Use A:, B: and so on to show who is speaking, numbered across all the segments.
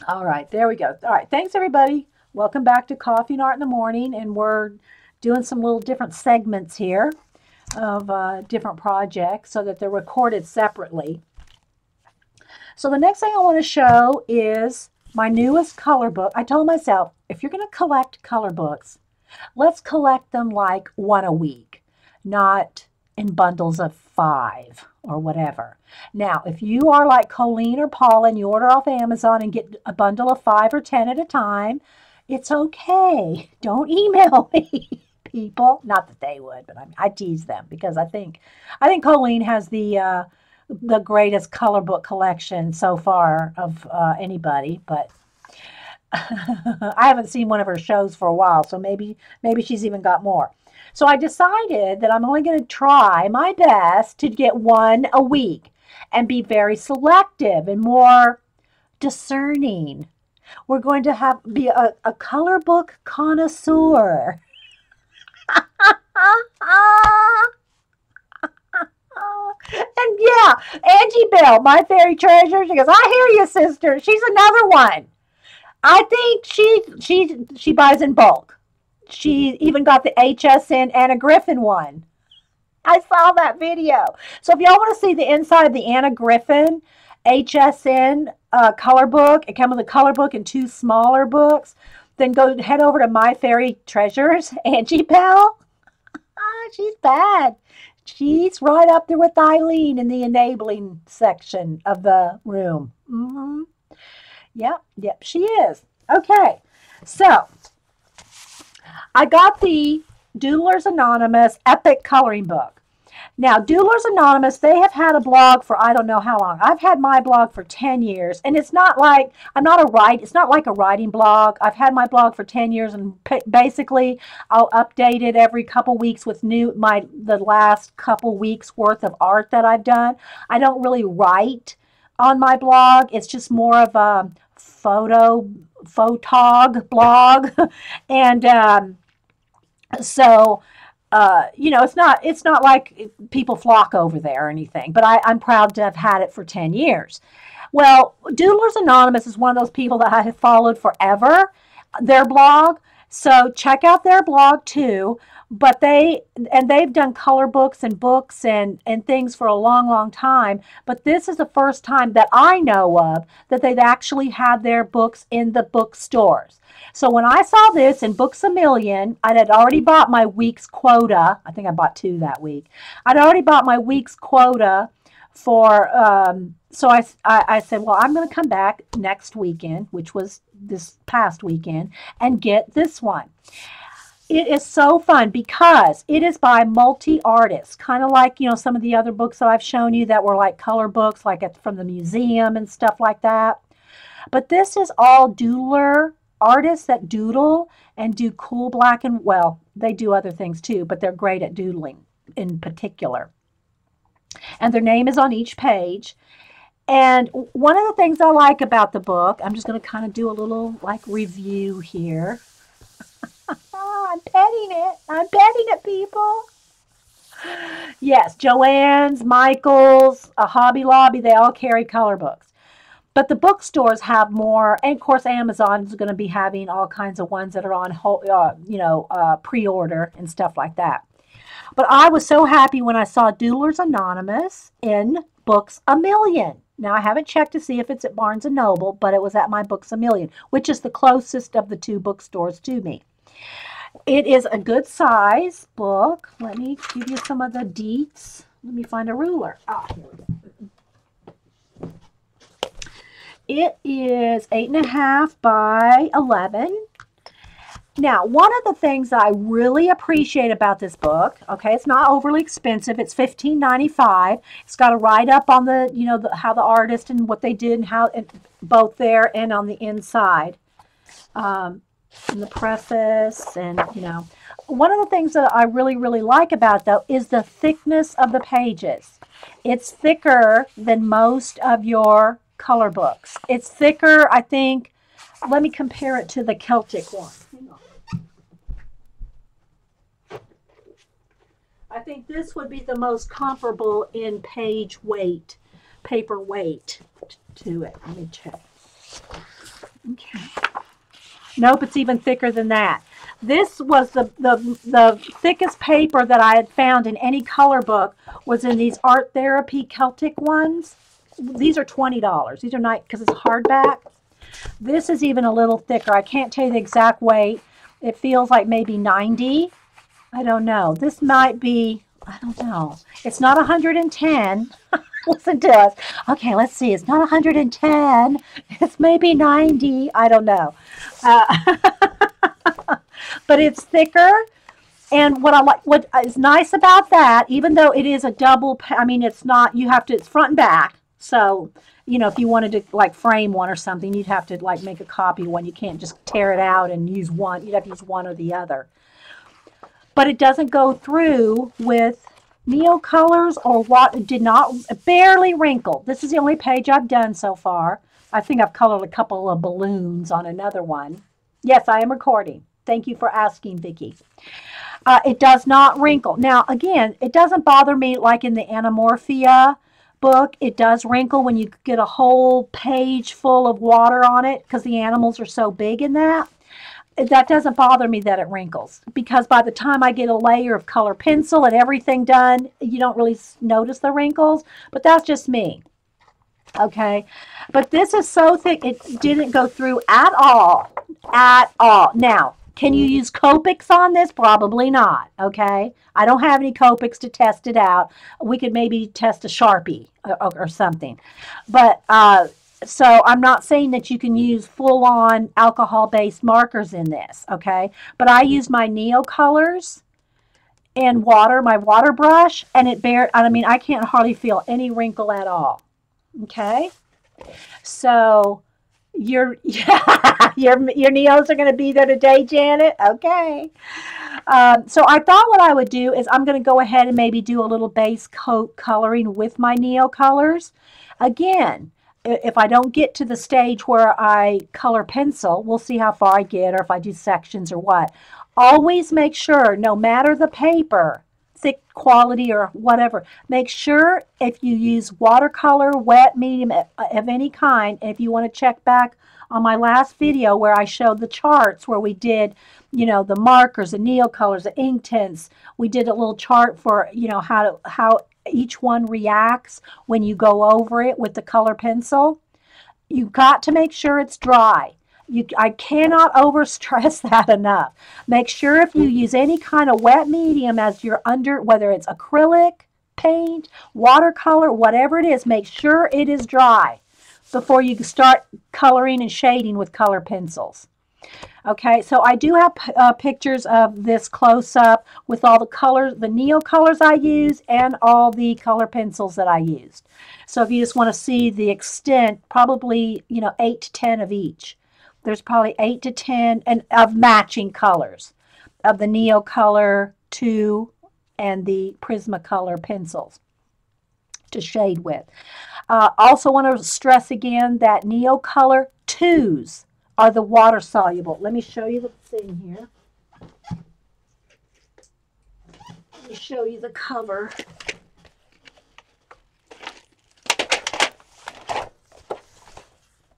A: All right, there we go. All right, thanks everybody. Welcome back to Coffee and Art in the Morning, and we're doing some little different segments here of different projects so that they're recorded separately. So the next thing I want to show is my newest color book. I told myself, if you're going to collect color books, let's collect them like one a week, not in bundles of 5 or whatever. Now, if you are like Colleen or Paula and you order off Amazon and get a bundle of 5 or 10 at a time, it's okay. Don't email me, people. Not that they would, but I tease them because I think Colleen has the greatest color book collection so far of anybody, but I haven't seen one of her shows for a while, so maybe she's even got more. So I decided that I'm only going to try my best to get one a week and be very selective and more discerning. We're going to have be a color book connoisseur. And yeah, Angie Bell, my fairy treasure, she goes, I hear you, sister. She's another one. I think she buys in bulk. She even got the HSN Anna Griffin one. I saw that video. So if y'all want to see the inside of the Anna Griffin HSN color book, it came with a color book and 2 smaller books, then go head over to My Fairy Treasures, Angie Bell. Ah, she's bad. She's right up there with Eileen in the enabling section of the room. Yep, she is. Okay, so I got the Doodlers Anonymous Epic Coloring Book. Now, Doodlers Anonymous, they have had a blog for I don't know how long. I've had my blog for 10 years, and it's not like it's not like a writing blog. I've had my blog for 10 years, and basically I'll update it every couple weeks with the last couple weeks worth of art that I've done. I don't really write on my blog. It's just more of a photog blog, and so it's not like people flock over there or anything, but I'm proud to have had it for 10 years. Well, Doodlers Anonymous is one of those people that I have followed forever, their blog. So check out their blog too. But they've done color books and things for a long, long time. But this is the first time that I know of that they've actually had their books in the bookstores. So when I saw this in Books A Million, I had already bought my week's quota. I think I bought 2 that week. I'd already bought my week's quota for, so I said, well, I'm going to come back next weekend, which was this past weekend, and get this one. It is so fun because it is by multi-artists, kind of like, some of the other books that I've shown you that were like color books, like from the museum and stuff like that. But this is all doodler artists that doodle and do cool black and, well, they do other things too, but they're great at doodling in particular. And their name is on each page. And one of the things I like about the book, I'm just going to kind of do a little like review here. Oh, I'm petting it. I'm petting it, people. Yes, Joann's, Michael's, Hobby Lobby, they all carry color books. But the bookstores have more, and of course Amazon is going to be having all kinds of ones that are on, pre-order and stuff like that. But I was so happy when I saw Doodlers Anonymous in Books A Million. Now, I haven't checked to see if it's at Barnes& and Noble, but it was at my Books A Million, which is the closest of the 2 bookstores to me. It is a good size book. Let me give you some of the deets. Let me find a ruler. Here we go. It is 8.5 by 11. Now, one of the things that I really appreciate about this book, okay, it's not overly expensive. It's $15.95. It's got a write-up on the, how the artist and what they did and how, both there and on the inside. In the preface and, One of the things that I really, really like about it, though, is the thickness of the pages. It's thicker than most of your color books. It's thicker, I think. Let me compare it to the Celtic one. Hang on. I think this would be the most comparable in page weight, paper weight to it. Let me check. Nope, it's even thicker than that. This was the thickest paper that I had found in any color book was in these Art Therapy Celtic ones. These are $20. These are nice because it's hardback. This is even a little thicker. I can't tell you the exact weight. It feels like maybe 90. I don't know. This might be, I don't know. It's not 110. Listen to us. Okay, let's see. It's not 110. It's maybe 90. I don't know. But it's thicker. And what is nice about that, even though it is a double, I mean, it's not, you have to, it's front and back. So, you know, if you wanted to like frame one or something, you'd have to like make a copy one. You can't just tear it out and use one. You'd have to use one or the other. But it doesn't go through with Neocolors or what, did not, barely wrinkled. This is the only page I've done so far. I think I've colored a couple of balloons on another one. Yes, I am recording. Thank you for asking, Vicki. It does not wrinkle. Now, again, it doesn't bother me like in the Anamorphia book. It does wrinkle when you get a whole page full of water on it because the animals are so big in that. That doesn't bother me that it wrinkles because by the time I get a layer of color pencil and everything done, you don't really notice the wrinkles, but that's just me. Okay, but this is so thick, it didn't go through at all, at all. Now, can you use Copics on this? Probably not, okay? I don't have any Copics to test it out. We could maybe test a Sharpie or something. But, so I'm not saying that you can use full-on alcohol-based markers in this, okay? But I use my Neocolors and water, my water brush, and I mean, I can't hardly feel any wrinkle at all, okay? So your Neos are going to be there today, Janet? Okay. So I thought what I would do is I'm going to go ahead and maybe do a little base coat coloring with my Neocolors. Again, if I don't get to the stage where I color pencil, we'll see how far I get or if I do sections or what. Always make sure, no matter the paper, thick quality or whatever, make sure if you use watercolor, wet, medium, of any kind, and if you want to check back on my last video where I showed the charts where we did, you know, the markers, the Neocolors, the ink tints, we did a little chart for, you know, how each one reacts when you go over it with the color pencil. You've got to make sure it's dry. I cannot overstress that enough. Make sure if you use any kind of wet medium as your whether it's acrylic, paint, watercolor, whatever it is, make sure it is dry before you start coloring and shading with color pencils. Okay, so I do have pictures of this close-up with all the colors, the Neocolors I use, and all the color pencils that I used. So if you just want to see the extent, probably, you know, 8 to 10 of each. There's probably 8 to 10 of matching colors of the Neocolor 2 and the Prismacolor pencils to shade with. Also want to stress again that Neocolor 2s are the water soluble. Let me show you the thing here. Let me show you the cover.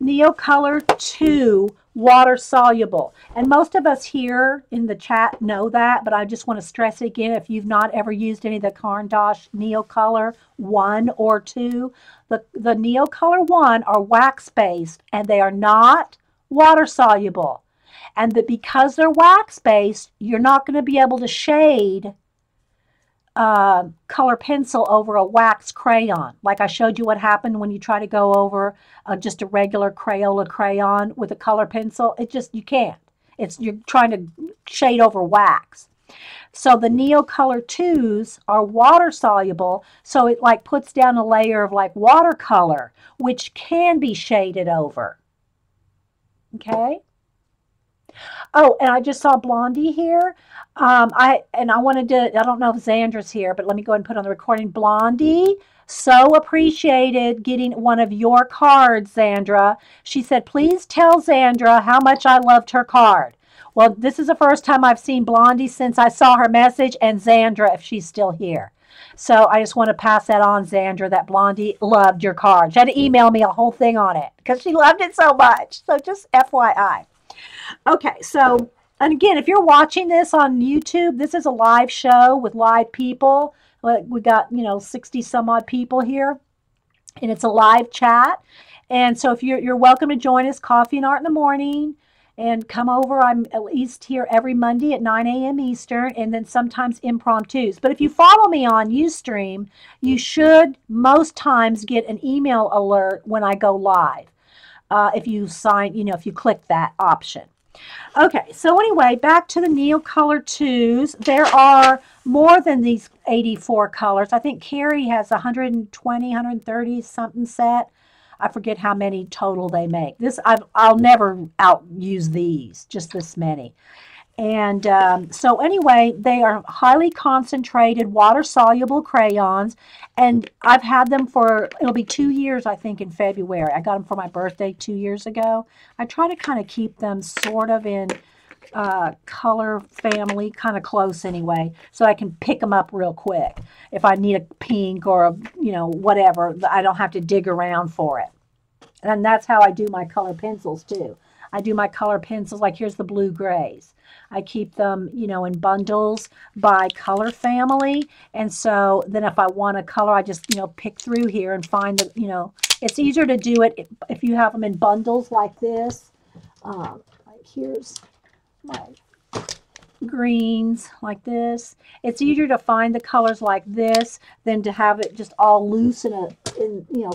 A: Neocolor 2 water soluble, and most of us here in the chat know that, but I just want to stress it again. If you've not ever used any of the Caran d'Ache Neocolor 1 or 2, the Neocolor 1 are wax based and they are not water soluble, and that because they're wax based, you're not going to be able to shade color pencil over a wax crayon. Like I showed you what happened when you try to go over just a regular Crayola crayon with a color pencil. You can't. You're trying to shade over wax. So the Neocolor 2s are water soluble, so it like puts down a layer of like watercolor, which can be shaded over. Okay. Oh, and I just saw Blondie here. I wanted to, I don't know if Zandra's here, but let me go ahead and put on the recording. Blondie, so appreciated getting one of your cards, Zandra. She said, please tell Zandra how much I loved her card. Well, this is the first time I've seen Blondie since I saw her message, and Zandra, if she's still here. So I just want to pass that on, Zandra, that Blondie loved your card. She had to email me a whole thing on it because she loved it so much. So just FYI. Okay, so, and again, if you're watching this on YouTube, this is a live show with live people. Like, we got, 60 some odd people here, and it's a live chat. And so if you're welcome to join us, Coffee and Art in the Morning, and come over. I'm at least here every Monday at 9 a.m. Eastern, and then sometimes impromptus. But if you follow me on Ustream, you should most times get an email alert when I go live. If you sign, if you click that option. Okay, so anyway, back to the Neocolor 2s. There are more than these 84 colors. I think Carrie has 120, 130 something set. I forget how many total they make. I'll never outuse these, just this many. And so anyway, they are highly concentrated, water-soluble crayons, and I've had them for, it'll be 2 years, I think, in February. I got them for my birthday 2 years ago. I try to kind of keep them sort of in color family, kind of close anyway, so I can pick them up real quick. If I need a pink or, whatever, I don't have to dig around for it. And that's how I do my color pencils, too. I do my color pencils, like here's the blue grays. I keep them, in bundles by color family. And so then if I want a color, I just, pick through here and find the, it's easier to do it if you have them in bundles like this. Like here's my greens like this. It's easier to find the colors like this than to have it just all loose in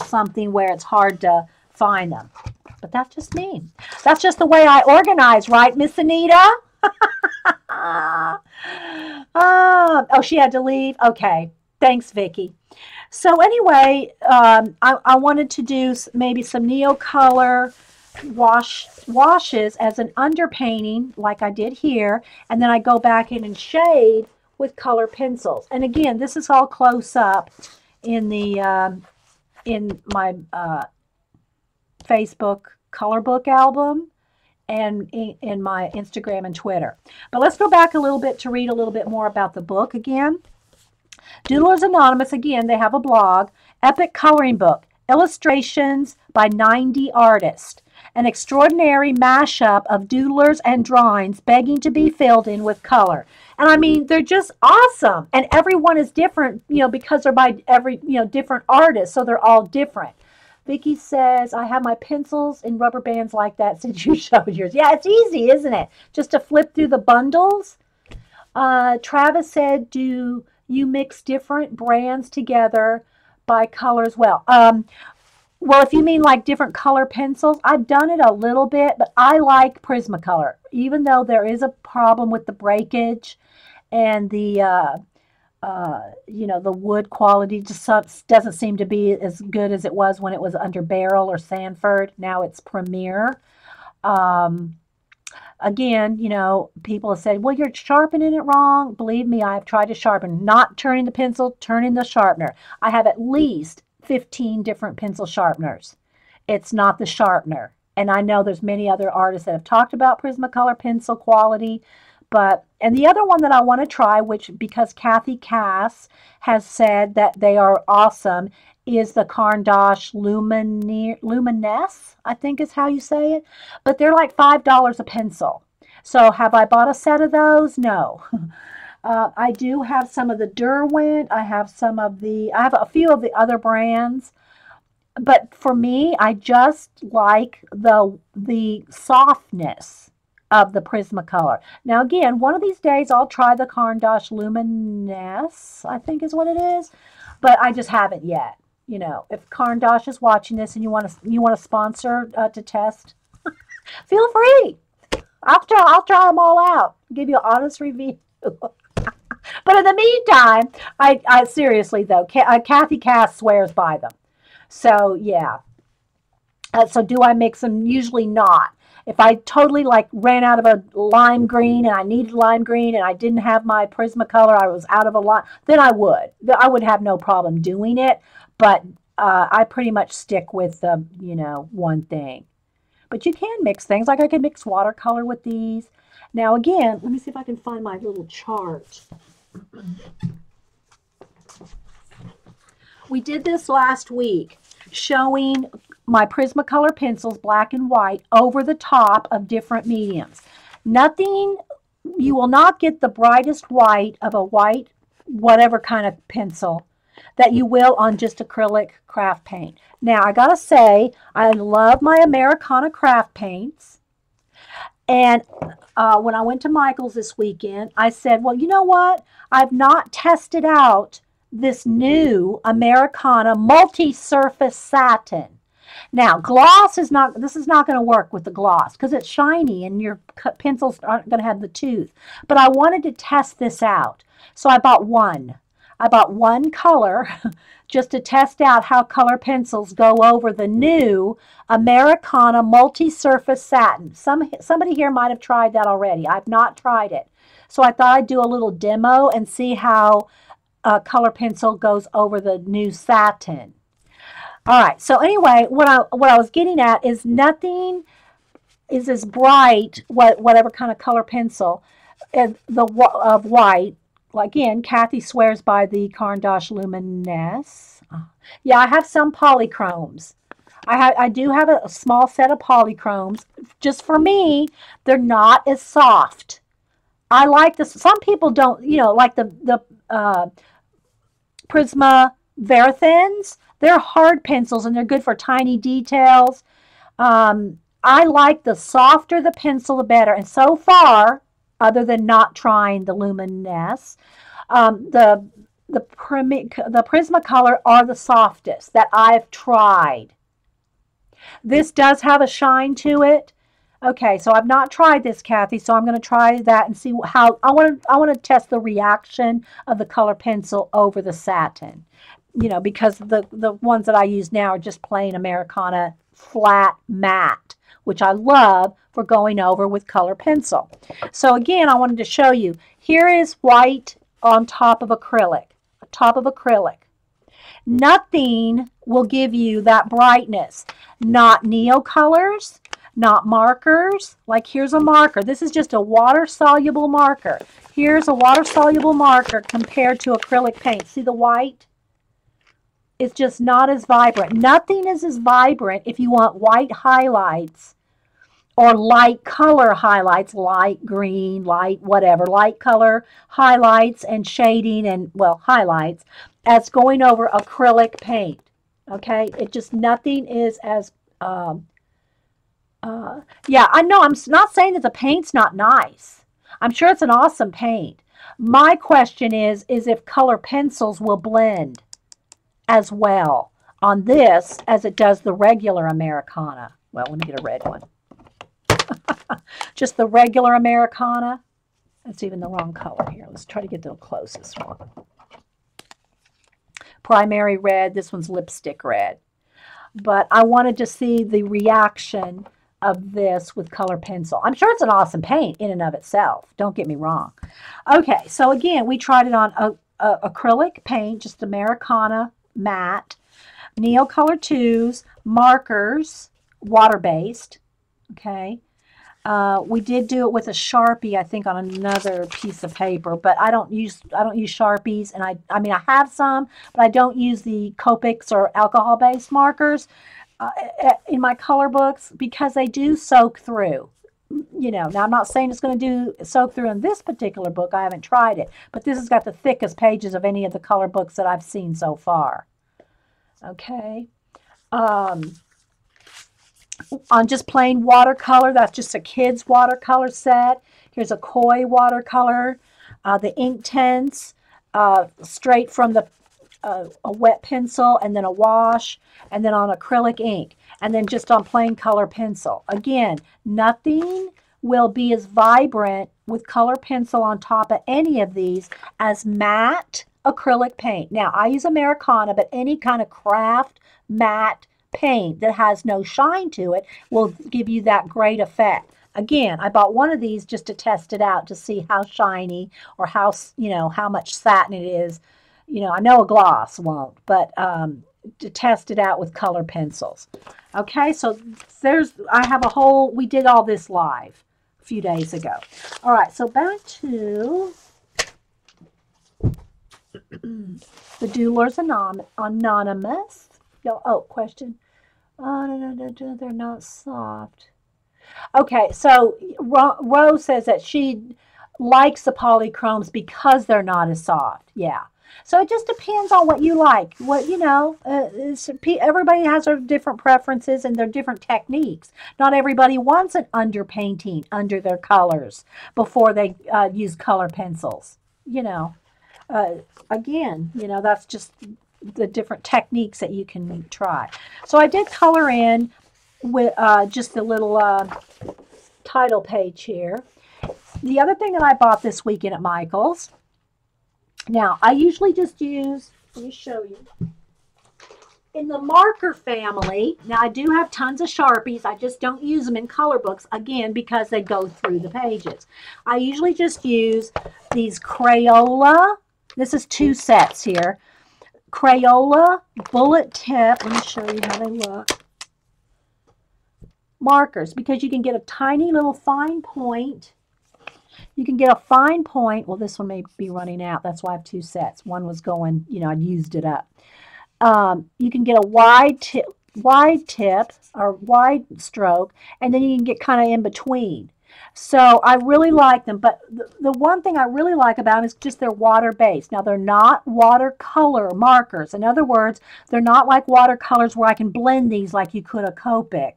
A: something where it's hard to find them. But that's just me. That's just the way I organize, right, Miss Anita? Oh, she had to leave? Okay. Thanks, Vicki. So anyway, I wanted to do maybe some Neocolor washes as an underpainting like I did here. And then I go back in and shade with color pencils. And again, this is all close up in the in my Facebook color book album and in my Instagram and Twitter. But let's go back a little bit to read a little bit more about the book again. Doodlers Anonymous, again, they have a blog. Epic coloring book. Illustrations by 90 artists. An extraordinary mashup of doodlers and drawings begging to be filled in with color. And I mean, they're just awesome. And everyone is different, because they're by different artists. So they're all different. Vicki says, I have my pencils in rubber bands like that since you showed yours. Yeah, it's easy, isn't it? Just to flip through the bundles. Travis said, do you mix different brands together by colors? Well, if you mean like different color pencils, I've done it a little bit, but I like Prismacolor. Even though there is a problem with the breakage and the the wood quality just doesn't seem to be as good as it was when it was under Beryl or Sanford. Now it's Premier. Again, people have said, well, you're sharpening it wrong. Believe me, I've tried to sharpen, not turning the pencil, turning the sharpener. I have at least 15 different pencil sharpeners. It's not the sharpener. And I know there's many other artists that have talked about Prismacolor pencil quality. And the other one that I want to try, because Kathy Cass has said that they are awesome, is the Caran d'Ache Luminesse, I think is how you say it. But they're like $5 a pencil. So have I bought a set of those? No. I do have some of the Derwent. I have a few of the other brands. But for me, I just like the softness of the Prismacolor. Now again, one of these days I'll try the Caran d'Ache Luminesse, I think is what it is, but I just haven't yet. If Caran d'Ache is watching this and you want to sponsor to test, feel free. I'll try them all out. Give you an honest review. But in the meantime, I seriously though, Kathy Cass swears by them. So yeah. So do I mix them? Usually not. If I totally ran out of a lime green and I needed lime green and I didn't have my Prismacolor, I was out of a lime, then I would have no problem doing it. But I pretty much stick with the, one thing. But you can mix things. Like I can mix watercolor with these. Now again, let me see if I can find my little chart. We did this last week, showing my Prismacolor pencils, black and white, over the top of different mediums. Nothing, you will not get the brightest white of a white, whatever kind of pencil, that you will on just acrylic craft paint. Now, I gotta say, I love my Americana craft paints. And when I went to Michael's this weekend, I said, well, you know what? I've not tested out this new Americana multi-surface satin. Now, gloss is not, this is not going to work with the gloss because it's shiny and your pencils aren't going to have the tooth. But I wanted to test this out. So I bought one. I bought one color just to test out how color pencils go over the new Americana multi-surface satin. Somebody here might have tried that already. I've not tried it. So I thought I'd do a little demo and see how a color pencil goes over the new satin. All right, so anyway, what I was getting at is nothing is as bright, whatever kind of color pencil, of white. Again, Kathy swears by the Caran d'Ache Luminesse. Yeah, I have some polychromes. I do have a small set of polychromes. Just for me, they're not as soft. I like this. Some people don't, you know, like the Prisma Verithins. They're hard pencils and they're good for tiny details. I like the softer the pencil, the better. And so far, other than not trying the Luminesse, the Prismacolor are the softest that I've tried. This does have a shine to it. Okay, so I've not tried this, Kathy, so I'm going to try that and see how I want to test the reaction of the color pencil over the satin. You know, because the ones that I use now are just plain Americana flat matte, which I love for going over with color pencil. So again, I wanted to show you. Here is white on top of acrylic. Nothing will give you that brightness. Not Neocolors, not markers. Like here's a marker. This is just a water-soluble marker. Here's a water-soluble marker compared to acrylic paint. See the white? It's just not as vibrant. Nothing is as vibrant if you want white highlights or light color highlights, light green, light whatever, light color highlights and shading and, well, highlights, as going over acrylic paint. Okay? It just, nothing is as, yeah, I know, I'm not saying that the paint's not nice. I'm sure it's an awesome paint. My question is if color pencils will blend as well on this as it does the regular Americana. Well, let me get a red one. Just the regular Americana. That's even the wrong color here. Let's try to get the closest one. Primary red. This one's lipstick red. But I wanted to see the reaction of this with color pencil. I'm sure it's an awesome paint in and of itself. Don't get me wrong. Okay, so again, we tried it on acrylic paint, just Americana matte, Neocolor 2s, markers, water-based. Okay. We did do it with a Sharpie, I think, on another piece of paper, but I don't use Sharpies, and I mean I have some, but I don't use the Copics or alcohol-based markers in my color books because they do soak through. You know, now I'm not saying it's going to soak through in this particular book. I haven't tried it, but this has got the thickest pages of any of the color books that I've seen so far. Okay. On just plain watercolor, that's just a kid's watercolor set. Here's a koi watercolor, the Inktense, straight from the a wet pencil, and then a wash, and then on acrylic ink, and then just on plain color pencil. Again, nothing will be as vibrant with color pencil on top of any of these as matte acrylic paint. Now, I use Americana, but any kind of craft matte paint that has no shine to it will give you that great effect. Again, I bought one of these just to test it out to see how shiny or how, you know, how much satin it is. You know, I know a gloss won't, but to test it out with color pencils. Okay, so I have a whole, we did all this live a few days ago. All right, so back to the Doodlers Anonymous. Oh, question. Oh, no, no, no, no, they're not soft. Okay, so Rose says that she likes the polychromes because they're not as soft. Yeah. So it just depends on what you like. What everybody has their different preferences and their different techniques. Not everybody wants an underpainting under their colors before they use color pencils. You know, uh, again, that's just the different techniques that you can try. So I did color in with just a little title page here. The other thing that I bought this weekend at Michael's, now I usually just use, let me show you, in the marker family, now I do have tons of Sharpies, I just don't use them in color books, again, because they go through the pages. I usually just use these Crayola, this is 2 sets here, Crayola bullet tip, let me show you how they look, markers, because you can get a tiny little fine point. You can get a fine point. Well, this one may be running out. That's why I have 2 sets. One was going, I'd used it up. You can get a wide tip or wide stroke, and then you can get kind of in between. So I really like them, but the one thing I really like about them is just they're water-based. Now, they're not watercolor markers. In other words, they're not like watercolors where I can blend these like you could a Copic.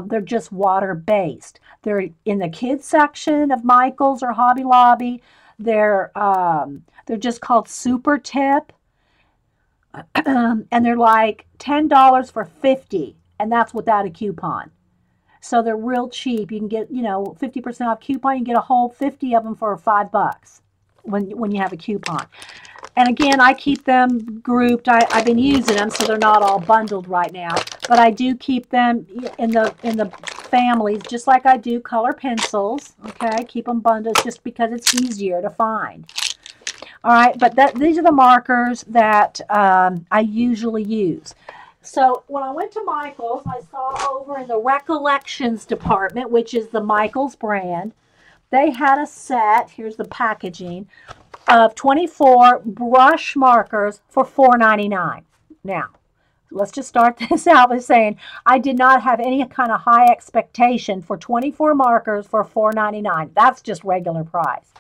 A: They're just water-based. They're in the kids section of Michael's or Hobby Lobby. They're just called Super Tip, and they're like $10 for 50, and that's without a coupon. So they're real cheap. You can get 50% off coupon. You can get a whole 50 of them for $5 when you have a coupon. And again, I keep them grouped. I've been using them, so they're not all bundled right now. But I do keep them in the families, just like I do color pencils. Okay, I keep them bundled just because it's easier to find. All right, but these are the markers that I usually use. So when I went to Michael's, I saw over in the Recollections department, which is the Michael's brand, they had a set. Here's the packaging of 24 brush markers for $4.99. Now, let's just start this out by saying I did not have any kind of high expectation for 24 markers for $4.99. That's just regular price.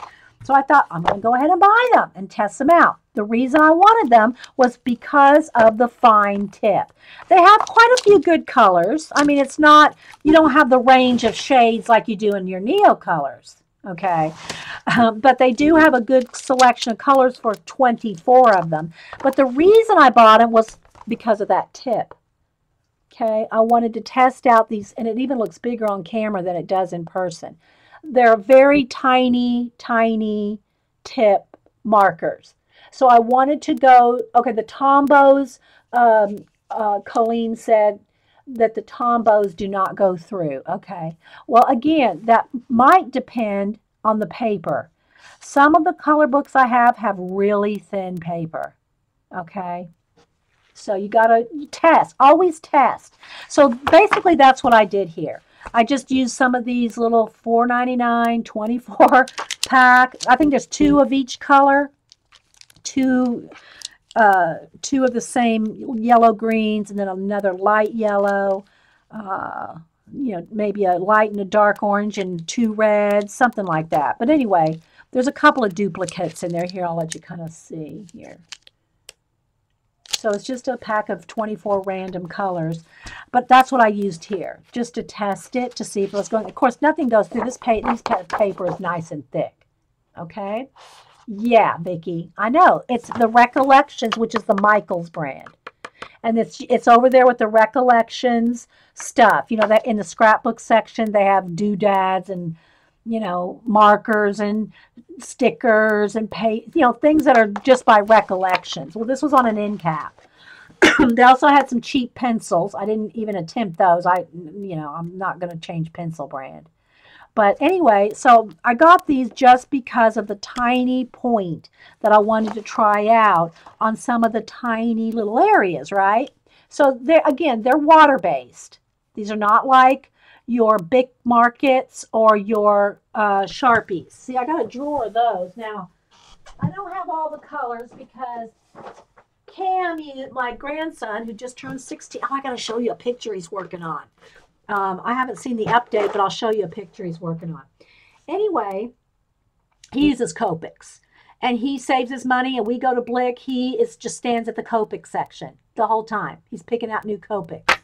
A: So I thought, I'm going to go ahead and buy them and test them out. The reason I wanted them was because of the fine tip. They have quite a few good colors. I mean, it's not, you don't have the range of shades like you do in your Neocolors. Okay, but they do have a good selection of colors for 24 of them. But the reason I bought them was because of that tip. Okay, I wanted to test out these, and it even looks bigger on camera than it does in person. They're very tiny, tiny tip markers. So I wanted to go, okay, the Tombos, Colleen said that the Tombos do not go through. Okay. Well, again, that might depend on the paper. Some of the color books I have really thin paper. Okay. So you got to test. Always test. So basically that's what I did here. I just used some of these little $4.99, 24 pack. I think there's 2 of each color. Two of the same yellow greens, and then another light yellow, maybe a light and a dark orange and 2 reds, something like that. But anyway, there's a couple of duplicates in there. Here, I'll let you kind of see here. So it's just a pack of 24 random colors, but that's what I used here, just to test it, to see if it was going. Of course, nothing goes through this paper. This paper is nice and thick. Okay. Yeah, Vicki, I know. It's the Recollections, which is the Michael's brand. And it's over there with the Recollections stuff. That in the scrapbook section, they have doodads and, markers and stickers and things that are just by Recollections. Well, this was on an end cap. They also had some cheap pencils. I didn't even attempt those. I'm not going to change pencil brand. But anyway, so I got these just because of the tiny point that I wanted to try out on some of the tiny little areas, right? So they're water-based. These are not like your Bic Markets or your Sharpies. See, I got a drawer of those. Now, I don't have all the colors because Cam, my grandson, who just turned 16. Oh, I got to show you a picture he's working on. I haven't seen the update, but I'll show you a picture he's working on. Anyway, he uses Copics, and he saves his money, and we go to Blick. He just stands at the Copic section the whole time. He's picking out new Copics.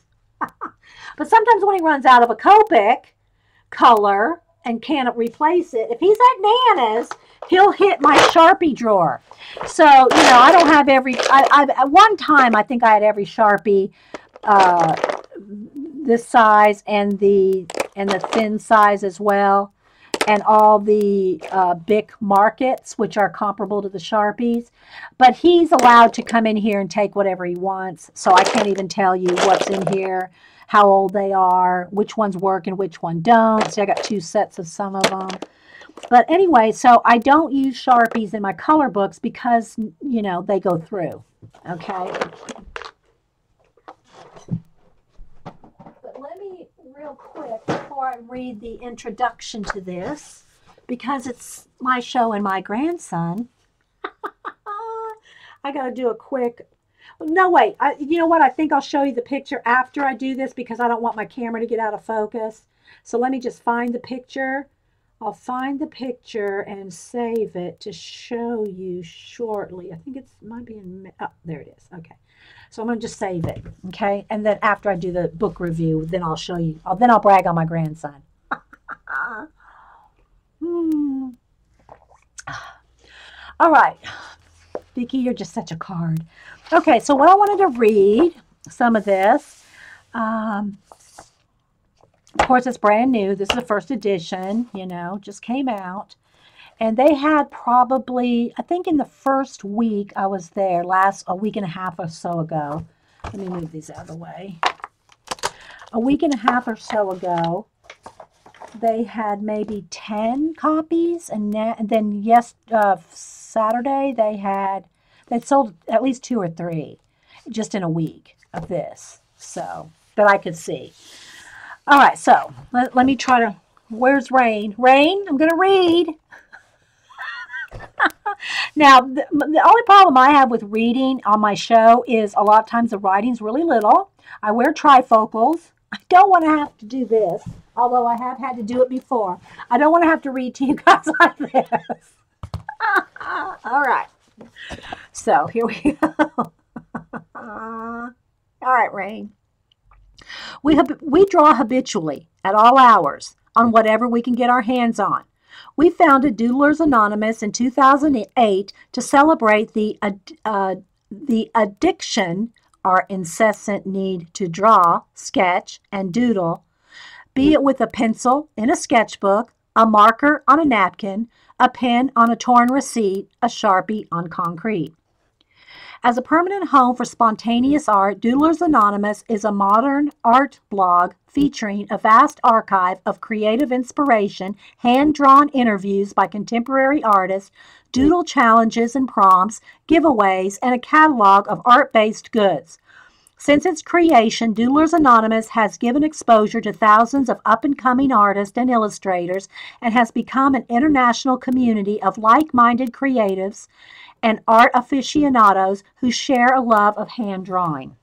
A: But sometimes when he runs out of a Copic color and can't replace it, if he's at Nana's, he'll hit my Sharpie drawer. So, I don't have at one time, I think I had every Sharpie this size and the thin size as well, and all the Bic markets, which are comparable to the Sharpies. But he's allowed to come in here and take whatever he wants, so I can't even tell you what's in here, how old they are, which ones work and which one don't. See, I got 2 sets of some of them. But anyway, so I don't use Sharpies in my color books because, they go through. Okay. But let me, real quick, before I read the introduction to this, because it's my show and my grandson, I got to do a quick... No, wait. You know what? I think I'll show you the picture after I do this because I don't want my camera to get out of focus. So let me just find the picture. I'll find the picture and save it to show you shortly. I think it might be in... Oh, there it is. Okay. So I'm going to just save it. Okay. And then after I do the book review, then I'll show you. Then I'll brag on my grandson. All right. Vicki, you're just such a card. Okay, so what I wanted to read, some of this. Of course, it's brand new. This is the first edition, just came out. And they had probably, I think in the first week I was there, a week and a half or so ago. Let me move these out of the way. A week and a half or so ago, they had maybe 10 copies. And then Saturday, they sold at least 2 or 3 just in a week of this, so that I could see. All right, so let me try to... Where's Rain? Rain, I'm going to read. Now, the only problem I have with reading on my show is a lot of times the writing's really little. I wear trifocals. I don't want to have to do this, although I have had to do it before. I don't want to have to read to you guys like this. All right. So here we go. All right, Rain. We draw habitually at all hours on whatever we can get our hands on. We founded Doodlers Anonymous in 2008 to celebrate the addiction, our incessant need to draw, sketch, and doodle, be it with a pencil in a sketchbook, a marker on a napkin, a pen on a torn receipt, a Sharpie on concrete. As a permanent home for spontaneous art, Doodlers Anonymous is a modern art blog featuring a vast archive of creative inspiration, hand-drawn interviews by contemporary artists, doodle challenges and prompts, giveaways, and a catalog of art-based goods. Since its creation, Doodlers Anonymous has given exposure to thousands of up-and-coming artists and illustrators and has become an international community of like-minded creatives and art aficionados who share a love of hand drawing.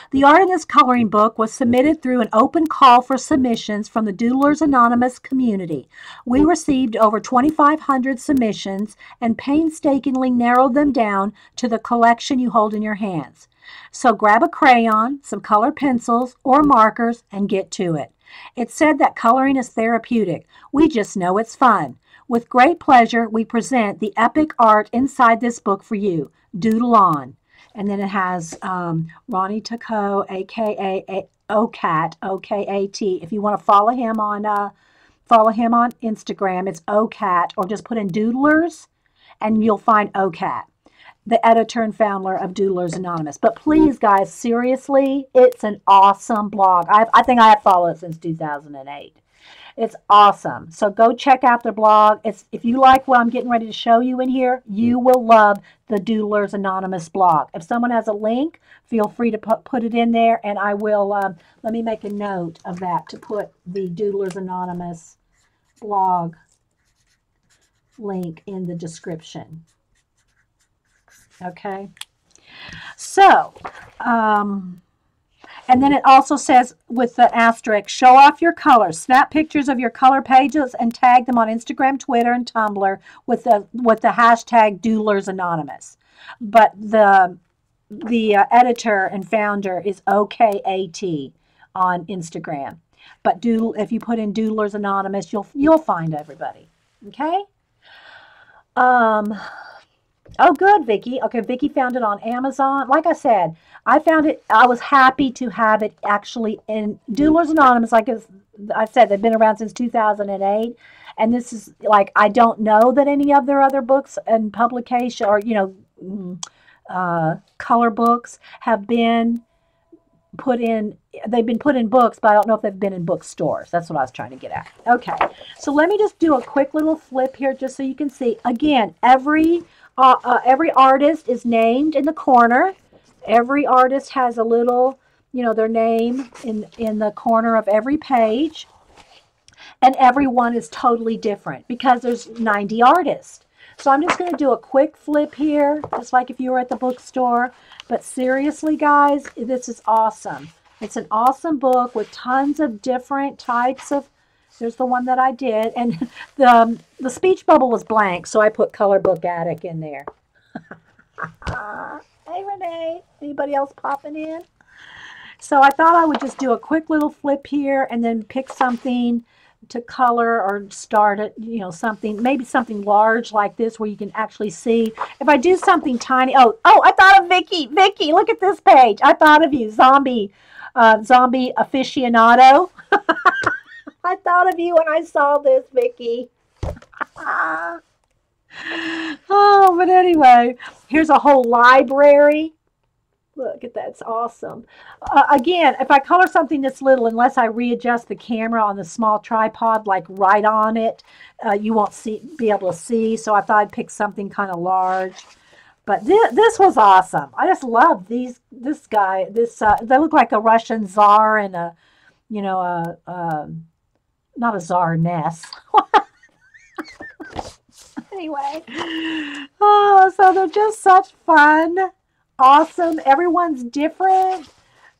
A: The art in this coloring book was submitted through an open call for submissions from the Doodlers Anonymous community. We received over 2,500 submissions and painstakingly narrowed them down to the collection you hold in your hands. So grab a crayon, some colored pencils or markers, and get to it. It's said that coloring is therapeutic. We just know it's fun. With great pleasure, we present the epic art inside this book for you. Doodle on. And then it has Ronnie Taco, a.k.a. OCAT, O-K-A-T. If you want to follow him on Instagram, it's OCAT, or just put in Doodlers, and you'll find OCAT, the editor and founder of Doodlers Anonymous. But please, guys, seriously, it's an awesome blog. I think I have followed it since 2008. It's awesome. So go check out their blog. If you like what I'm getting ready to show you in here, you will love the Doodlers Anonymous blog. If someone has a link, feel free to put it in there, and I will, let me make a note of that to put the Doodlers Anonymous blog link in the description. Okay? So, and then it also says with the asterisk, show off your colors. Snap pictures of your color pages and tag them on Instagram, Twitter, and Tumblr with the hashtag Doodlers Anonymous. But the editor and founder is OKAT on Instagram. But if you put in Doodlers Anonymous, you'll find everybody. Okay. Oh, good, Vicky. Okay, Vicky found it on Amazon. Like I said, I found it. I was happy to have it actually in Doodlers Anonymous. Like I said, they've been around since 2008. And this is like, I don't know that any of their other books and publication or, color books have been put in. They've been put in books, but I don't know if they've been in bookstores. That's what I was trying to get at. Okay, so let me just do a quick little flip here just so you can see. Again, every artist is named in the corner. Every artist has a little, their name in the corner of every page. And everyone is totally different because there's 90 artists. So I'm just going to do a quick flip here, just like if you were at the bookstore. But seriously, guys, this is awesome. It's an awesome book with tons of different types of, there's the one that I did. And the speech bubble was blank, so I put Color Book Attic in there. Hey, Renee. Anybody else popping in? So I thought I would just do a quick little flip here and then pick something to color or start it, something, maybe something large like this where you can actually see. If I do something tiny, oh, I thought of Vicky. Vicky, look at this page. I thought of you, zombie aficionado. I thought of you when I saw this, Vicky. Oh, but anyway, here's a whole library. Look at that. It's awesome. Again, if I color something this little, unless I readjust the camera on the small tripod, like right on it, you won't be able to see. So I thought I'd pick something kind of large. But this was awesome. I just love this guy. They look like a Russian czar and not a czarness. Anyway. Oh, so they're just such fun. Awesome. Everyone's different.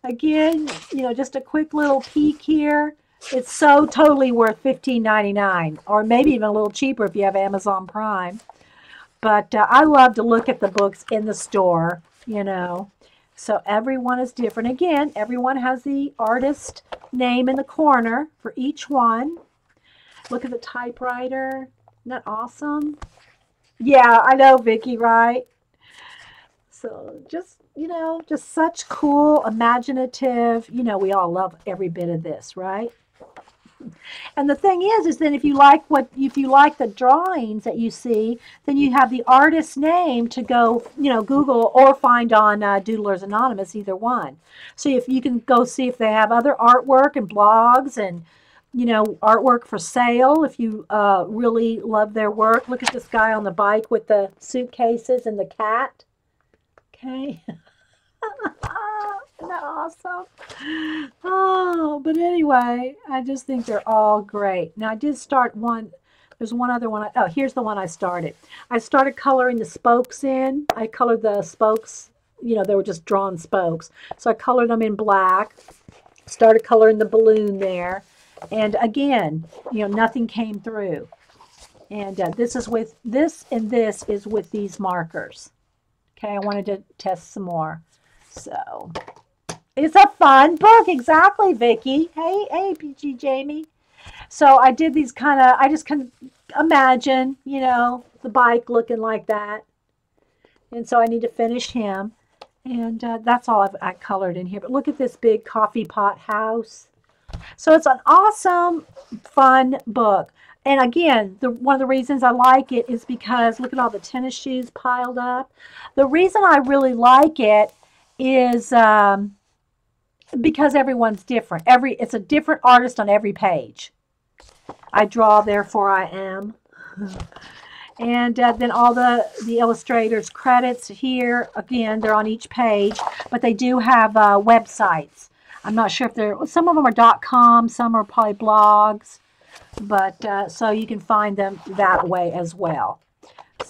A: Again, just a quick little peek here. It's so totally worth $15.99 or maybe even a little cheaper if you have Amazon Prime. But I love to look at the books in the store, So everyone is different. Again, everyone has the artist name in the corner for each one. Look at the typewriter. Isn't that awesome? Yeah, I know, Vicky, right? So just such cool, imaginative, we all love every bit of this, right? And the thing is then if you like the drawings that you see, then you have the artist's name to go, Google or find on Doodlers Anonymous, either one. So if you can go see if they have other artwork and blogs and, artwork for sale, if you really love their work. Look at this guy on the bike with the suitcases and the cat. Okay. Isn't that awesome? Oh, but anyway, I just think they're all great. Now, I did start one. There's one other one. Oh, here's the one I started. I started coloring the spokes in. I colored the spokes. They were just drawn spokes. So I colored them in black. Started coloring the balloon there. And again, nothing came through. And this is with these markers. Okay, I wanted to test some more. So, it's a fun book. Exactly, Vicky. Hey, PG Jamie. So, I did these I just can imagine, the bike looking like that. And so, I need to finish him. And that's all I colored in here. But look at this big coffee pot house. So, it's an awesome, fun book. And again, one of the reasons I like it is because look at all the tennis shoes piled up. The reason I really like it is because everyone's different. It's a different artist on every page. I draw, therefore I am. And then all the illustrators' credits here, again, they're on each page, but they do have websites. I'm not sure if some of them are .com, some are probably blogs. But so you can find them that way as well.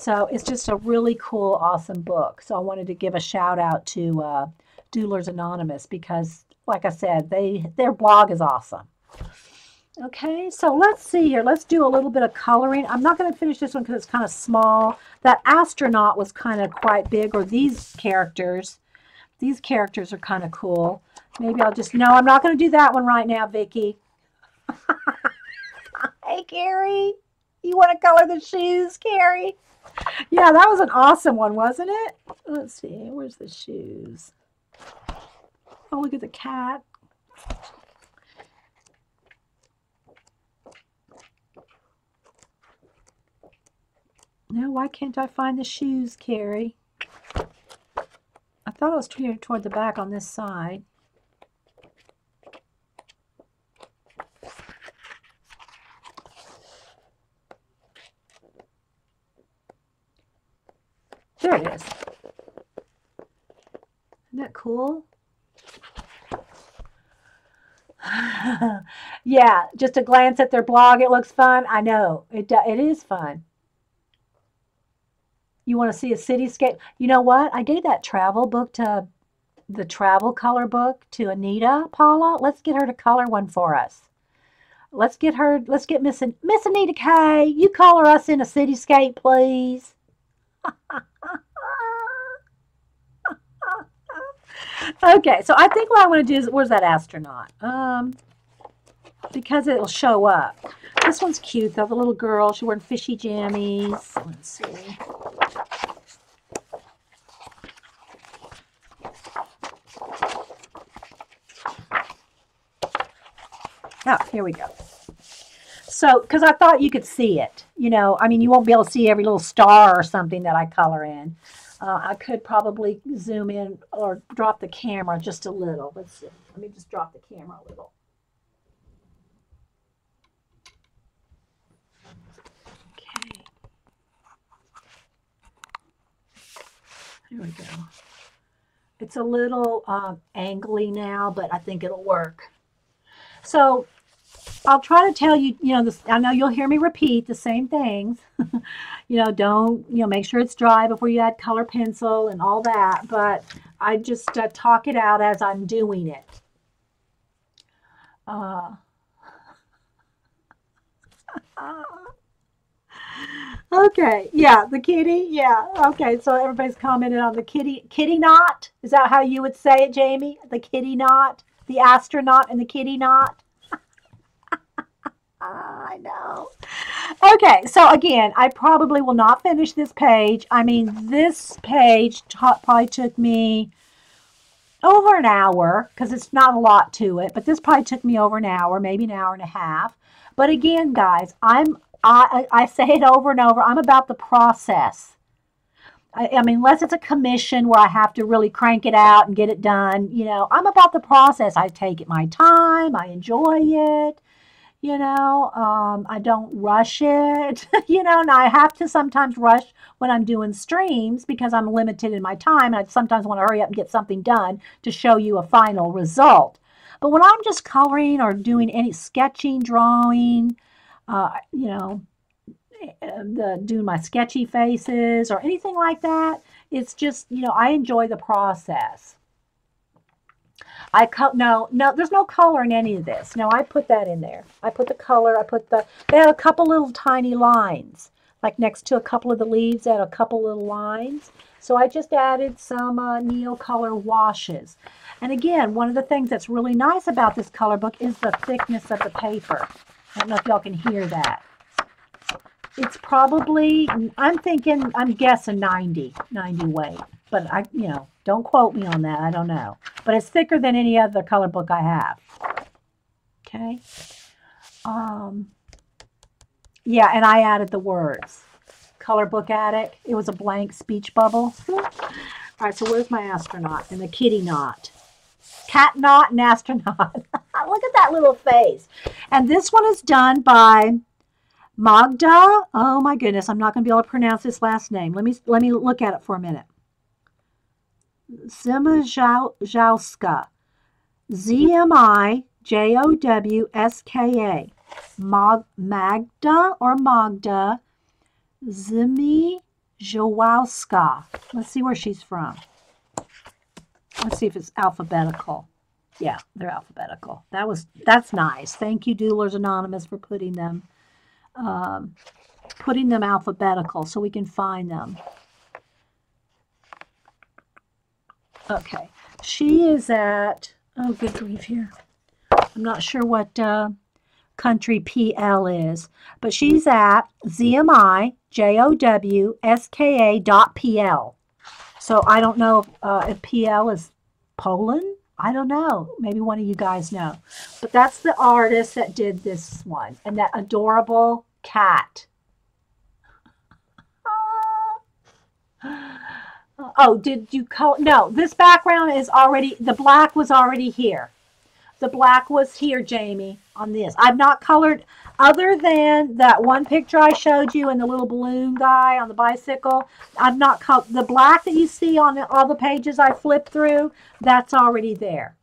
A: So it's just a really cool, awesome book. So I wanted to give a shout out to Doodlers Anonymous because, like I said, their blog is awesome. Okay, so let's see here. Let's do a little bit of coloring. I'm not going to finish this one because it's kind of small. That astronaut was kind of quite big, or these characters. These characters are kind of cool. Maybe I'll just, no, I'm not going to do that one right now, Vicki. Hey, Carrie. You want to color the shoes, Carrie? Yeah, that was an awesome one, wasn't it? Let's see. Where's the shoes? Oh, look at the cat. No, why can't I find the shoes, Carrie? I thought it was toward the back on this side. There it is. Isn't that cool? Yeah, just a glance at their blog, it looks fun. I know, it is fun. You want to see a cityscape? You know what? I gave that travel book to the travel color book to Anita, Paula. Let's get her to color one for us. Let's get Miss Anita K. You color us in a cityscape, please. Okay, so I think what I want to do is, where's that astronaut? Because it'll show up. This one's cute though, the little girl. She's wearing fishy jammies. Let's see. Oh, here we go. So, because I thought you could see it. You know, I mean, you won't be able to see every little star or something that I color in. I could probably zoom in or drop the camera just a little. Let's see. Let me just drop the camera a little. Okay. Here we go. It's a little angly now, but I think it'll work. So I'll try to tell you, you know, this, I know you'll hear me repeat the same things. You know, don't, you know, make sure it's dry before you add color pencil and all that. But I just talk it out as I'm doing it. Okay, yeah, the kitty, yeah. Okay, so everybody's commented on the kitty knot. Is that how you would say it, Jamie? The kitty knot, the astronaut and the kitty knot. I know. Okay, so again, I probably will not finish this page. I mean, this page probably took me over an hour because it's not a lot to it, but this probably took me over an hour, maybe an hour and a half. But again, guys, I say it over and over. I'm about the process. I mean, unless it's a commission where I have to really crank it out and get it done, you know, I'm about the process. I take it my time. I enjoy it. You know, I don't rush it, you know, and I have to sometimes rush when I'm doing streams because I'm limited in my time. And I sometimes want to hurry up and get something done to show you a final result. But when I'm just coloring or doing any sketching, drawing, you know, doing my sketchy faces or anything like that, it's just, you know, I enjoy the process. No, there's no color in any of this. No, I put that in there. I put the color, they had a couple little tiny lines, like next to a couple of the leaves, they had a couple little lines. So I just added some Neocolor washes. And again, one of the things that's really nice about this color book is the thickness of the paper. I don't know if y'all can hear that. It's probably, I'm guessing 90 weight. But you know, don't quote me on that. I don't know. But it's thicker than any other color book I have. Okay. Yeah, and I added the words. Color book addict. It was a blank speech bubble. All right, so where's my astronaut and the kitty knot? Cat knot and astronaut. Look at that little face. And this one is done by Magda. Oh my goodness, I'm not going to be able to pronounce this last name. Let me look at it for a minute. Zimijowska. Zimijowska. Magda or Magda Zimijowska. Jowowska. Let's see where she's from. Let's see if it's alphabetical. Yeah, they're alphabetical. That's nice. Thank you, Doodlers Anonymous, for putting them alphabetical so we can find them. Okay, she is at, oh, good grief here. I'm not sure what country PL is, but she's at ZMIJOWSKA.PL. So I don't know if PL is Poland. I don't know. Maybe one of you guys know. But that's the artist that did this one. And that adorable cat. Oh, did you color? No, this background is already, the black was already here. The black was here, Jamie, on this. I've not colored, other than that one picture I showed you and the little balloon guy on the bicycle. I've not colored. The black that you see on all the pages I flipped through, that's already there.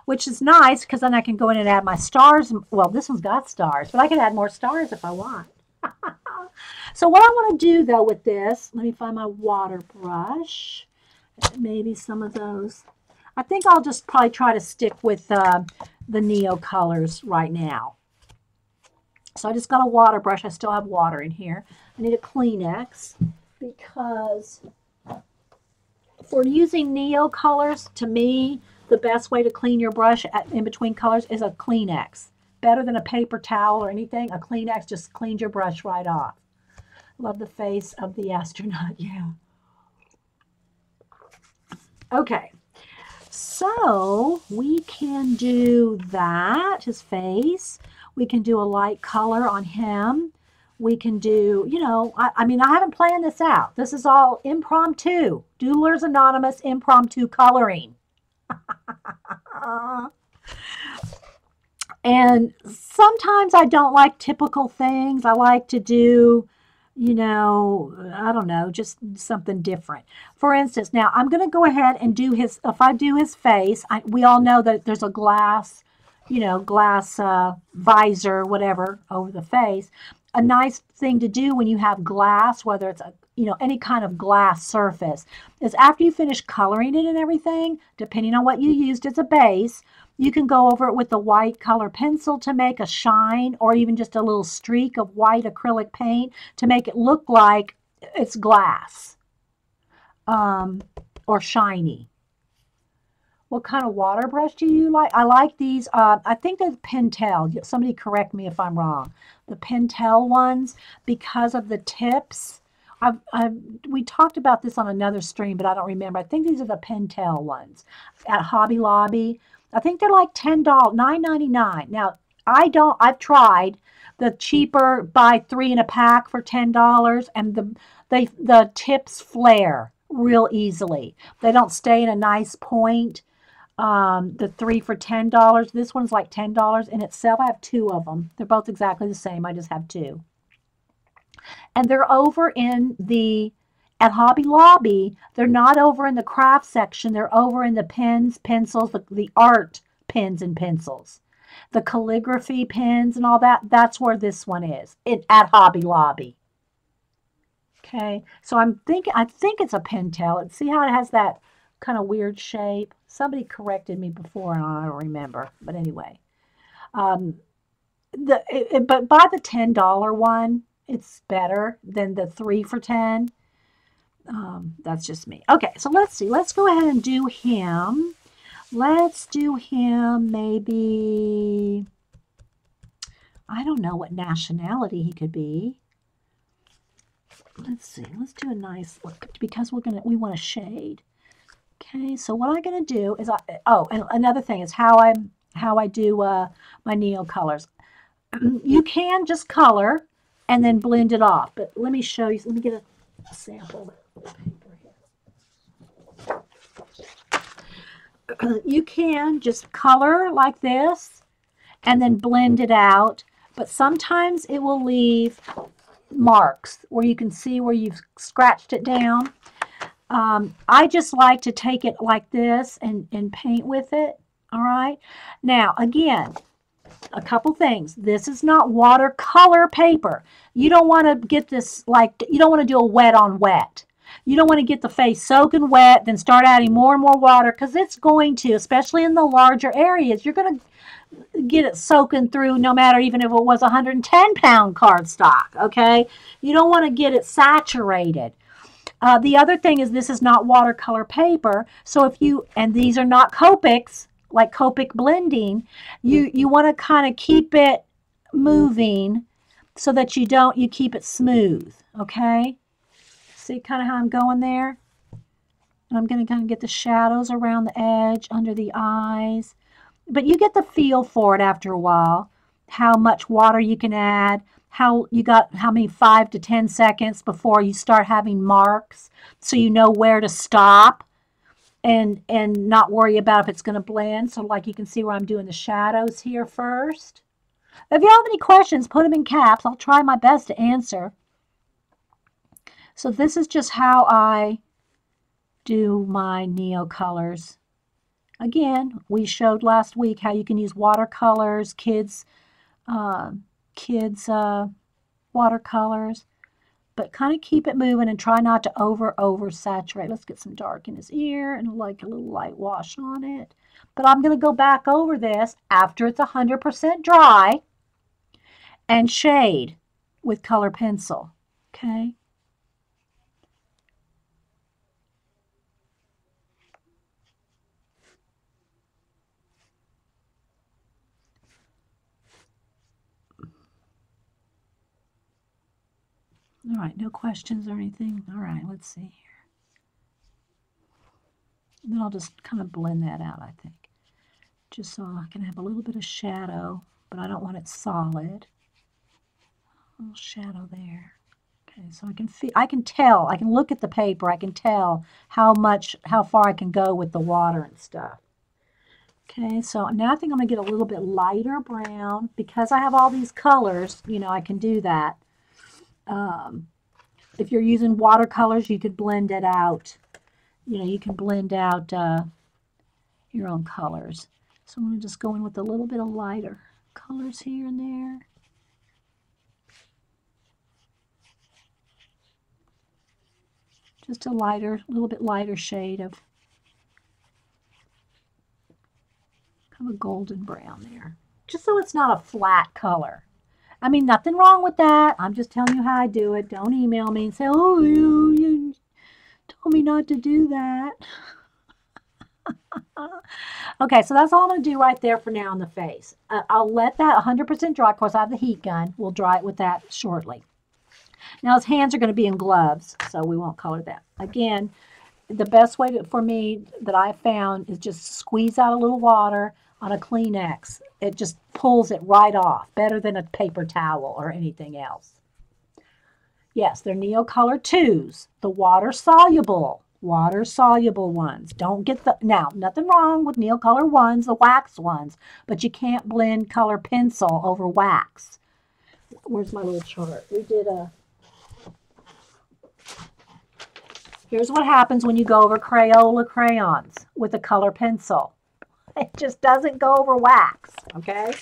A: Which is nice, because then I can go in and add my stars. Well, this one's got stars, but I can add more stars if I want. So what I want to do, though, with this, let me find my water brush. Maybe some of those. I think I'll just probably try to stick with the Neocolors right now. So I just got a water brush. I still have water in here. I need a Kleenex because for using Neocolors, to me, the best way to clean your brush in between colors is a Kleenex. Better than a paper towel or anything. A Kleenex just cleans your brush right off. Love the face of the astronaut, yeah. Okay. So we can do that, his face. We can do a light color on him. We can do, you know, I mean, I haven't planned this out. This is all impromptu. Doodlers Anonymous impromptu coloring. And sometimes I don't like typical things. I like to do, you know, I don't know, just something different. For instance, now I'm going to go ahead and do his, if I do his face, we all know that there's a glass, you know, glass visor, whatever, over the face. A nice thing to do when you have glass, whether it's, you know, any kind of glass surface, is after you finish coloring it and everything, depending on what you used as a base, you can go over it with a white color pencil to make a shine, or even just a little streak of white acrylic paint to make it look like it's glass or shiny. What kind of water brush do you like? I like these. I think they're Pentel. Somebody correct me if I'm wrong. The Pentel ones, because of the tips. We talked about this on another stream, but I don't remember. I think these are the Pentel ones at Hobby Lobby. I think they're like $10, $9.99. Now, I've tried the cheaper, buy 3 in a pack for $10, and the tips flare real easily. They don't stay in a nice point. The 3 for $10. This one's like $10 in itself. I have 2 of them. They're both exactly the same. I just have 2. And they're over in at Hobby Lobby. They're not over in the craft section. They're over in the pens, pencils, the art pens and pencils. The calligraphy pens and all that. That's where this one is. At Hobby Lobby. Okay. So I think it's a Pentel. See how it has that kind of weird shape? Somebody corrected me before and I don't remember. But anyway. But buy the $10 one. It's better than the 3 for $10. That's just me. Okay, so let's see. Let's go ahead and do him. Let's do him maybe, I don't know what nationality he could be. Let's see. Let's do a nice look because we want a shade. Okay, so what I'm going to do is and another thing is how I do my Neocolors. You can just color and then blend it off. But let me show you. Let me get a sample of paper here. You can just color like this and then blend it out. But sometimes it will leave marks where you can see where you've scratched it down. I just like to take it like this and paint with it. All right. Now, again, a couple things. This is not watercolor paper. You don't want to get this, like, you don't want to do a wet on wet. You don't want to get the face soaking wet, then start adding more and more water, because it's going to, especially in the larger areas, you're going to get it soaking through, no matter even if it was 110-pound cardstock, okay? You don't want to get it saturated. The other thing is, this is not watercolor paper, so if you, and these are not Copics, like Copic blending, you want to kind of keep it moving so that you keep it smooth, okay? See kind of how I'm going there? And I'm going to kind of get the shadows around the edge, under the eyes. But you get the feel for it after a while, how much water you can add, how many 5 to 10 seconds before you start having marks, so you know where to stop. And not worry about if it's going to blend. So like you can see where I'm doing the shadows here first. If you have any questions, put them in caps. I'll try my best to answer. So this is just how I do my Neocolors. Again, we showed last week how you can use watercolors, kids watercolors. But kind of keep it moving and try not to over saturate. Let's get some dark in his ear and like a little light wash on it. But I'm going to go back over this after it's 100% dry and shade with color pencil. Okay. All right, no questions or anything. All right, let's see here. And then I'll just kind of blend that out, I think. Just so I can have a little bit of shadow, but I don't want it solid. A little shadow there. Okay, so I can tell, I can look at the paper, I can tell how far I can go with the water and stuff. Okay, so now I think I'm going to get a little bit lighter brown. Because I have all these colors, you know, I can do that. If you're using watercolors, you could blend it out. You know, you can blend out your own colors. So I'm going to just go in with a little bit of lighter colors here and there. Just a little bit lighter shade of kind of a golden brown there. Just so it's not a flat color. I mean, nothing wrong with that. I'm just telling you how I do it. Don't email me and say, oh, you told me not to do that. Okay, so that's all I'm going to do right there for now on the face. I'll let that 100% dry. Of course, I have the heat gun. We'll dry it with that shortly. Now, his hands are going to be in gloves, so we won't color that. Again, the best way for me that I found is just squeeze out a little water on a Kleenex. It just pulls it right off, better than a paper towel or anything else. Yes, they're Neocolor 2s, the water-soluble ones. Don't get the, now, nothing wrong with Neocolor 1s, the wax ones, but you can't blend color pencil over wax. Where's my little chart? We did a, here's what happens when you go over Crayola crayons with a color pencil. It just doesn't go over wax, okay?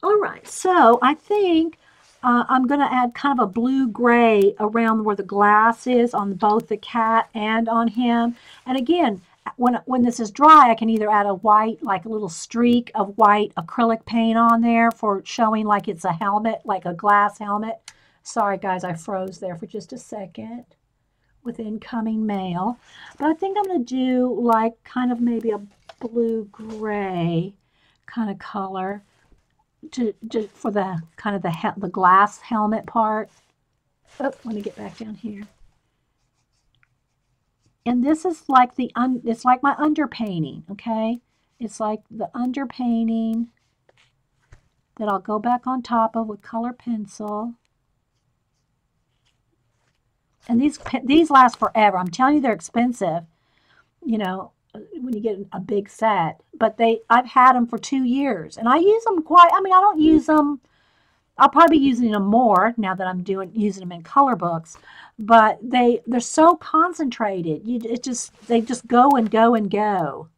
A: All right, so I think I'm going to add kind of a blue-gray around where the glass is on both the cat and on him. And again, when this is dry, I can either add a white, like a little streak of white acrylic paint on there for showing like it's a helmet, like a glass helmet. Sorry, guys, I froze there for just a second with incoming mail. But I think I'm going to do like kind of maybe a blue-gray kind of color for the kind of the glass helmet part. Oh, let me get back down here. And this is like it's like my underpainting, okay? It's like the underpainting that I'll go back on top of with color pencil. And these last forever. I'm telling you, they're expensive, you know, when you get a big set. But I've had them for 2 years, and I use them quite. I mean, I don't use them. I'll probably be using them more now that I'm using them in color books. But they're so concentrated. They just go and go and go.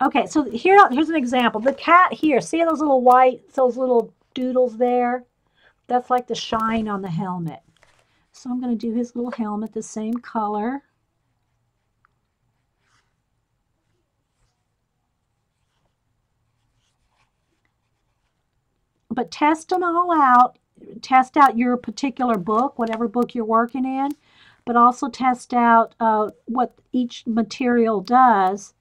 A: Okay, so here's an example. The cat here, see those little those little doodles there? That's like the shine on the helmet. So I'm going to do his little helmet the same color. But test them all out. Test out your particular book, whatever book you're working in, but also test out what each material does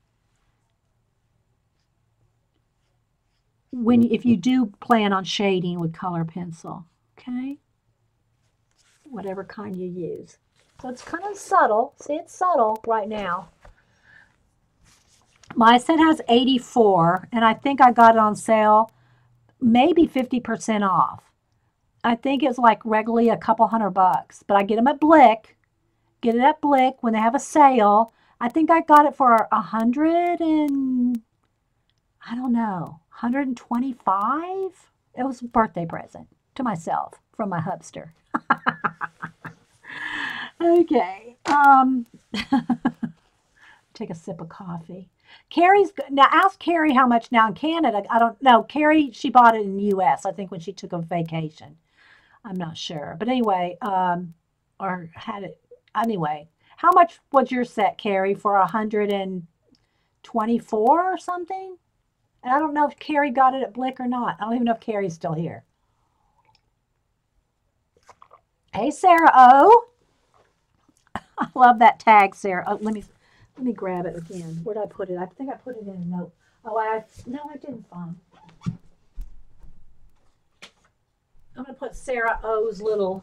A: if you do plan on shading with color pencil. Okay? Whatever kind you use. So it's kind of subtle. See, it's subtle right now. My set has 84, and I think I got it on sale, maybe 50% off. I think it's like regularly a couple $100, but I get them at Blick. Get it at Blick when they have a sale. I think I got it for 100 and I don't know, 125. It was a birthday present to myself from my hubster. Okay. Take a sip of coffee. Now ask Carrie how much now in Canada. I don't know. Carrie, she bought it in the US, I think, when she took a vacation. I'm not sure. But anyway, or had it anyway. How much was your set, Carrie, for 124 or something? And I don't know if Carrie got it at Blick or not. I don't even know if Carrie's still here. Hey, Sarah O. I love that tag, Sarah. Oh, let me grab it again. Where did I put it? I think I put it in a note. Oh, no, I didn't find it. I'm gonna put Sarah O's little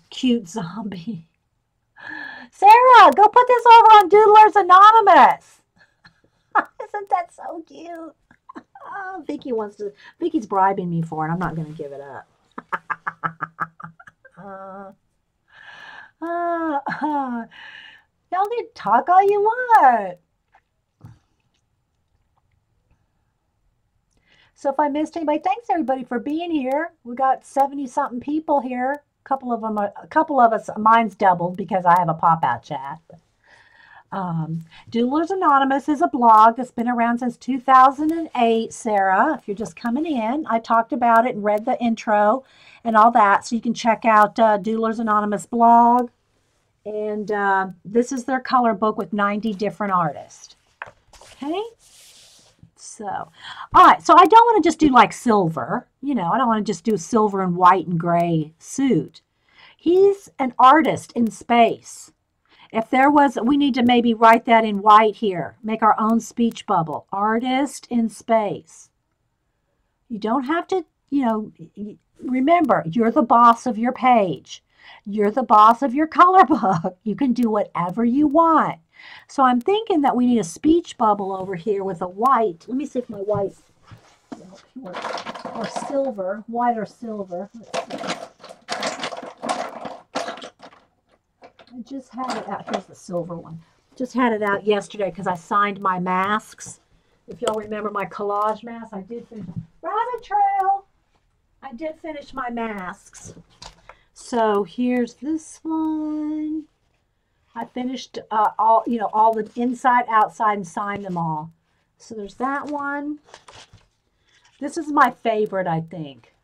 A: cute zombie. Sarah, go put this over on Doodlers Anonymous. Isn't that so cute? Oh, Vicky's bribing me for it. I'm not gonna give it up. Y'all can talk all you want. So if I missed anybody, thanks everybody for being here. We got 70-something people here. A couple of us, mine's doubled because I have a pop-out chat. Doodlers Anonymous is a blog that's been around since 2008, Sarah. If you're just coming in, I talked about it and read the intro and all that. So you can check out Doodlers Anonymous blog. And this is their color book with 90 different artists. Okay? So, all right. So I don't want to just do like silver. You know, I don't want to just do a silver and white and gray suit. He's an artist in space. If there was, we need to maybe write that in white here. Make our own speech bubble. Artist in space. You don't have to, you know, remember, you're the boss of your page. You're the boss of your color book. You can do whatever you want. So I'm thinking that we need a speech bubble over here with a white. Let me see if my white, or silver, white or silver. Let's see. I just had it out. Here's the silver one. Just had it out yesterday because I signed my masks. If y'all remember my collage mask, I did finish. Rabbit trail! I did finish my masks. So here's this one. I finished all the inside, outside, and signed them all. So there's that one. This is my favorite, I think.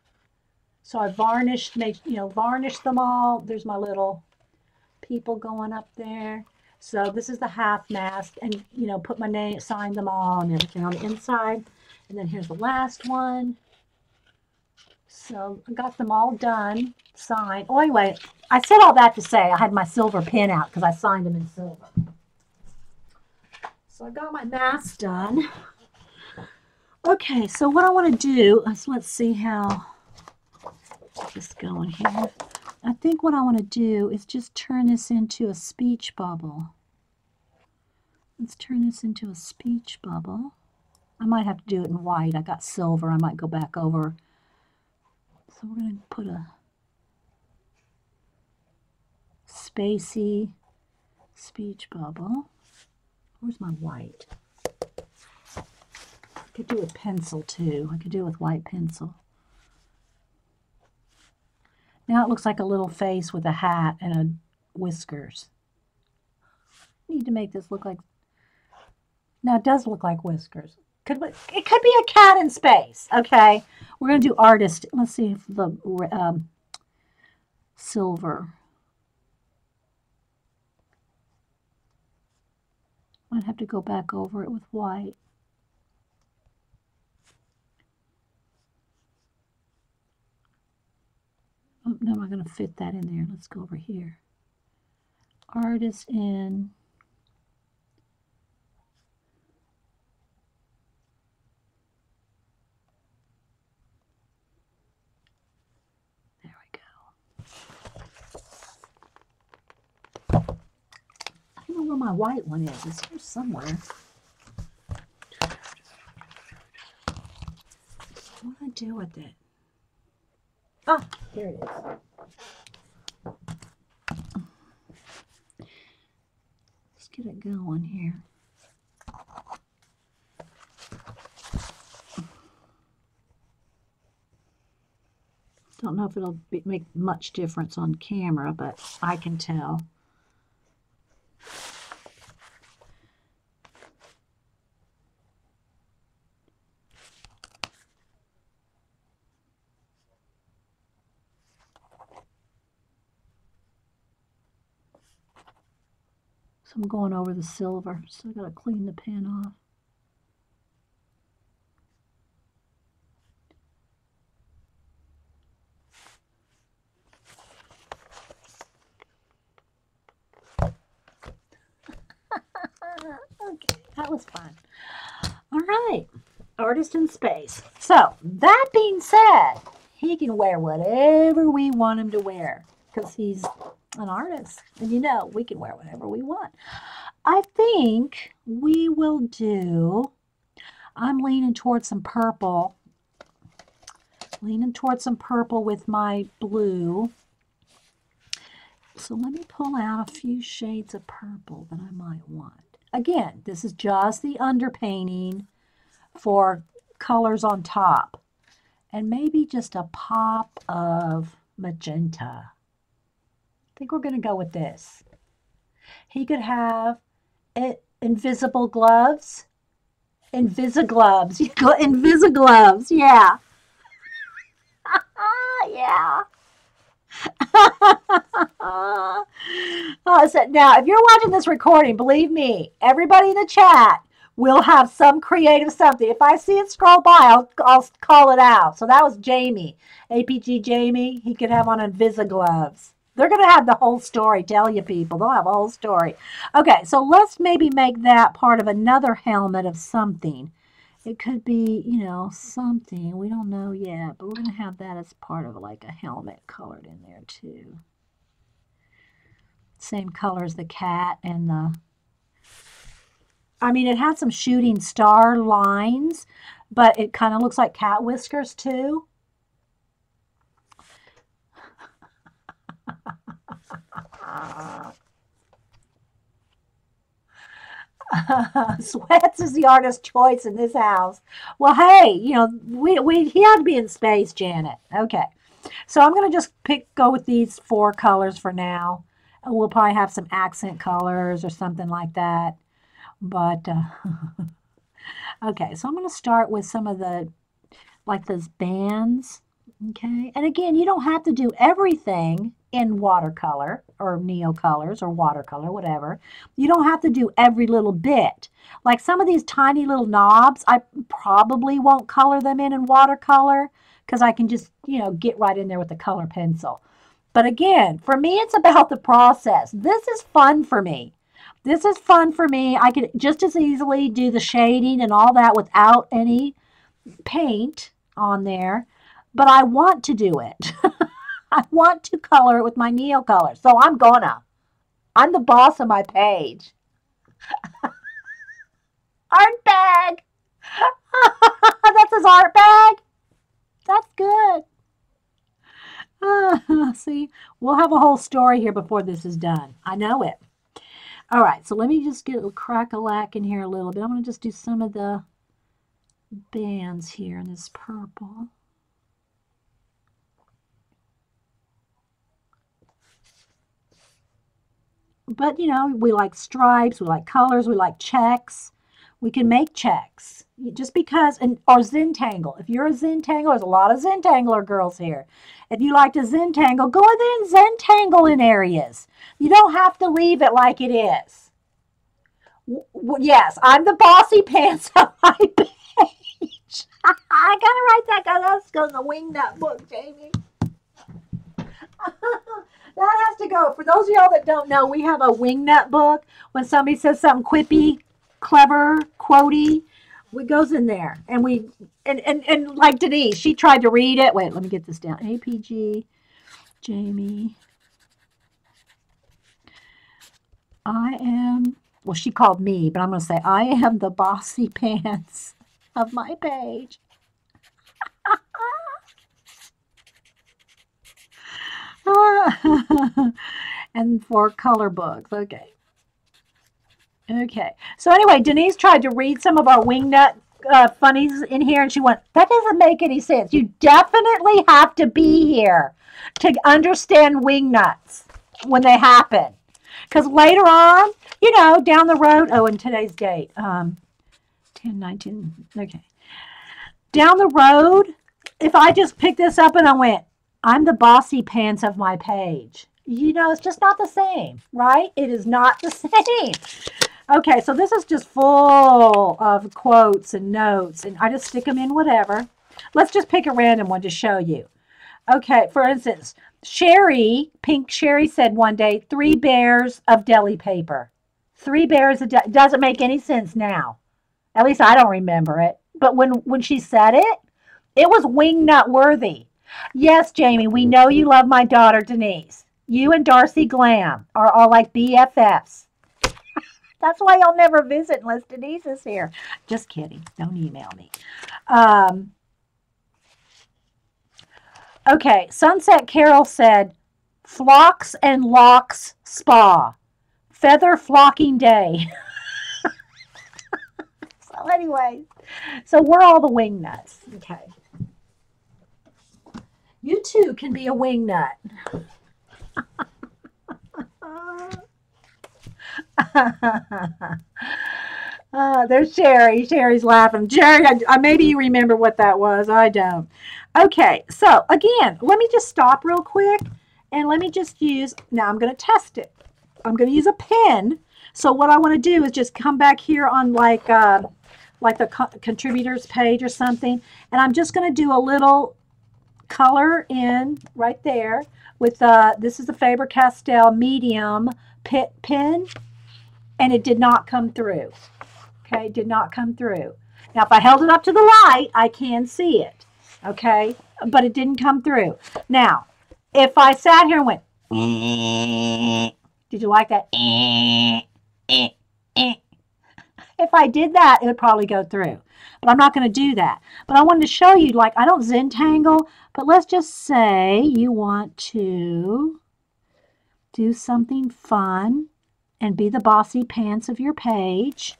A: So I varnished them all. There's my little people going up there. So this is the half mask, and put my name, signed them all, and everything on the inside. And then here's the last one. So I got them all done, signed. Oh, anyway, I said all that to say I had my silver pin out because I signed them in silver. So I got my mask done. Okay, so what I want to do is, let's see how this is going here. I think what I want to do is just turn this into a speech bubble. Let's turn this into a speech bubble. I might have to do it in white. I got silver. I might go back over. So we're going to put a spacey speech bubble. Where's my white? I could do it with pencil too. I could do it with white pencil. Now it looks like a little face with a hat and a whiskers. Need to make this look like, Now it does look like whiskers. It could be a cat in space. Okay, we're gonna do artist. Let's see if the silver. Might have to go back over it with white. Oh, no, I'm not going to fit that in there. Let's go over here. Artist in. There we go. I don't know where my white one is. It's here somewhere. What do I do with it? Ah, here it is. Let's get it going here. Don't know if it'll make much difference on camera, but I can tell. So I'm going over the silver, so I gotta clean the pen off. Okay, that was fun. All right, artist in space. So that being said, he can wear whatever we want him to wear because he's an artist. And you know, we can wear whatever we want. I think we will do, I'm leaning towards some purple. Leaning towards some purple with my blue. So let me pull out a few shades of purple that I might want. Again, this is just the underpainting for colors on top. And maybe just a pop of magenta. I think we're going to go with this. He could have invisible gloves. Invisigloves. Invisigloves, yeah. Yeah. So now, if you're watching this recording, believe me, everybody in the chat will have some creative something. If I see it scroll by, I'll call it out. So that was Jamie, APG Jamie. He could have on Invisigloves. They're going to have the whole story, tell you people. They'll have a whole story. Okay, so let's maybe make that part of another helmet of something. It could be, you know, something. We don't know yet, but we're going to have that as part of like a helmet colored in there too. Same color as the cat and the... I mean, it had some shooting star lines, but it kind of looks like cat whiskers too. Sweats is the artist's choice in this house. Well, hey, you know, he had to be in space, Janet. Okay, so I'm gonna just go with these 4 colors for now. We'll probably have some accent colors or something like that. But okay, so I'm gonna start with some of the like those bands. Okay, and again, you don't have to do everything in watercolor or Neocolors or watercolor, whatever. You don't have to do every little bit. Like some of these tiny little knobs, I probably won't color them in watercolor because I can just, you know, get right in there with the color pencil. But again, for me, it's about the process. This is fun for me. This is fun for me. I could just as easily do the shading and all that without any paint on there. But I want to do it. I want to color it with my Neocolor. So I'm gonna. I'm the boss of my page. Art bag. That's his art bag. That's good. See, we'll have a whole story here before this is done. I know it. All right, so let me just get a crack-a-lack in here a little bit. I'm going to just do some of the bands here in this purple. But, you know, we like stripes, we like colors, we like checks. We can make checks just because, or Zentangle. If you're a Zentangle, there's a lot of Zentangler girls here. If you like to Zentangle, go in there and Zentangle in areas. You don't have to leave it like it is. Yes, I'm the bossy pants of my page. I gotta write that because that's going in the wingnut book, Jamie. That has to go. For those of y'all that don't know, we have a wingnut book. When somebody says something quippy, clever, quotey, it goes in there. And we and like Denise, she tried to read it. Wait, let me get this down. APG, Jamie. I am, well, she called me, but I'm going to say I am the bossy pants of my page. And for color books. Okay. Okay. So anyway, Denise tried to read some of our wingnut funnies in here, and she went, that doesn't make any sense. You definitely have to be here to understand wingnuts when they happen. Because later on, you know, down the road, oh, and today's date, 10/19, okay. Down the road, if I just picked this up and I went, I'm the bossy pants of my page. You know, it's just not the same, right? It is not the same. Okay, so this is just full of quotes and notes, and I just stick them in whatever. Let's just pick a random one to show you. Okay, for instance, Sherry, Pink Sherry said one day, 3 bears of deli paper. 3 bears of doesn't make any sense now. At least I don't remember it. But when she said it, it was wingnut worthy. Yes, Jamie, we know you love my daughter, Denise. You and Darcy Glam are all like BFFs. That's why you'll never visit unless Denise is here. Just kidding. Don't email me. Okay, Sunset Carol said, flocks and locks spa. Feather flocking day. So anyway, so we're all the wingnuts. Okay. You too can be a wingnut. There's Sherry. Sherry's laughing. Jerry, maybe you remember what that was. I don't. Okay, so again, let me just stop real quick and let me just use, now I'm going to test it. I'm going to use a pen. So what I want to do is just come back here on like the contributors page or something, and I'm just going to do a little color in right there with this is the Faber-Castell medium pen, and it did not come through. Okay, did not come through. Now, if I held it up to the light, I can see it. Okay, but it didn't come through. Now, if I sat here and went, did you like that? If I did that, it would probably go through. But I'm not going to do that. But I wanted to show you, like, I don't Zentangle, but let's just say you want to do something fun and be the bossy pants of your page.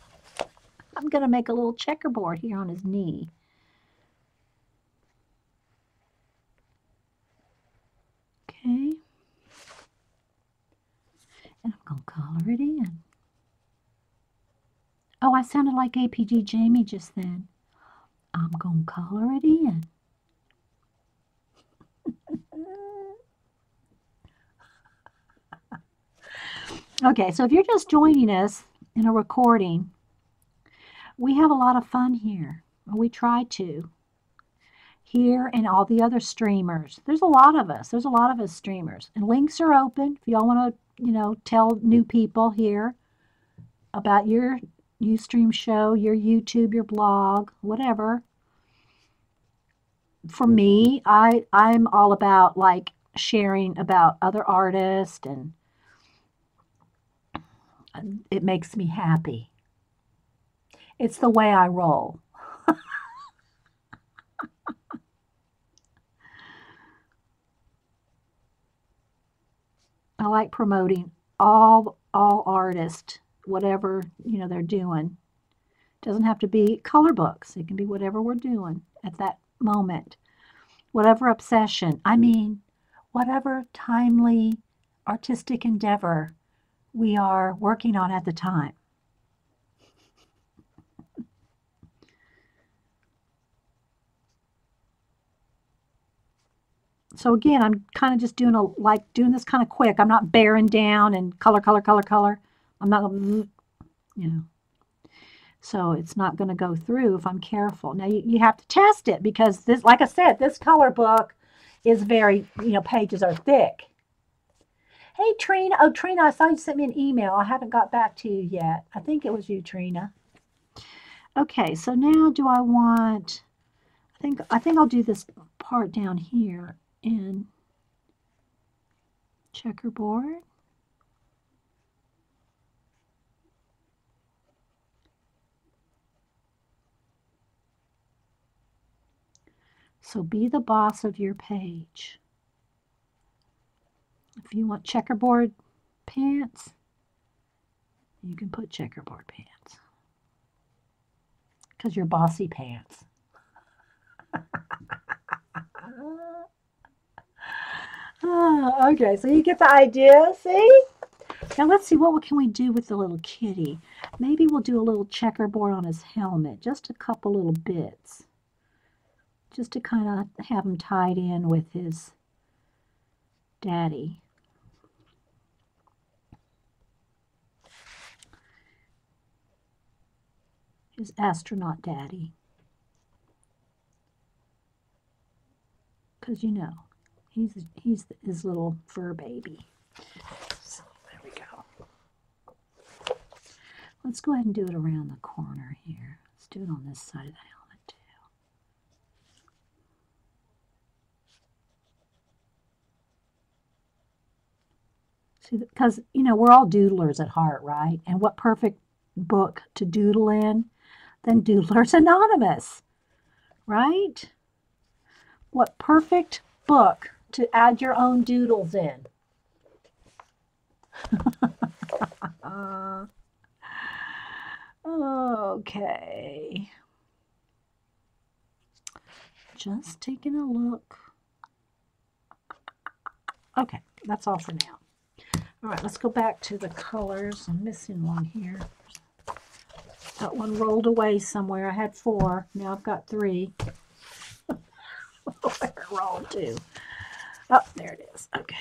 A: I'm going to make a little checkerboard here on his knee. Okay. And I'm going to color it in. Oh, I sounded like APG Jamie just then. I'm going to color it in. Okay, so if you're just joining us in a recording, we have a lot of fun here. We try to. Here and all the other streamers. There's a lot of us. There's a lot of us streamers. And links are open if y'all want to, you know, tell new people here about your Ustream show, your YouTube, your blog, whatever. For me, I'm all about like sharing about other artists, and it makes me happy. It's the way I roll. I like promoting all artists, whatever, you know, they're doing. It doesn't have to be color books. It can be whatever we're doing at that moment. Whatever obsession. I mean, whatever timely artistic endeavor we are working on at the time. So again, I'm kind of just doing doing this kind of quick. I'm not bearing down and color, color, color, color. I'm not going to, so it's not going to go through if I'm careful. Now you have to test it because this, like I said, this color book is very, pages are thick. Hey, Trina. Oh, Trina, I saw you sent me an email. I haven't got back to you yet. I think it was you, Trina. Okay, so now do I want, I think I'll do this part down here in checkerboard. So be the boss of your page. If you want checkerboard pants, you can put checkerboard pants. Because you're bossy pants. Okay, so you get the idea, see? Now let's see, what can we do with the little kitty? Maybe we'll do a little checkerboard on his helmet, just a couple little bits. Just to kind of have him tied in with his daddy. His astronaut daddy. Because he's his little fur baby. So there we go. Let's go ahead and do it around the corner here. Let's do it on this side of the helmet too. See, because we're all doodlers at heart, right? And what perfect book to doodle in than Doodlers Anonymous, right? What perfect book to add your own doodles in. Okay. Just taking a look. Okay, that's all for now. All right, let's go back to the colors. I'm missing one here. That one rolled away somewhere. I had 4. Now I've got 3. Where it rolled to. Oh, there it is. Okay.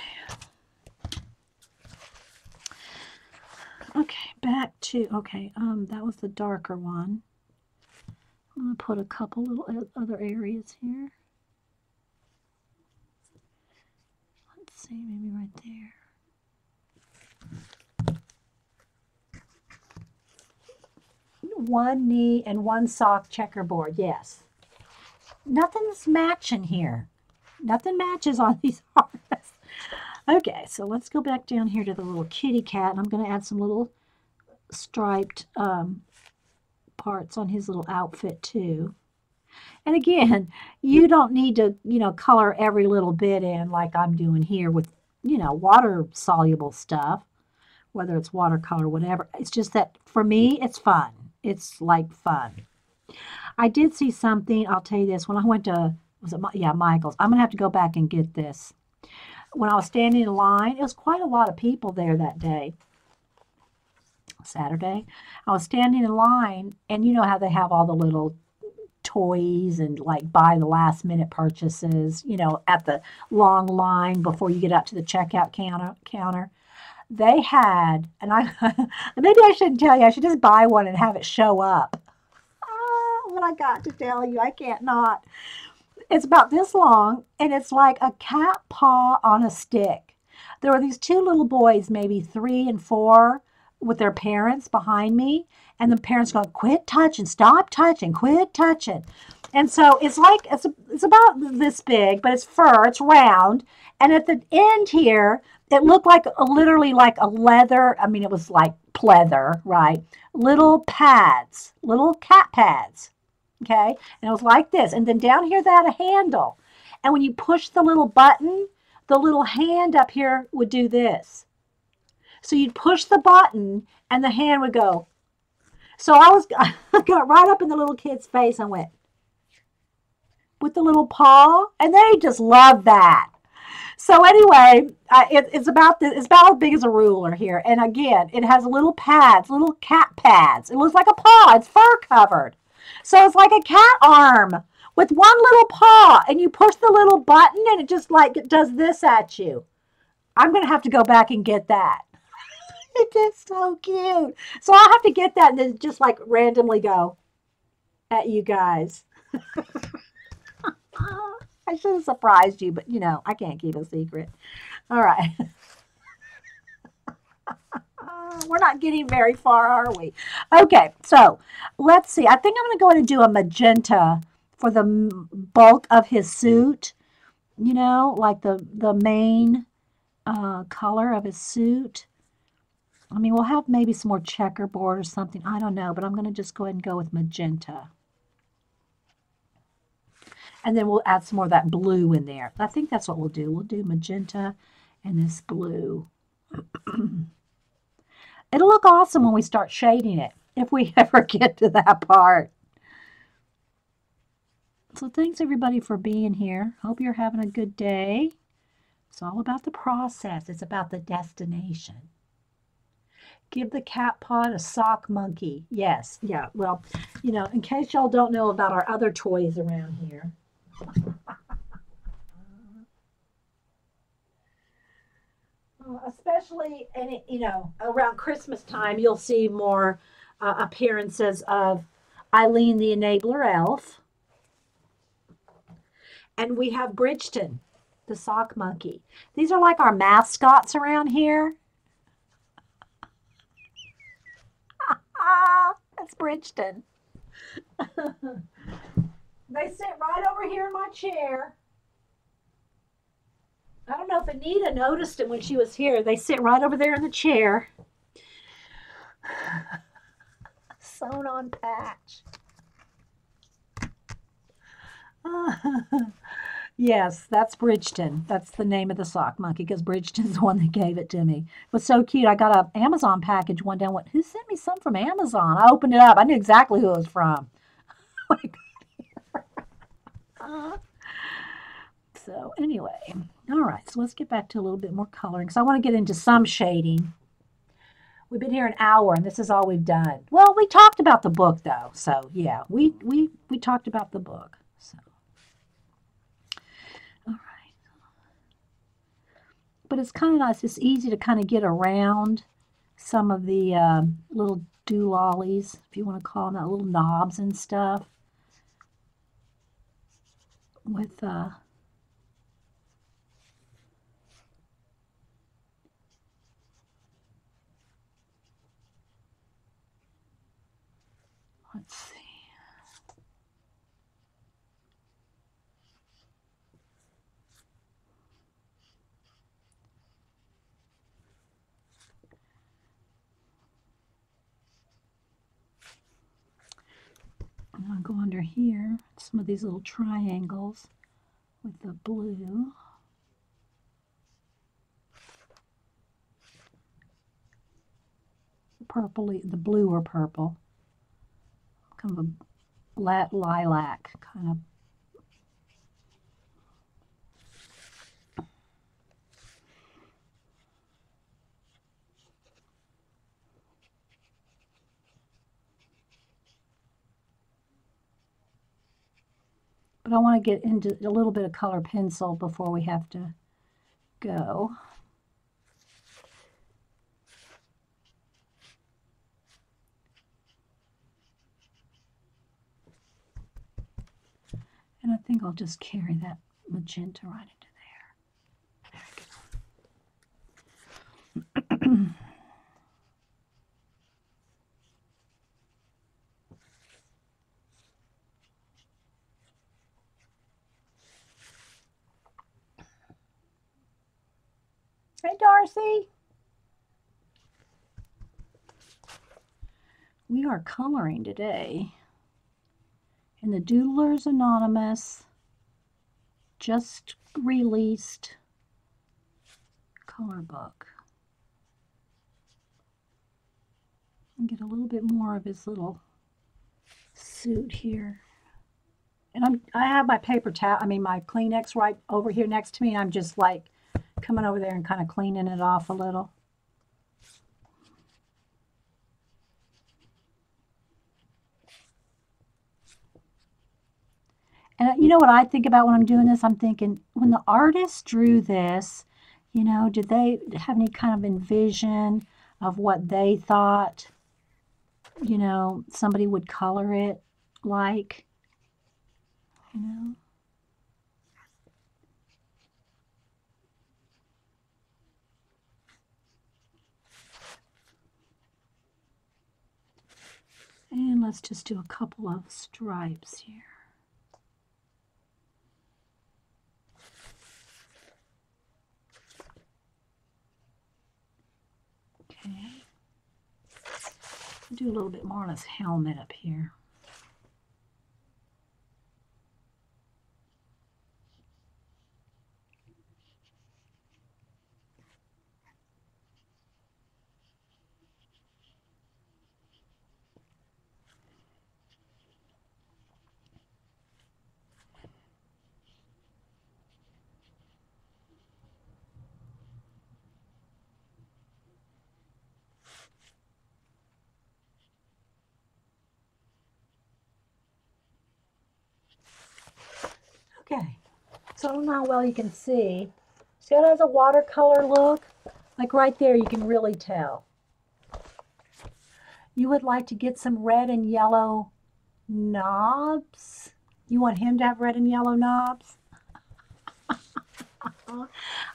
A: Okay, back to, that was the darker one. I'm going to put a couple little other areas here. Let's see, maybe right there. One knee and one sock checkerboard, yes. Nothing's matching here. Nothing matches on these artists. Okay, so let's go back down here to the little kitty cat, and I'm going to add some little striped parts on his little outfit too. And again, you don't need to, color every little bit in like I'm doing here with, water-soluble stuff, whether it's watercolor, whatever. It's just that for me, it's fun. It's like fun. I did see something, I'll tell you this, when I went to, Michael's. I'm going to have to go back and get this. When I was standing in line, it was quite a lot of people there that day. Saturday. I was standing in line, and you know how they have all the little toys and like buy the last minute purchases, at the long line before you get up to the checkout counter. They had, and maybe I shouldn't tell you, I should just buy one and have it show up. What I got to tell you, I can't not. It's about this long, and it's like a cat paw on a stick. There were these 2 little boys, maybe 3 and 4, with their parents behind me, and the parents going, quit touching, stop touching, quit touching. And so it's like, it's about this big, but it's fur, it's round, and at the end here, it looked like literally like a leather, it was like pleather, right? Little pads, little cat pads, okay? And it was like this, and then down here they had a handle, and when you push the little button, the little hand up here would do this. So you'd push the button, and the hand would go. So I got right up in the little kid's face and went with the little paw, and they just love that. So anyway, it's about as big as a ruler here, and again, it has little pads, little cat pads. It looks like a paw. It's fur covered, so it's like a cat arm with one little paw, and you push the little button and it just like it does this at you. I'm going to have to go back and get that. It is so cute. So I'll have to get that and then just like randomly go at you guys. I should have surprised you, but you know, I can't keep a secret. All right. We're not getting very far, are we? Okay, so let's see. I think I'm going to go ahead and do a magenta for the bulk of his suit. You know, like the main color of his suit. I mean, we'll have maybe some more checkerboard or something. I don't know, but I'm going to just go ahead and go with magenta. And then we'll add some more of that blue in there. I think that's what we'll do. We'll do magenta and this blue. It'll look awesome when we start shading it, if we ever get to that part. So thanks everybody for being here. Hope you're having a good day. It's all about the process. It's about the destination. Give the cat paw a sock monkey. Yes, yeah. Well, you know, in case y'all don't know about our other toys around here. Especially, and you know, around Christmas time, you'll see more appearances of Eileen the Enabler Elf. And we have Bridgeton, the sock monkey. These are like our mascots around here. That's Bridgeton. They sit right over here in my chair. I don't know if Anita noticed it when she was here. They sit right over there in the chair. Sewn on patch. Yes, that's Bridgeton. That's the name of the sock monkey because Bridgeton's the one that gave it to me. It was so cute. I got an Amazon package one day and went, who sent me some from Amazon? I opened it up. I knew exactly who it was from. So anyway, all right, so let's get back to a little bit more coloring because I want to get into some shading. We've been here an hour and this is all we've done. Well, we talked about the book though, so yeah, we talked about the book. So, all right, but it's kind of nice. It's easy to kind of get around some of the little doolollies, if you want to call them that, little knobs and stuff. With let's see. I'll go under here, some of these little triangles with the blue. The blue or purple. Kind of a lilac kind of. But I want to get into a little bit of color pencil before we have to go. And I think I'll just carry that magenta right into there. There we go. Hey, Darcy. We are coloring today in the Doodlers Anonymous just released color book. And get a little bit more of his little suit here. And I have my paper towel, my Kleenex right over here next to me, and I'm just like coming over there and kind of cleaning it off a little. And you know what I think about when I'm doing this? I'm thinking, when the artist drew this, you know, did they have any kind of envision of what they thought, you know, somebody would color it like, you know? And let's just do a couple of stripes here. Okay. Do a little bit more on his helmet up here. Okay, so I don't know how well you can see. See how it has a watercolor look? Like right there, you can really tell. You would like to get some red and yellow knobs? You want him to have red and yellow knobs?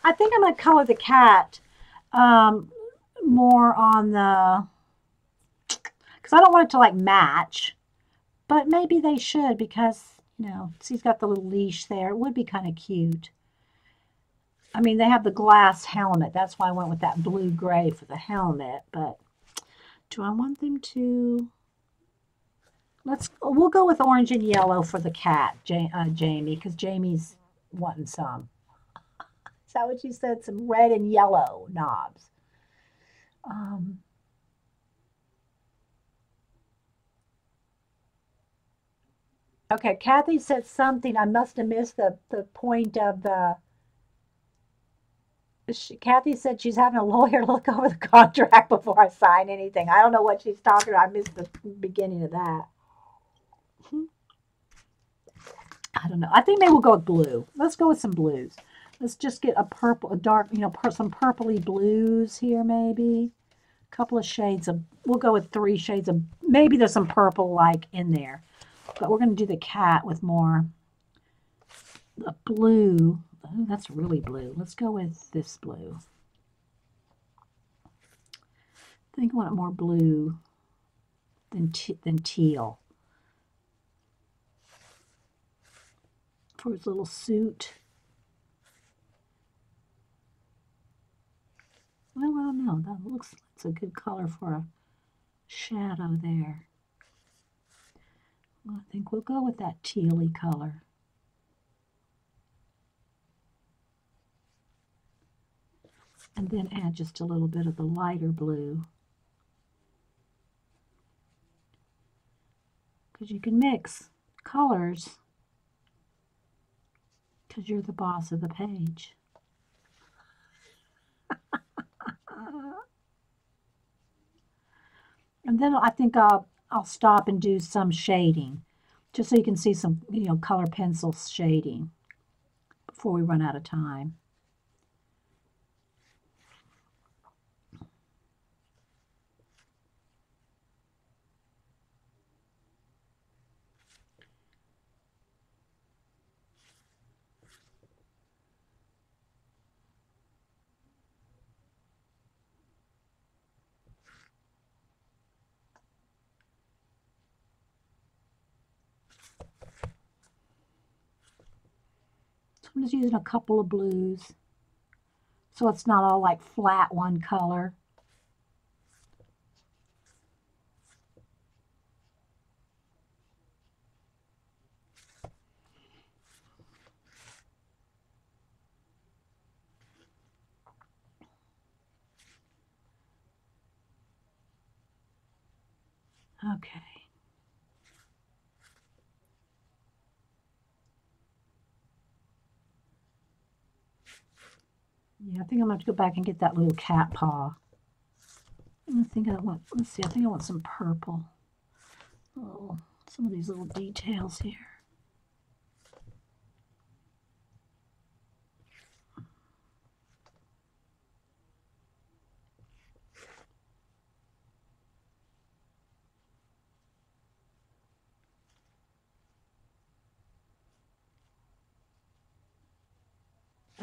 A: I think I'm going to color the cat more on the, because I don't want it to like match, but maybe they should because, you know, he's got the little leash there. It would be kind of cute. I mean, they have the glass helmet. That's why I went with that blue-gray for the helmet, but do I want them to... We'll go with orange and yellow for the cat, Jamie, because Jamie's wanting some. Is that what you said? Some red and yellow knobs. Okay, Kathy said something. I must have missed the point of the... Kathy said she's having a lawyer look over the contract before I sign anything. I don't know what she's talking about. I missed the beginning of that. I don't know. I think maybe we'll go with blue. Let's go with some blues. Let's just get a purple, a dark, you know, some purpley blues here maybe. A couple of shades of, we'll go with 3 shades of, maybe there's some purple like in there. But we're going to do the cat with more the blue. Oh, that's really blue. Let's go with this blue. I think I want more blue than teal. For his little suit. Well, I don't know. That looks like it's a good color for a shadow there. Well, I think we'll go with that tealy color. And then add just a little bit of the lighter blue. Because you can mix colors because you're the boss of the page. And then I think I'll stop and do some shading, just so you can see some, you know, color pencil shading before we run out of time. I'm just using a couple of blues so it's not all like flat one color. Okay. Yeah, I think I'm going to have to go back and get that little cat paw. I think I want, let's see, I think I want some purple. Oh, some of these little details here.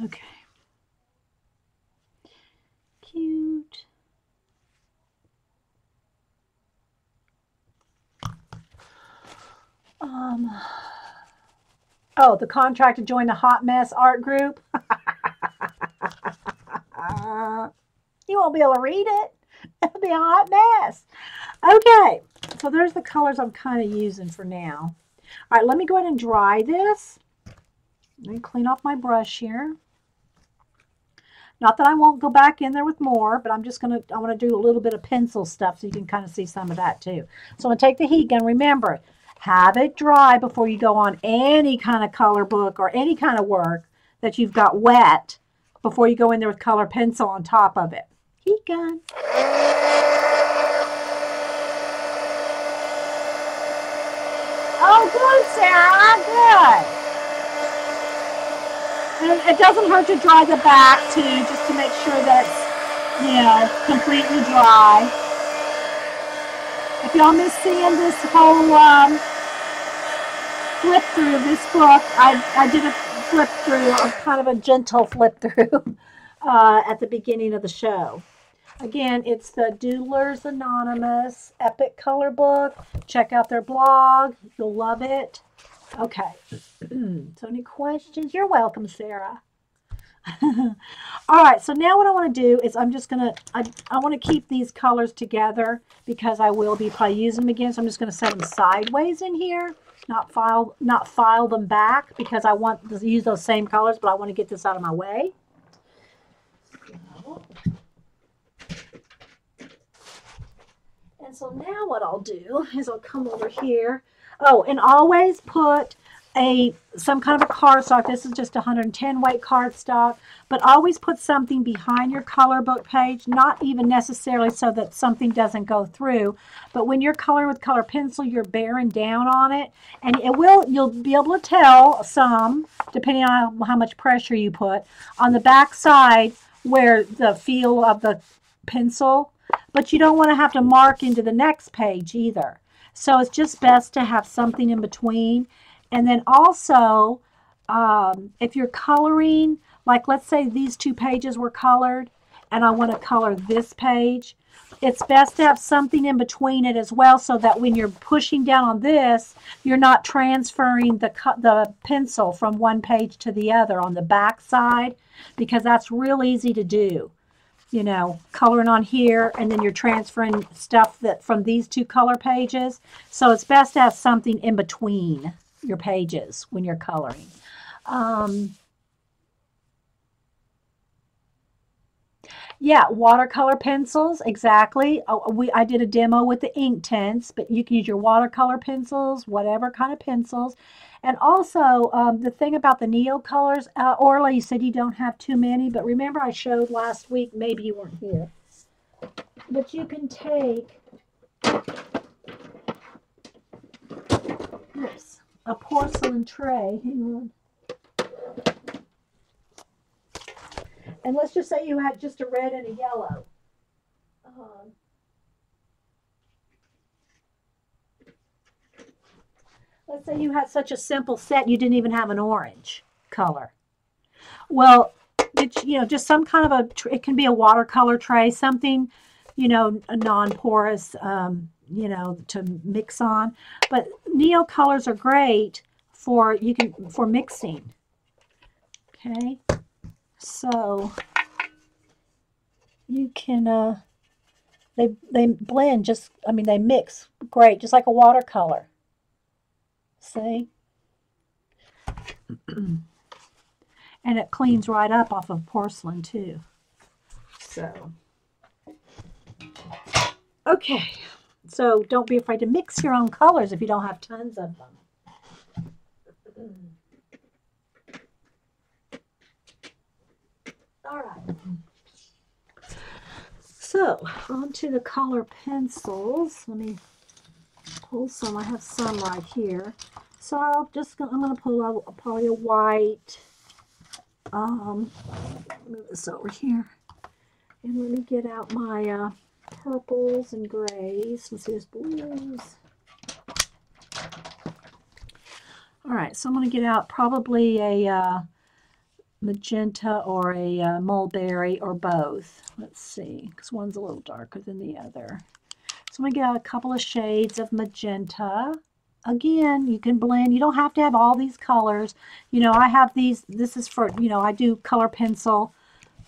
A: Okay. Cute. Oh, the contract to join the Hot Mess art group. You won't be able to read it. It'll be a hot mess. Okay, so there's the colors I'm kind of using for now. All right, let me go ahead and dry this. Let me clean off my brush here. Not that I won't go back in there with more, but I want to do a little bit of pencil stuff so you can kind of see some of that too. So I'm going to take the heat gun. Remember, have it dry before you go on any kind of color book or any kind of work that you've got wet before you go in there with color pencil on top of it. Heat gun. Oh, good, Sarah. Good. And it doesn't hurt to dry the back too, just to make sure that it's, completely dry. If y'all miss seeing this whole flip through of this book, I did a flip through, kind of a gentle flip through at the beginning of the show. Again, it's the Doodlers Anonymous Epic Color Book. Check out their blog. You'll love it. Okay. So any questions? You're welcome, Sarah. All right. So now what I want to do is I'm just going to, I want to keep these colors together because I will be probably using them again. So I'm just going to set them sideways in here, not file them back because I want to use those same colors, but I want to get this out of my way. And so now what I'll do is I'll come over here. Oh, and always put some kind of a cardstock. This is just 110 weight cardstock, but always put something behind your color book page, not even necessarily so that something doesn't go through, but when you're coloring with color pencil, you're bearing down on it, and you'll be able to tell some, depending on how much pressure you put, on the back side where the feel of the pencil, but you don't want to have to mark into the next page either. So it's just best to have something in between. And then also, if you're coloring, like let's say these two pages were colored and I want to color this page, it's best to have something in between it as well so that when you're pushing down on this, you're not transferring the pencil from one page to the other on the back side, because that's real easy to do. Coloring on here, and then you're transferring stuff from these two color pages. So it's best to have something in between your pages when you're coloring. Yeah, watercolor pencils, exactly. I did a demo with the ink tints, but you can use your watercolor pencils, whatever kind of pencils. And also, the thing about the Neocolors, Orla, you said you don't have too many, but remember I showed last week, maybe you weren't here, but you can take a porcelain tray, hang on, and let's just say you had just a red and a yellow. Let's say you had such a simple set, you didn't even have an orange color. Well, just some kind of it can be a watercolor tray, something, a non-porous, to mix on. But Neocolors are great for mixing. Okay, so you can they blend they mix great, just like a watercolor. See? And it cleans right up off of porcelain too. So, okay. So don't be afraid to mix your own colors if you don't have tons of them. All right. So onto the color pencils. Let me pull some. I have some right here. So I'm going to pull out probably a white. Move this over here. And let me get out my purples and grays. Let's see, there's blues. All right, so I'm going to get out probably a magenta or a mulberry or both. Let's see, because one's a little darker than the other. So I'm going to get out a couple of shades of magenta. Again, you can blend. You don't have to have all these colors. You know, I have these. This is for, you know, I do color pencil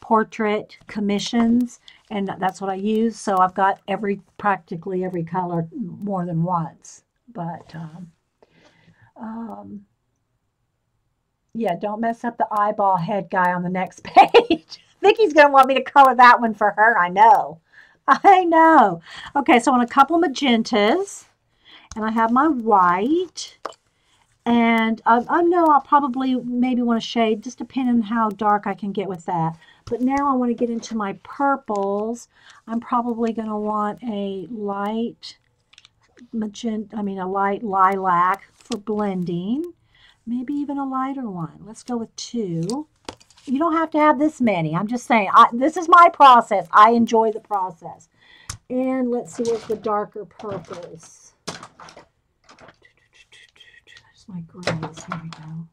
A: portrait commissions, and that's what I use. So I've got practically every color more than once. But yeah, don't mess up the eyeball head guy on the next page. Vicky's going to want me to color that one for her. I know. I know. Okay, so I want a couple magentas, and I have my white, and I know I'll probably maybe want to shade, just depending on how dark I can get with that. But now I want to get into my purples. I'm probably going to want a light magenta, a light lilac for blending. Maybe even a lighter one. Let's go with 2. You don't have to have this many. I'm just saying, this is my process. I enjoy the process. And let's see, where's the darker purples? There's my grays. Here we go.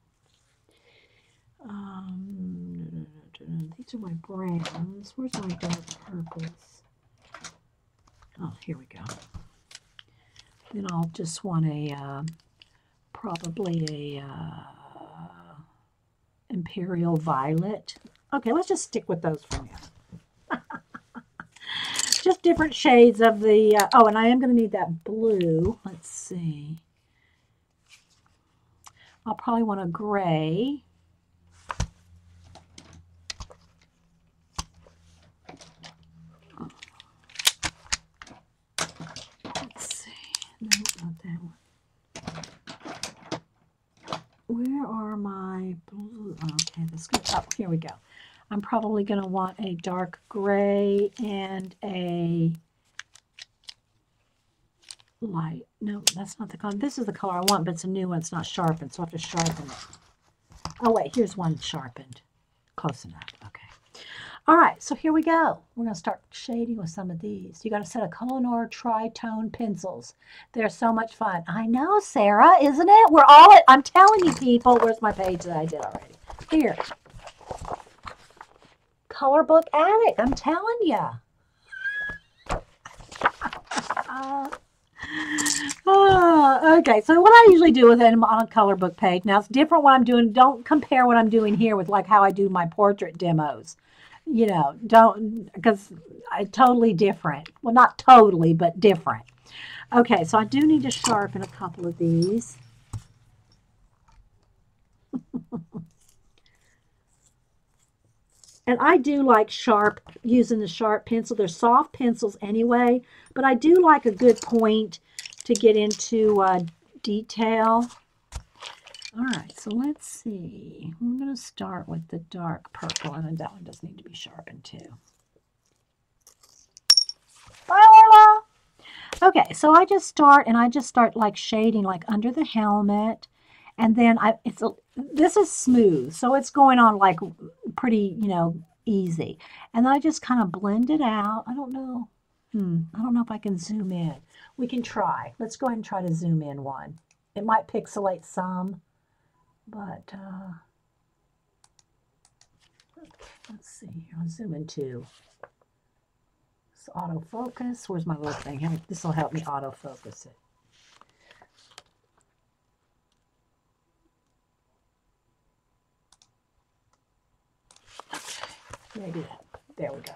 A: These are my browns. Where's my dark purples? Oh, here we go. Then I'll just want probably a imperial violet. Okay, let's just stick with those for now. Just different shades of the, oh, and I am going to need that blue. Let's see. I'll probably want a gray. Let's see. No, not that one. Where are my blue? Okay, let's go. Oh, here we go. I'm probably going to want a dark gray and a light. No, that's not the color. This is the color I want, but it's a new one. It's not sharpened, so I have to sharpen it. Oh, wait, here's one sharpened. Close enough. Okay. All right, so here we go. We're going to start shading with some of these. You got a set of Color Tri-Tone pencils. They're so much fun. I know, Sarah, isn't it? We're all, I'm telling you, people. Where's my page that I did already? Here. Color Book Addict. I'm telling you. Okay, so what I usually do with it on a color book page, now it's different what I'm doing. Don't compare what I'm doing here with like how I do my portrait demos. You know, don't, because it's totally different. Well, not totally, but different. Okay, so I do need to sharpen a couple of these. And I do like using the sharp pencil. They're soft pencils anyway, but I do like a good point to get into detail. All right, so let's see. I'm going to start with the dark purple, and that one does need to be sharpened too. Bye, Orla. Okay, so I just start like shading like under the helmet, and then this is smooth, so it's going on like pretty, you know, easy. And I just kind of blend it out. I don't know. I don't know if I can zoom in. We can try. Let's go ahead and try to zoom in one. It might pixelate some, but let's see here. I'll zoom in 2. So autofocus. Where's my little thing? This will help me autofocus it. Maybe there we go.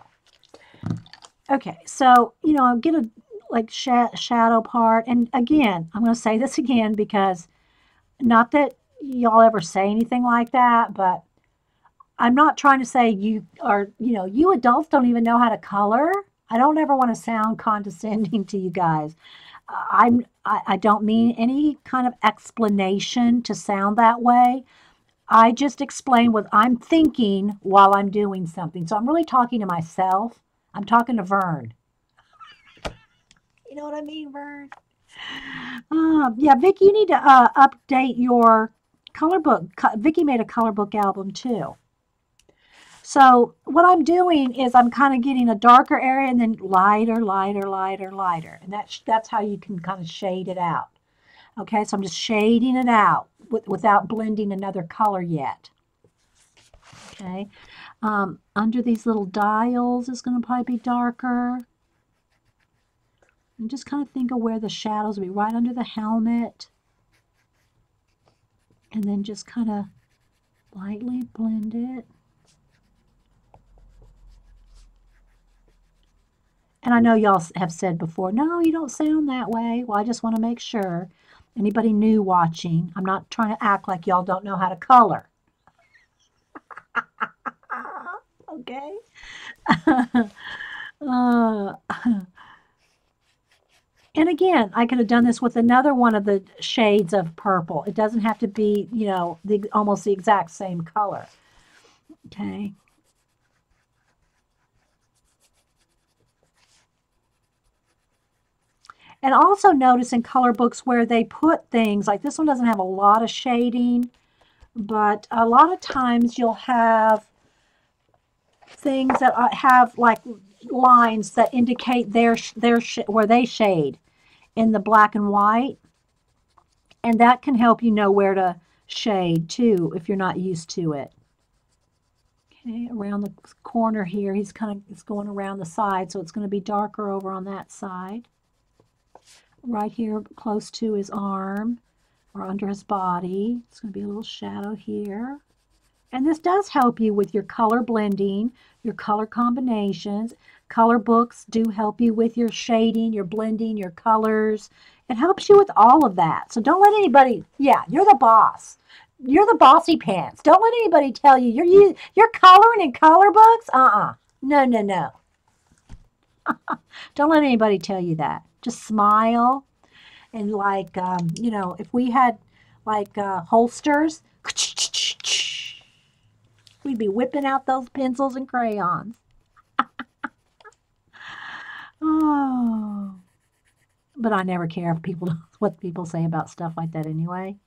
A: Okay, so, you know, I'll get a like shadow part. And again, I'm going to say this again because not that y'all ever say anything like that, but I'm not trying to say you adults don't even know how to color. I don't ever want to sound condescending to you guys. I don't mean any kind of explanation to sound that way. I just explain what I'm thinking while I'm doing something. So I'm really talking to myself. I'm talking to Vern. You know what I mean, Vern? Yeah, Vicki, you need to update your color book. Vicki made a color book album too. So what I'm doing is I'm kind of getting a darker area and then lighter, lighter, lighter, lighter. And that's how you can kind of shade it out. Okay, so I'm just shading it out without blending another color yet. Okay. Under these little dials is going to probably be darker. And just kind of think of where the shadows will be, right under the helmet. And then just kind of lightly blend it. And I know y'all have said before, no, you don't sound that way. Well, I just want to make sure anybody new watching, I'm not trying to act like y'all don't know how to color. Okay? And again, I could have done this with another one of the shades of purple. It doesn't have to be, you know, almost the exact same color. Okay. And also notice in color books where they put things, like this one doesn't have a lot of shading, but a lot of times you'll have things that have like lines that indicate where they shade in the black and white. And that can help you know where to shade too if you're not used to it. Okay, around the corner here, it's going around the side, so it's going to be darker over on that side. Right here close to his arm or under his body. It's going to be a little shadow here. And this does help you with your color blending, your color combinations. Color books do help you with your shading, your blending, your colors. It helps you with all of that. So don't let anybody, yeah, you're the boss. You're the bossy pants. Don't let anybody tell you you're coloring in color books. No, no, no. Don't let anybody tell you that. Just smile. And like, you know, if we had like holsters, we'd be whipping out those pencils and crayons. Oh. But I never care if what people say about stuff like that anyway.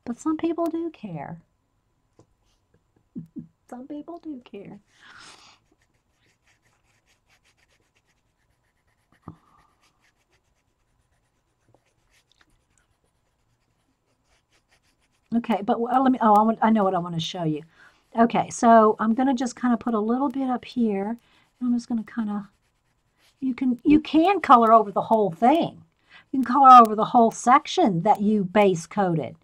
A: But some people do care. Some people do care. Okay, but let me, I know what I want to show you. Okay, so I'm going to just kind of put a little bit up here. I'm just going to kind of, you can color over the whole thing. You can color over the whole section that you base coated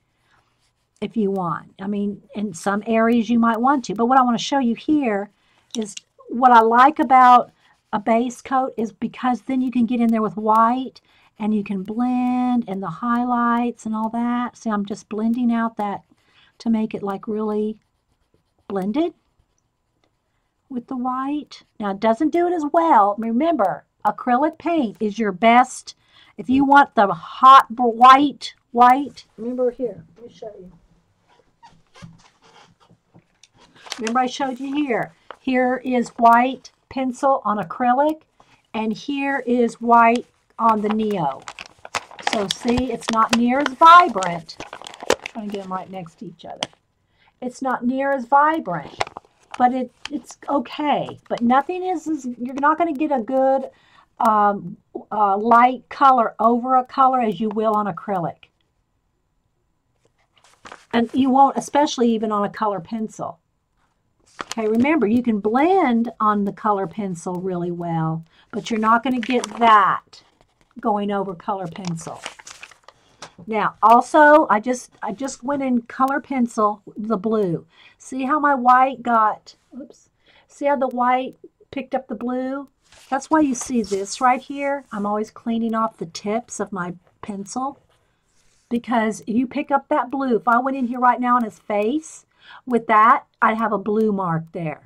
A: if you want. I mean, in some areas you might want to, but what I want to show you here is what I like about a base coat is because then you can get in there with white and you can blend and the highlights and all that. See, I'm just blending out that to make it like really blended with the white. Now, it doesn't do it as well. Remember, acrylic paint is your best. If you want the hot white, remember here, let me show you. Remember I showed you here. Here is white pencil on acrylic, and here is white on the Neo. So see, it's not near as vibrant. I'm trying to get them right next to each other. It's not near as vibrant, but it's okay. But nothing is you're not going to get a good light color over a color as you will on acrylic. And you won't, especially even on a color pencil. Okay, remember, you can blend on the color pencil really well, but you're not going to get that going over color pencil. Now, also, I just went in color pencil, the blue. See how my white got, oops, see how the white picked up the blue? That's why you see this right here. I'm always cleaning off the tips of my pencil because you pick up that blue. If I went in here right now on his face with that, I'd have a blue mark there.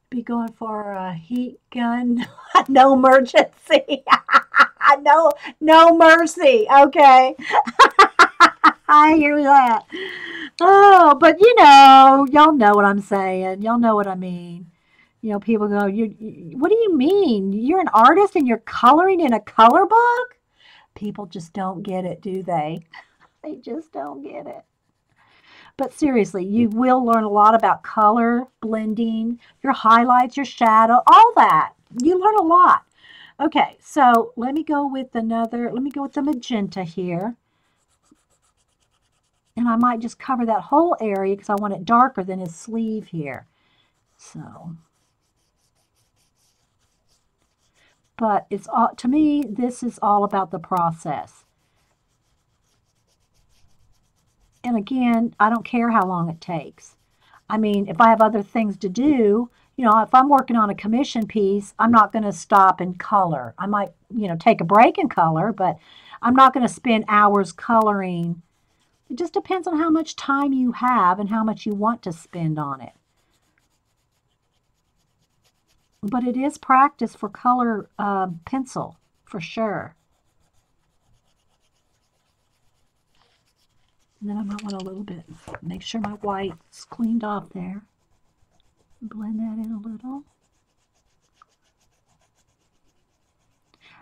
A: Be going for a heat gun. No emergency. no mercy. Okay. I hear that. Oh, but you know, y'all know what I'm saying. Y'all know what I mean. You know, people go, what do you mean? You're an artist and you're coloring in a color book? People just don't get it, do they? They just don't get it. But seriously, you will learn a lot about color, blending, your highlights, your shadow, all that. You learn a lot. Okay, so let me go with the magenta here. And I might just cover that whole area because I want it darker than his sleeve here. So, but it's all, to me, this is all about the process. And again, I don't care how long it takes. I mean, if I have other things to do, if I'm working on a commission piece, I'm not going to stop and color. I might, take a break and color, but I'm not going to spend hours coloring. It just depends on how much time you have and how much you want to spend on it. But it is practice for color pencil, for sure. And then I might want a little bit, make sure my white's cleaned off there. Blend that in a little.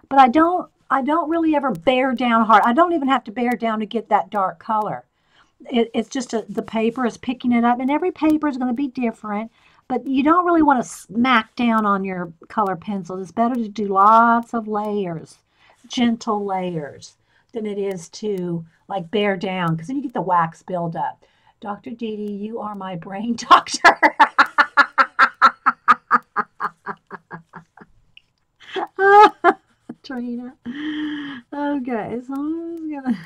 A: But I don't really ever bear down hard. I don't even have to bear down to get that dark color. It's just the paper is picking it up, and every paper is going to be different. But you don't really want to smack down on your color pencils. It's better to do lots of layers, gentle layers, than it is to like bear down, because then you get the wax buildup. Dr. Dee Dee, you are my brain doctor. Trina. Okay, so I'm gonna.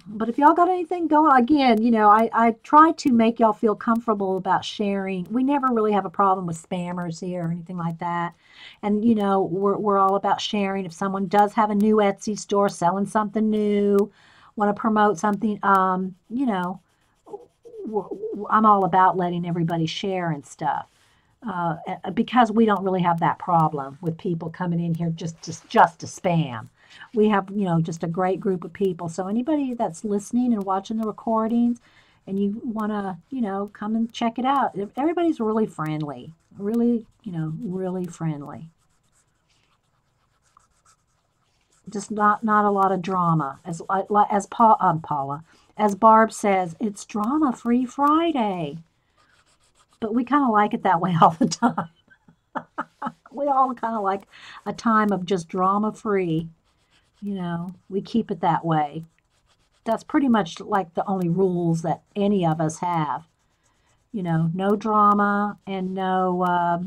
A: But if y'all got anything going, again, I try to make y'all feel comfortable about sharing. We never really have a problem with spammers here or anything like that. And, we're all about sharing. If someone does have a new Etsy store selling something new, want to promote something, I'm all about letting everybody share and stuff. Because we don't really have that problem with people coming in here just to spam. We have, just a great group of people. So anybody that's listening and watching the recordings and you want to, come and check it out. Everybody's really friendly. Really, really friendly. Just not a lot of drama. As Paula, as Barb says, it's drama-free Friday. But we kind of like it that way all the time. We all kind of like a time of just drama-free. We keep it that way. That's pretty much like the only rules that any of us have. No drama and no,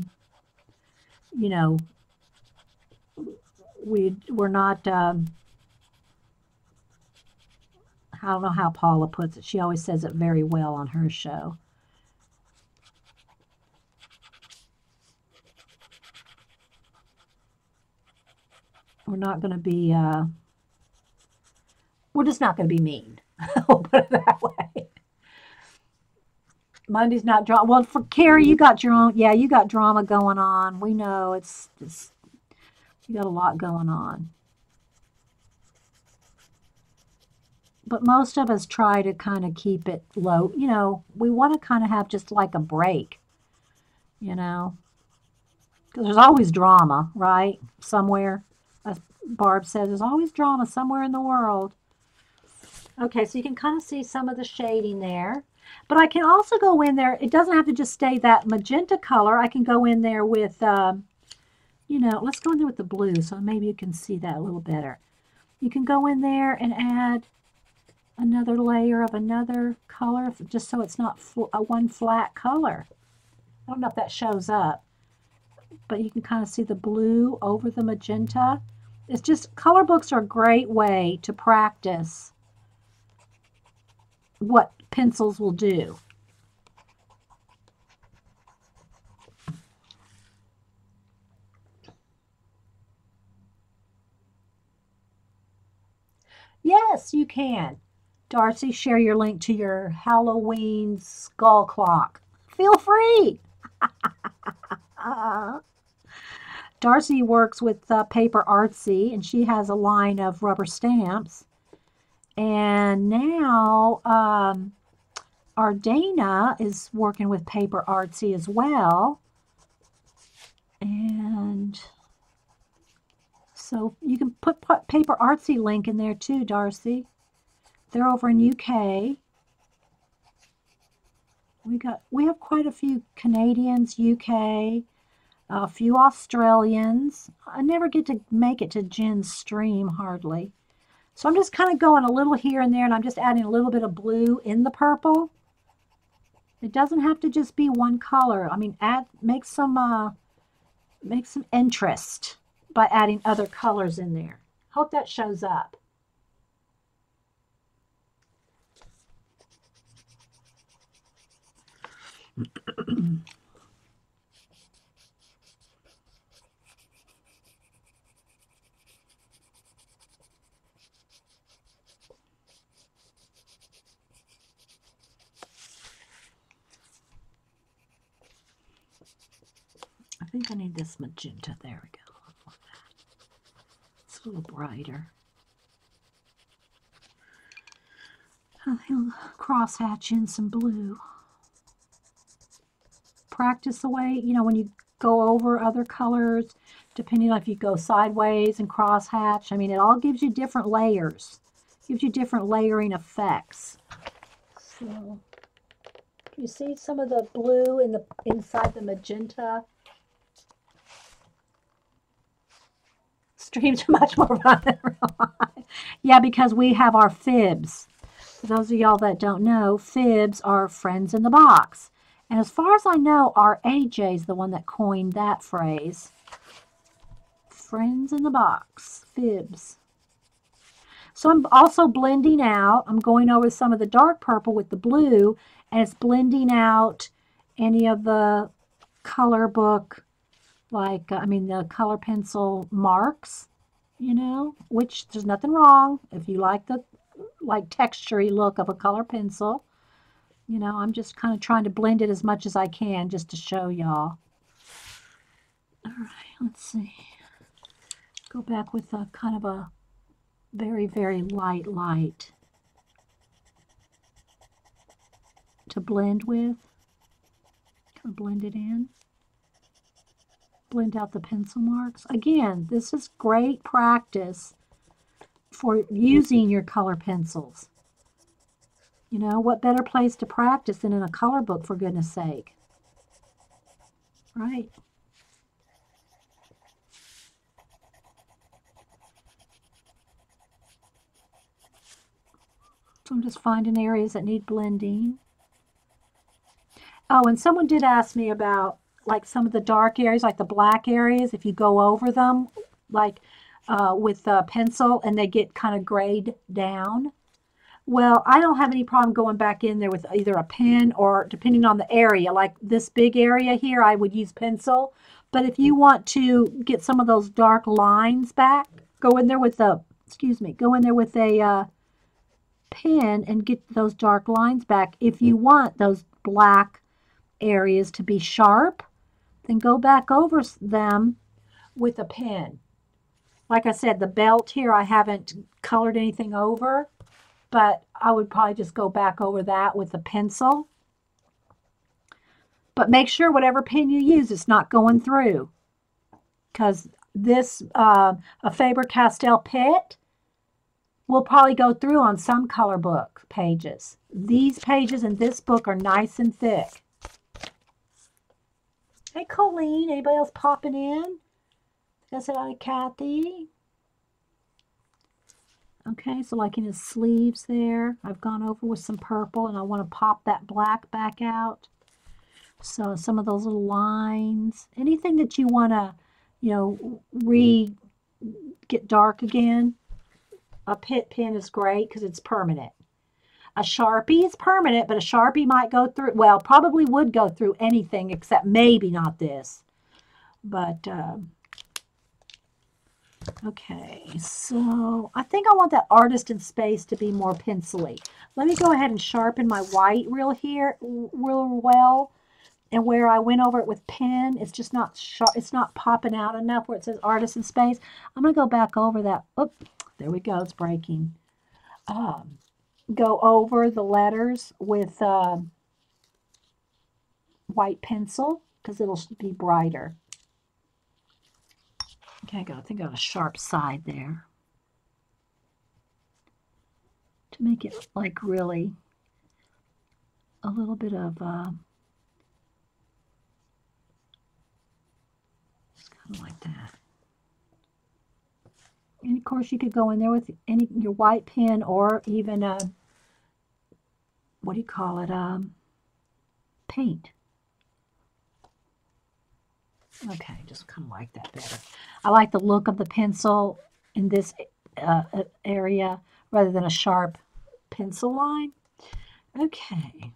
A: we're not, I don't know how Paula puts it. She always says it very well on her show. We're not going to be, we're just not going to be mean. We'll put it that way. Monday's not drama. Well, for Carrie, you got your own, you got drama going on. We know it's you got a lot going on. But most of us try to kind of keep it low. We want to kind of have just like a break, because there's always drama, right? Somewhere. As Barb says, there's always drama somewhere in the world. Okay, so you can kind of see some of the shading there. But I can also go in there. It doesn't have to just stay that magenta color. I can go in there with, let's go in there with the blue so maybe you can see that a little better. You can go in there and add another layer of another color just so it's not one flat color. I don't know if that shows up, but you can kind of see the blue over the magenta. It's just, color books are a great way to practice what pencils will do. Yes, you can. Darcy, share your link to your Halloween skull clock. Feel free. Darcy works with Paper Artsy, and she has a line of rubber stamps. And now our Dana is working with Paper Artsy as well. And so you can put Paper Artsy link in there too, Darcy. They're over in UK. We have quite a few Canadians, UK, a few Australians. I never get to make it to Jen's stream hardly. So I'm just kind of going a little here and there, and I'm just adding a little bit of blue in the purple. It doesn't have to just be one color. I mean, make some interest by adding other colors in there. Hope that shows up. I think I need this magenta. There we go. It's a little brighter. I'll cross hatch in some blue. Practice the way, you know, when you go over other colors, depending on if you go sideways and cross hatch. I mean, it all gives you different layers. Gives you different layering effects. So, you see some of the blue in the inside the magenta? Streams are much more fun. Yeah, because we have our fibs. For those of y'all that don't know, fibs are friends in the box. And as far as I know, our AJ is the one that coined that phrase. Friends in the box, fibs. So I'm also blending out. I'm going over some of the dark purple with the blue, and it's blending out any of the color book, like, the color pencil marks, you know, which there's nothing wrong. If you like the textury look of a color pencil, you know, I'm just kind of trying to blend it as much as I can just to show y'all. All right, let's see. Go back with a kind of a very, very light to blend with. Kind of blend it in. Blend out the pencil marks. Again, this is great practice for using your color pencils. You know, what better place to practice than in a color book, for goodness sake. Right. So I'm just finding areas that need blending. Oh, and someone did ask me about like some of the dark areas, like the black areas, if you go over them, like with a pencil and they get kind of grayed down. Well, I don't have any problem going back in there with either a pen or, depending on the area, like this big area here, I would use pencil. But if you want to get some of those dark lines back, go in there with a, go in there with a pen and get those dark lines back. If you want those black areas to be sharp, then go back over them with a pen. Like I said, the belt here, I haven't colored anything over, but I would probably just go back over that with a pencil. But make sure whatever pen you use, it's not going through. Because this, a Faber-Castell Pitt, will probably go through on some color book pages. These pages in this book are nice and thick. Hey, Colleen, anybody else popping in? I said hi to Kathy. Okay, so like in his sleeves there, I've gone over with some purple and I want to pop that black back out. So some of those little lines, anything that you want to, you know, get dark again, a Pitt pen is great because it's permanent. A Sharpie is permanent, but a Sharpie might go through, well, probably would go through anything except maybe not this. But, okay, so I think I want that artist in space to be more pencily. Let me go ahead and sharpen my white real well. And where I went over it with pen, it's just not sharp, it's not popping out enough where it says artist in space. I'm going to go back over that. Oop, there we go, it's breaking. Go over the letters with white pencil because it'll be brighter. Okay, I think I got a sharp side there to make it like really a little bit of just kind of like that. And of course, you could go in there with your white pen or even what do you call it? Paint. Okay, just kind of like that better. I like the look of the pencil in this area rather than a sharp pencil line. Okay.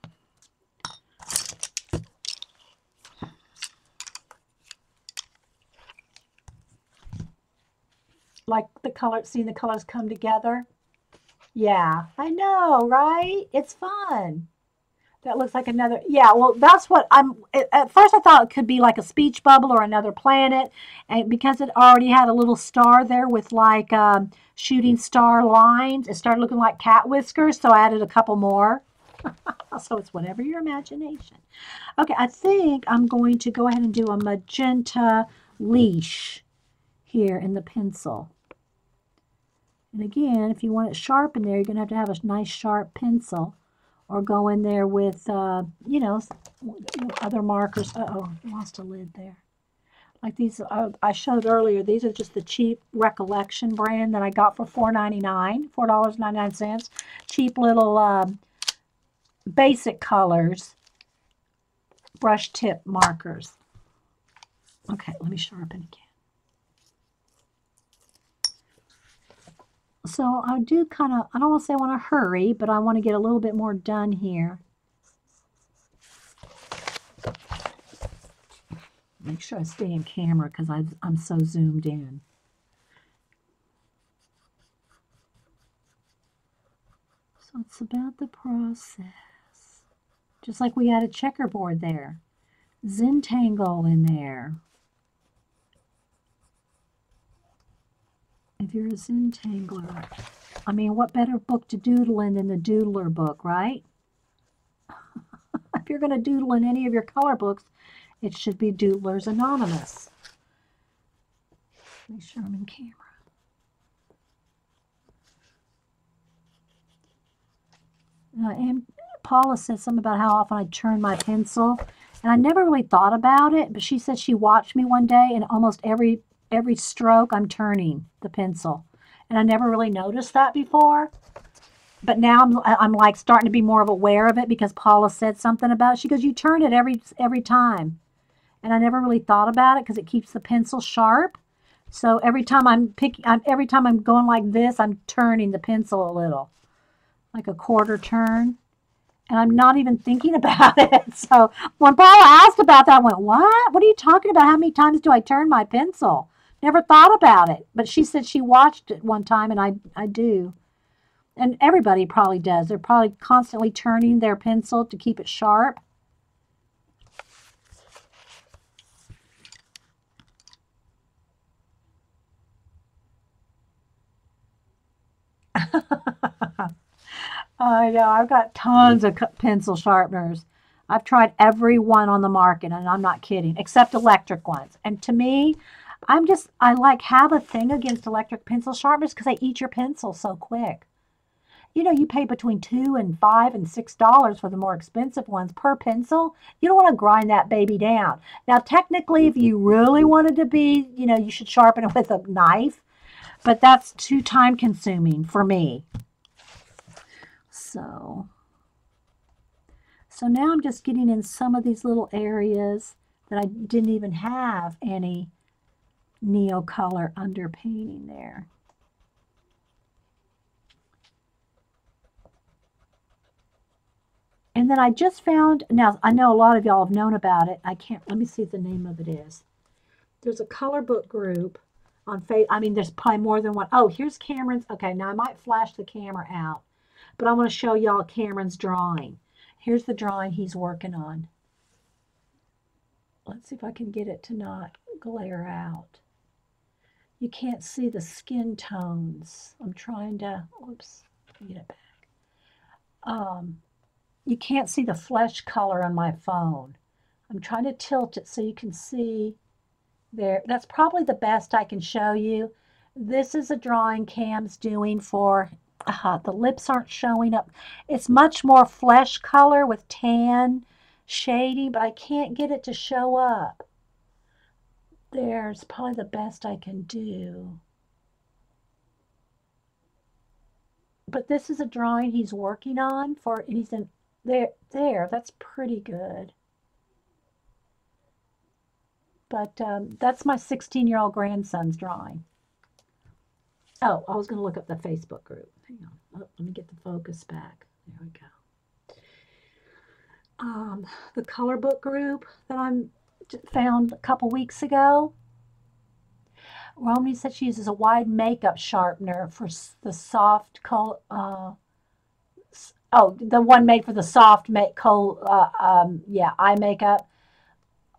A: Like the color, seeing the colors come together. Yeah, I know, right? It's fun. That looks like another, yeah, well, that's what at first I thought it could be like a speech bubble or another planet. And because it already had a little star there with like shooting star lines, it started looking like cat whiskers. So I added a couple more. So it's whatever your imagination. Okay, I think I'm going to go ahead and do a magenta leash here in the pencil. And again, if you want it sharp in there, you're going to have a nice sharp pencil. Or go in there with, you know, other markers. Uh-oh, lost a lid there. Like these, I showed earlier, these are just the cheap Recollection brand that I got for $4.99, $4.99. Cheap little basic colors, brush tip markers. Okay, let me sharpen again. So I do kind of, I don't want to say I want to hurry, but I want to get a little bit more done here. Make sure I stay in camera because I'm so zoomed in. So it's about the process. Just like we had a checkerboard there. Zentangle in there. If you're a Zentangler. I mean, what better book to doodle in than the Doodler book, right? If you're going to doodle in any of your color books, it should be Doodlers Anonymous. Make sure I'm in camera. And Paula said something about how often I turn my pencil. And I never really thought about it, but she said she watched me one day and almost every stroke I'm turning the pencil. And I never really noticed that before. But now I'm like starting to be more of aware of it because Paula said something about it. She goes, you turn it every time. And I never really thought about it because it keeps the pencil sharp. So every time every time I'm going like this, I'm turning the pencil a little, like a quarter turn. And I'm not even thinking about it. So when Paula asked about that, I went, what? What are you talking about? How many times do I turn my pencil? Never thought about it. But she said she watched it one time, and I do. And everybody probably does. They're probably constantly turning their pencil to keep it sharp. I know. I've got tons of pencil sharpeners. I've tried every one on the market, and I'm not kidding, except electric ones. And to me, I like have a thing against electric pencil sharpeners because they eat your pencil so quick. You know, you pay between $2 and $5 and $6 for the more expensive ones per pencil. You don't want to grind that baby down. Now, technically, if you really wanted to be, you know, you should sharpen it with a knife, but that's too time consuming for me. So now I'm just getting in some of these little areas that I didn't even have any Neocolor underpainting there. And then I just found, now I know a lot of y'all have known about it. Let me see if the name of it is. There's a color book group on Facebook. I mean, there's probably more than one. Oh, here's Cameron's. Okay, now I might flash the camera out, but I want to show y'all Cameron's drawing. Here's the drawing he's working on. Let's see if I can get it to not glare out. You can't see the skin tones. I'm trying to, oops, get it back. You can't see the flesh color on my phone. I'm trying to tilt it so you can see there. That's probably the best I can show you. This is a drawing Cam's doing for, the lips aren't showing up. It's much more flesh color with tan shading, but I can't get it to show up. There's probably the best I can do. But this is a drawing he's working on for, and he's in there. That's pretty good. But that's my 16-year-old grandson's drawing. Oh, I was going to look up the Facebook group. Hang on. Oh, let me get the focus back. There we go. The color book group that I found a couple weeks ago. Romney said she uses a wide makeup sharpener for the soft color. The one made for the soft eye makeup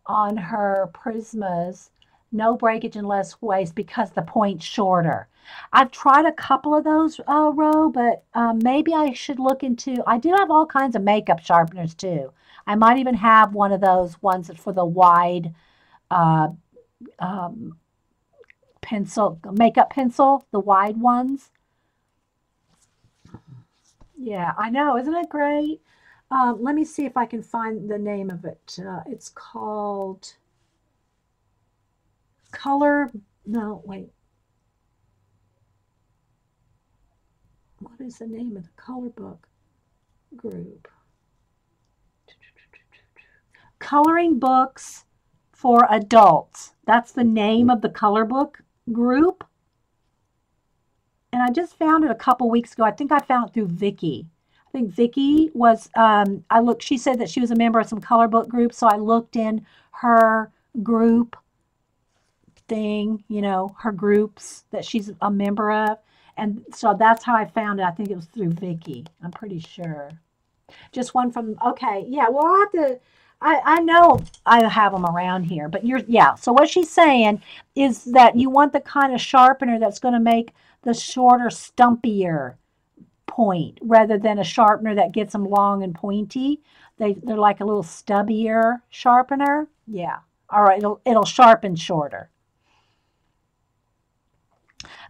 A: on her Prismas. No breakage and less waste because the point's shorter. I've tried a couple of those, Ro, but maybe I should look into. I do have all kinds of makeup sharpeners too. I might even have one of those ones for the wide makeup pencil, the wide ones. Yeah, I know. Isn't it great? Let me see if I can find the name of it. It's called No, wait. What is the name of the color book group? Coloring Books for Adults. That's the name of the color book group. And I just found it a couple weeks ago. I think I found it through Vicky. I think Vicky was, she said that she was a member of some color book groups, so I looked in her group thing, her groups that she's a member of. And so that's how I found it. I think it was through Vicky. I'm pretty sure. Just one from, okay. Yeah, well, I'll have to, I know I have them around here, but so what she's saying is that you want the kind of sharpener that's going to make the shorter, stumpier point rather than a sharpener that gets them long and pointy. They're like a little stubbier sharpener. Yeah. All right. It'll sharpen shorter.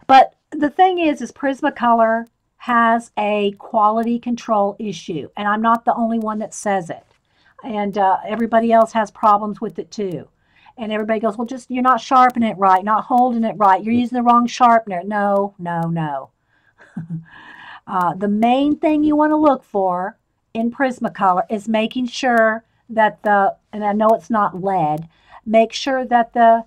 A: But the thing is Prismacolor has a quality control issue, and I'm not the only one that says it. And everybody else has problems with it too. And everybody goes, well, just you're not sharpening it right, not holding it right. You're using the wrong sharpener. No. The main thing you want to look for in Prismacolor is making sure that and I know it's not lead, make sure that the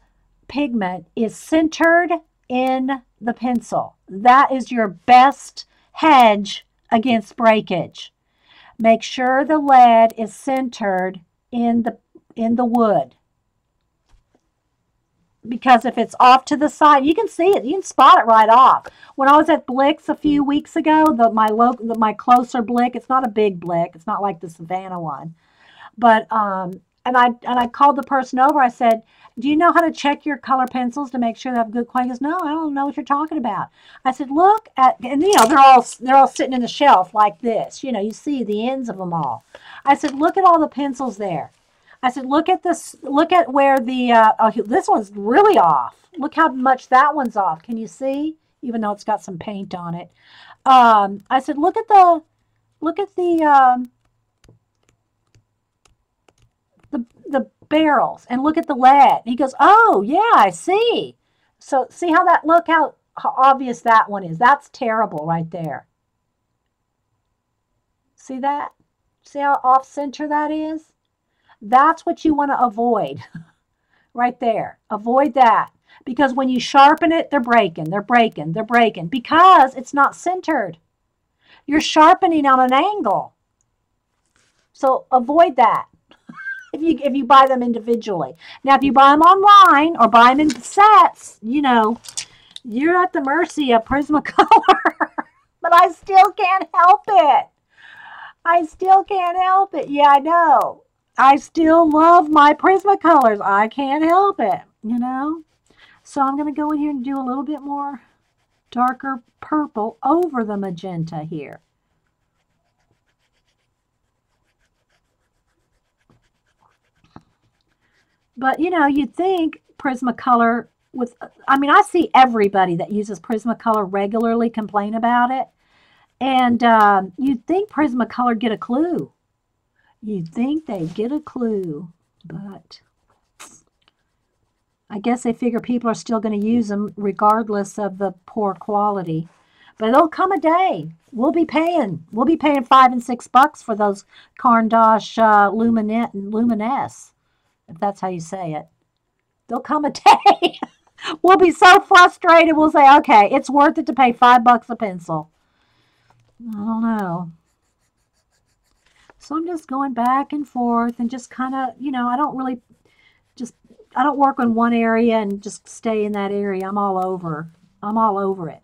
A: pigment is centered in the pencil. That is your best hedge against breakage. Make sure the lead is centered in the wood. Because if it's off to the side, you can see it. You can spot it right off. When I was at Blick's a few weeks ago, my closer Blick, it's not a big Blick. It's not like the Savannah one. But and I called the person over. I said, do you know how to check your color pencils to make sure they have good quality? He goes, no, I don't know what you're talking about. I said, look at, and they're all sitting in the shelf like this. You see the ends of them all. I said, look at all the pencils there. I said, look at this. Look at where this one's really off. Look how much that one's off. Can you see? Even though it's got some paint on it. I said, look at the barrels and look at the lead. He goes, oh yeah, I see. So see how obvious that one is. That's terrible right there. See that? See how off center that is? That's what you want to avoid right there. Avoid that. Because when you sharpen it, they're breaking because it's not centered. You're sharpening on an angle. So avoid that if you buy them individually. Now, if you buy them online or buy them in sets, you're at the mercy of Prismacolor. But I still can't help it. Yeah, I know. I still love my Prismacolors. I can't help it, So I'm going to go in here and do a little bit more darker purple over the magenta here. But, you'd think Prismacolor I see everybody that uses Prismacolor regularly complain about it. And you'd think Prismacolor get a clue. You'd think they'd get a clue, but I guess they figure people are still going to use them regardless of the poor quality. But there'll come a day we'll be paying $5 and $6 for those Caran d'Ache Luminesse, if that's how you say it. There'll come a day we'll be so frustrated. We'll say, okay, it's worth it to pay $5 a pencil. I don't know. So I'm just going back and forth and just kind of, I don't really just, I don't work on one area and just stay in that area. I'm all over. I'm all over it.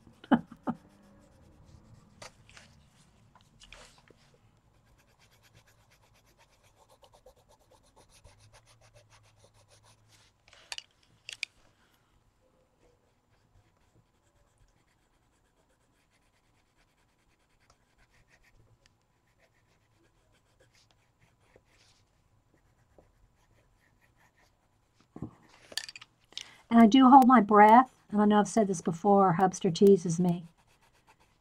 A: And I do hold my breath. And I know I've said this before. Hubster teases me.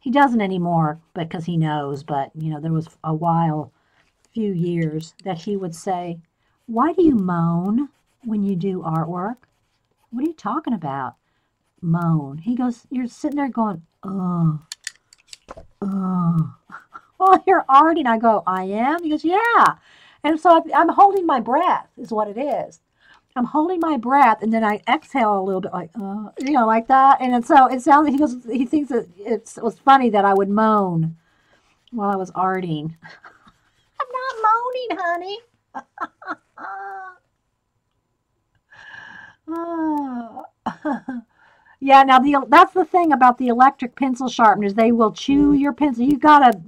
A: He doesn't anymore because he knows. But, there was a while, few years, that he would say, why do you moan when you do artwork? What are you talking about? Moan. He goes, you're sitting there going, oh, oh. Well, you're arting. I go, I am? He goes, yeah. And so I'm holding my breath is what it is. I'm holding my breath, and then I exhale a little bit, like, like that. And so it sounds like he thinks that it was funny that I would moan while I was arting. I'm not moaning, honey. Yeah, now that's the thing about the electric pencil sharpeners. They will chew your pencil. You gotta,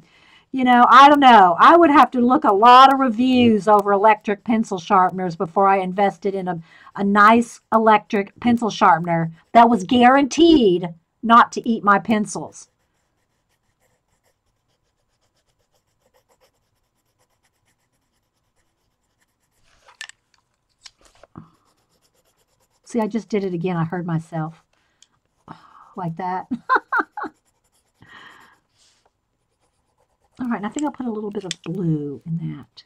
A: I don't know. I would have to look a lot of reviews over electric pencil sharpeners before I invested in a nice electric pencil sharpener that was guaranteed not to eat my pencils. See, I just did it again. I heard myself like that. All right, and I think I'll put a little bit of blue in that.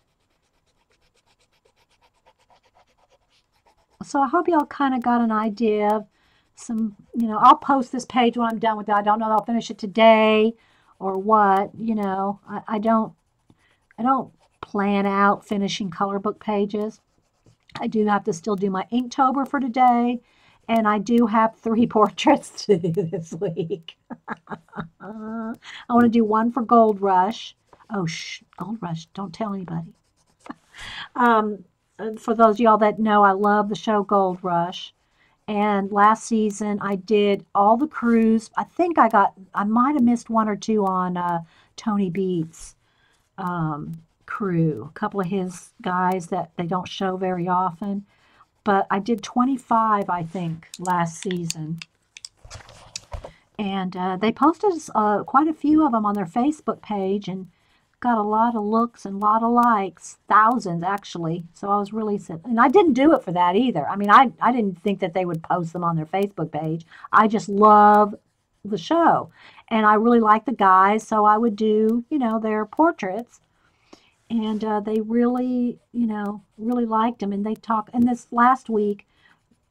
A: So I hope y'all kind of got an idea of some, I'll post this page when I'm done with it. I don't know if I'll finish it today or what, I don't plan out finishing color book pages. I do have to still do my Inktober for today, and I do have 3 portraits to do this week. I want to do one for Gold Rush. Oh, Gold Rush, don't tell anybody. For those of y'all that know, I love the show Gold Rush. And last season, I did all the crews. I think I might have missed 1 or 2 on Tony Beats' crew. A couple of his guys that they don't show very often. But I did 25, I think, last season. And they posted quite a few of them on their Facebook page and got a lot of looks and a lot of likes, thousands actually. So I was really, and I didn't do it for that either. I mean, I didn't think that they would post them on their Facebook page. I just love the show. And I really like the guys, so I would do, their portraits. And they really, really liked them. And they talk. And this last week,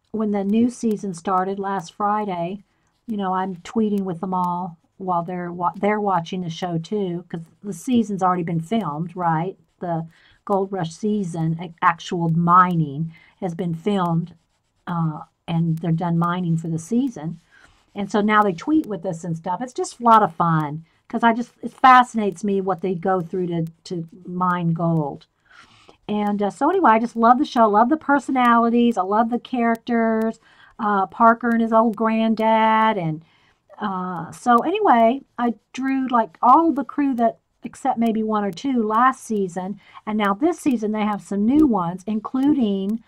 A: when the new season started last Friday, I'm tweeting with them all while they're watching the show too, because the season's already been filmed, right? The Gold Rush season, actual mining, has been filmed, and they're done mining for the season. And so now they tweet with us and stuff. It's just a lot of fun because it fascinates me what they go through to mine gold. And so anyway, I just love the show, love the personalities, I love the characters, Parker and his old granddad, and so anyway, I drew like all the crew that except maybe 1 or 2 last season, and now this season they have some new ones, including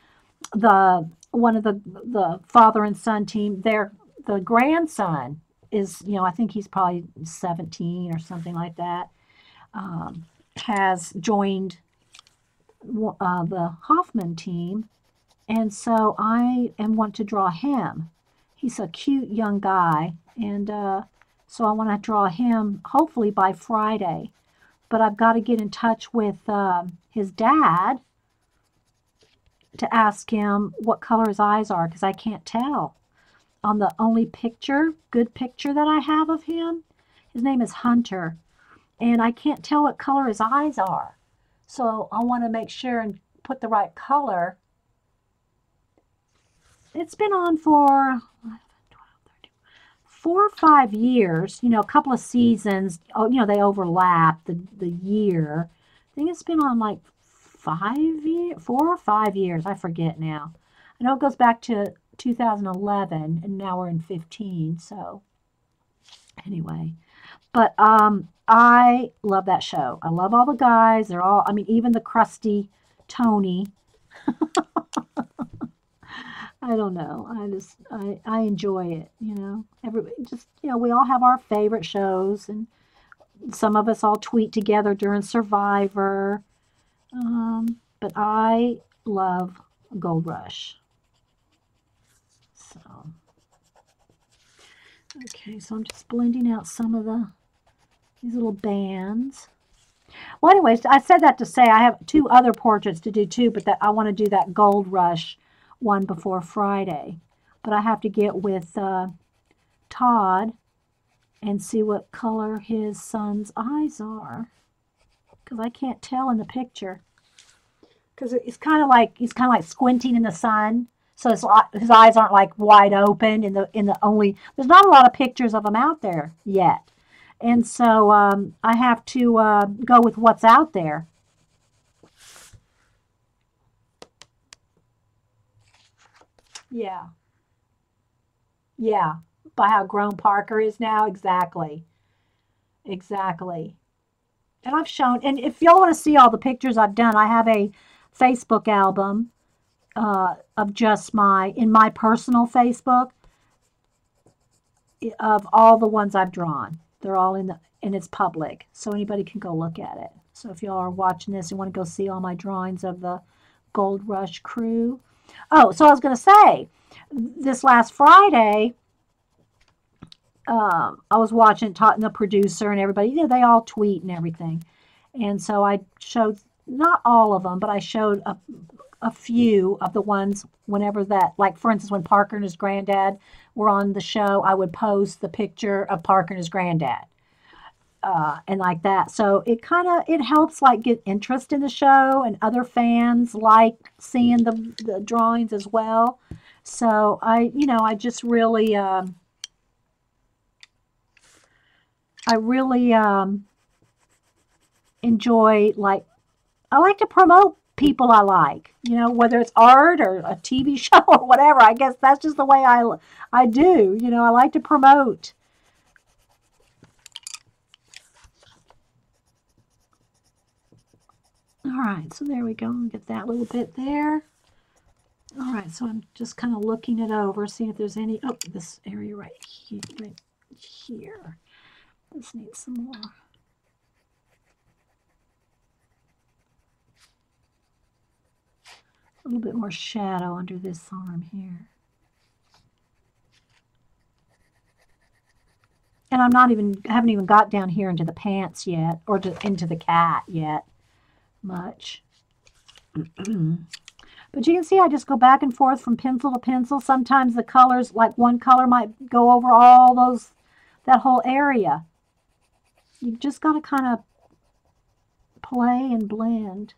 A: one of the father and son team. The grandson is, I think he's probably 17 or something like that, has joined the Hoffman team, and so I want to draw him. He's a cute young guy, and so I want to draw him hopefully by Friday. But I've got to get in touch with his dad to ask him what color his eyes are, because I can't tell. On the only good picture that I have of him, His name is Hunter. And I can't tell what color his eyes are. So I want to make sure and put the right color. It's been on for 4 or 5 years, you know, a couple of seasons. Oh, you know, they overlap the year. I think it's been on like 4 or 5 years. I forget now. I know it goes back to 2011, and now we're in 15. So anyway, but I love that show. I love all the guys. They're all, I mean, even the crusty Tony. I don't know. I enjoy it, you know. Everybody just, you know, we all have our favorite shows, and some of us all tweet together during Survivor. But I love Gold Rush. So, okay, so I'm just blending out some of these little bands. Well, anyways, I said that to say I have 2 other portraits to do too, but that I want to do that Gold Rush one before Friday. But I have to get with Todd and see what color his son's eyes are, because I can't tell in the picture. Because it's kind of like he's kind of like squinting in the sun, so his eyes aren't like wide open. There's not a lot of pictures of him out there yet, and so I have to go with what's out there. Yeah, yeah. By how grown Parker is now, exactly, exactly. And I've shown, and if y'all want to see all the pictures I've done, I have a Facebook album of just in my personal Facebook of all the ones I've drawn. They're all and it's public, so anybody can go look at it. So if y'all are watching this and want to go see all my drawings of the Gold Rush crew. Oh, so I was going to say, this last Friday, I was watching, talking the producer and everybody. You know, they all tweet and everything. And so I showed, not all of them, but I showed a few of the ones whenever that, like for instance, when Parker and his granddad were on the show, I would post the picture of Parker and his granddad. And like that. So it helps like get interest in the show, and other fans like seeing the drawings as well. So I just really, enjoy, like, I like to promote people I like, you know, whether it's art or a TV show or whatever. I guess that's just the way I do, you know, I like to promote. All right, so there we go. Get that little bit there. All right, so I'm just kind of looking it over, seeing if there's any, oh, this area right here. This needs some more. A little bit more shadow under this arm here. And haven't even got down here into the pants yet, or into the cat yet much. But you can see I just go back and forth from pencil to pencil. Sometimes the colors, like one color might go over all that whole area. You've just got to kind of play and blend.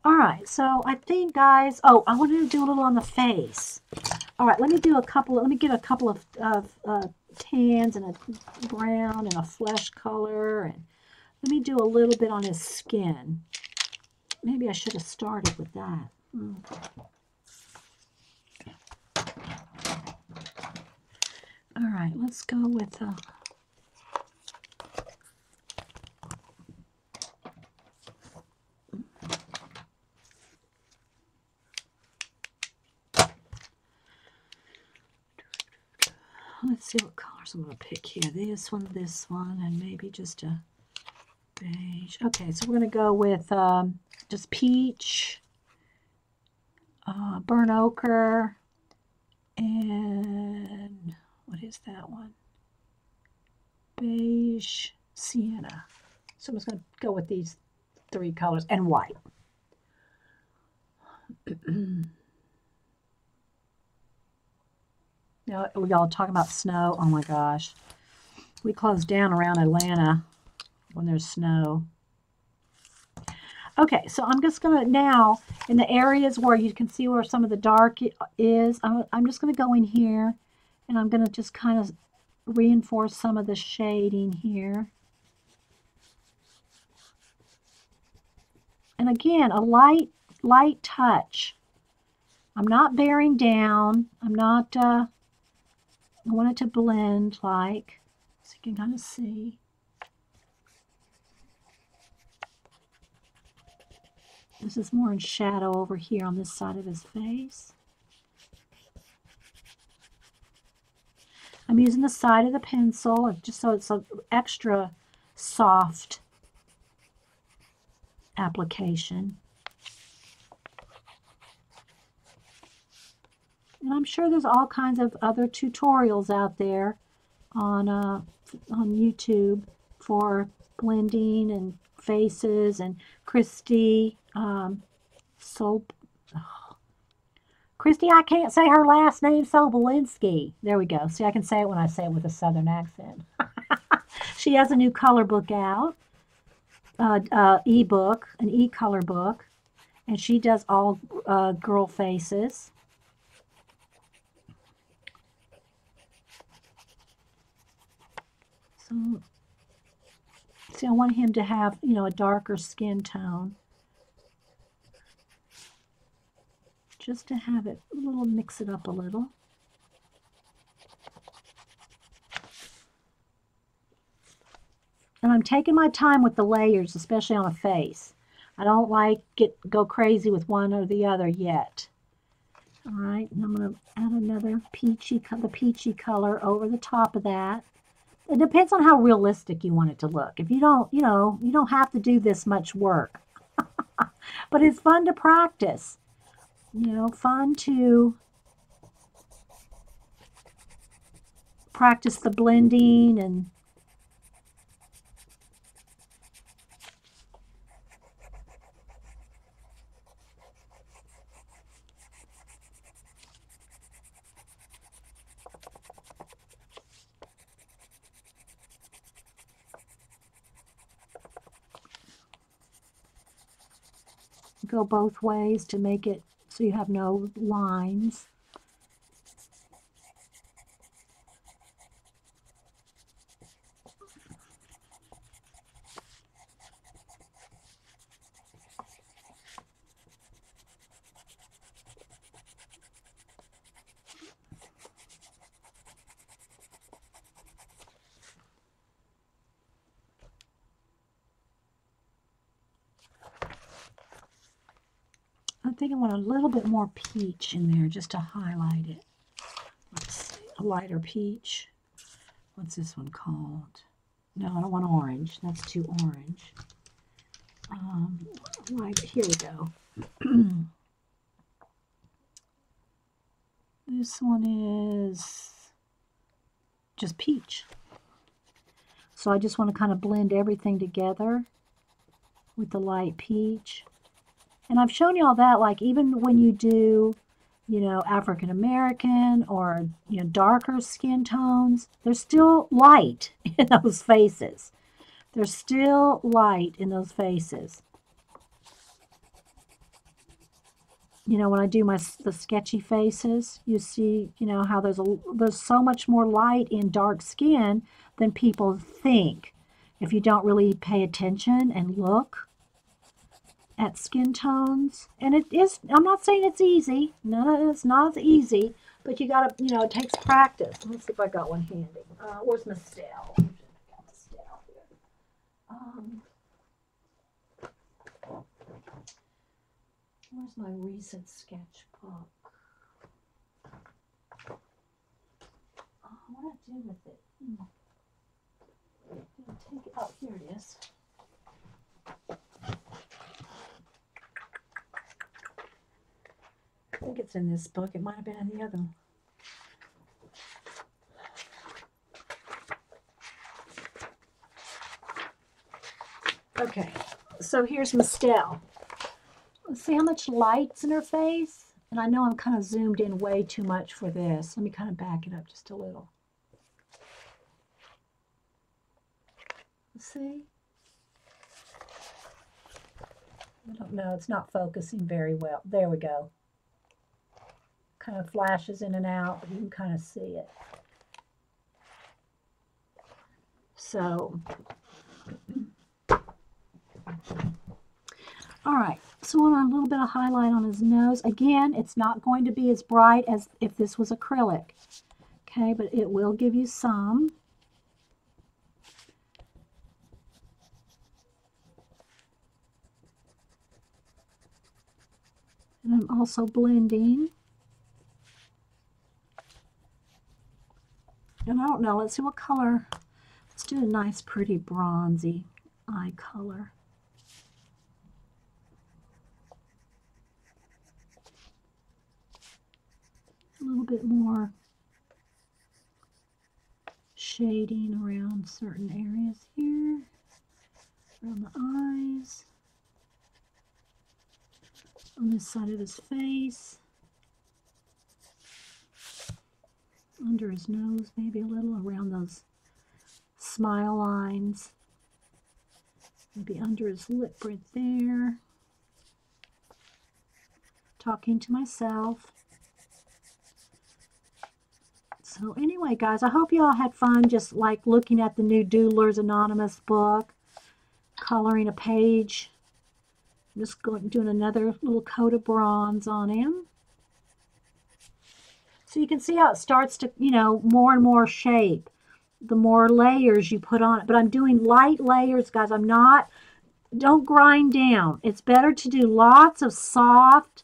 A: All right, so I think, guys, oh, I wanted to do a little on the face. All right, let me get a couple of tans and a brown and a flesh color, and let me do a little bit on his skin. Maybe I should have started with that. All right, let's go with let's see what colors I'm going to pick here. This one, and maybe just a beige. Okay, so we're going to go with just peach, burnt ochre, and what is that one? Beige sienna. So I'm just going to go with these 3 colors, and white. Now, y'all talking about snow. Oh my gosh. We close down around Atlanta when there's snow. Okay, so I'm just going to now, in the areas where you can see where some of the dark is, I'm just going to go in here and I'm going to just kind of reinforce some of the shading here. And again, a light touch. I'm not bearing down. I'm not, I want it to blend like, so you can kind of see. This is more in shadow over here on this side of his face. I'm using the side of the pencil just so it's an extra soft application. And I'm sure there's all kinds of other tutorials out there on YouTube for blending and faces, and Christy, Christy, I can't say her last name, Sobolinski. There we go. See, I can say it when I say it with a southern accent. She has a new color book out, ebook, an e-color book, and she does all girl faces. So, see, I want him to have, you know, a darker skin tone. Just to have it a little, mix it up a little. And I'm taking my time with the layers, especially on a face. I don't like go crazy with one or the other yet. All right, and I'm going to add another peachy color over the top of that. It depends on how realistic you want it to look. If you don't, you know, you don't have to do this much work. But it's fun to practice. You know, fun to practice the blending and go both ways to make it so you have no lines. I think I want a little bit more peach in there just to highlight it. Let's see, a lighter peach. What's this one called? No, I don't want orange. That's too orange. Right, here we go. This one is just peach. So I just want to kind of blend everything together with the light peach. And I've shown you all that, like even when you do, you know, African American or, you know, darker skin tones, there's still light in those faces. There's still light in those faces. You know, when I do the sketchy faces, you see, you know, how there's so much more light in dark skin than people think if you don't really pay attention and look at skin tones. And it is, I'm not saying it's easy. No, it's not easy, but you gotta, you know, it takes practice. Let's see if I got one handy. Where's my style? Where's my recent sketchbook? What did I do with it? Take it. Oh, here it is. I think it's in this book. It might have been in the other one. Okay, so here's Mistel. Let's see how much light's in her face. And I know I'm kind of zoomed in way too much for this. Let me kind of back it up just a little. See? I don't know, it's not focusing very well. There we go. Kind of flashes in and out, but you can kind of see it. So, all right, so I want a little bit of highlight on his nose. Again, it's not going to be as bright as if this was acrylic. Okay, but it will give you some. And I'm also blending. And I don't know, let's see what color. Let's do a nice, pretty bronzy eye color. A little bit more shading around certain areas here, around the eyes, on this side of his face, under his nose, maybe a little around those smile lines, maybe under his lip right there. Talking to myself. So anyway, guys, I hope you all had fun just like looking at the new Doodlers Anonymous book, coloring a page. I'm just doing another little coat of bronze on him. So you can see how it starts to, you know, more and more shape, the more layers you put on it. But I'm doing light layers, guys. Don't grind down. It's better to do lots of soft,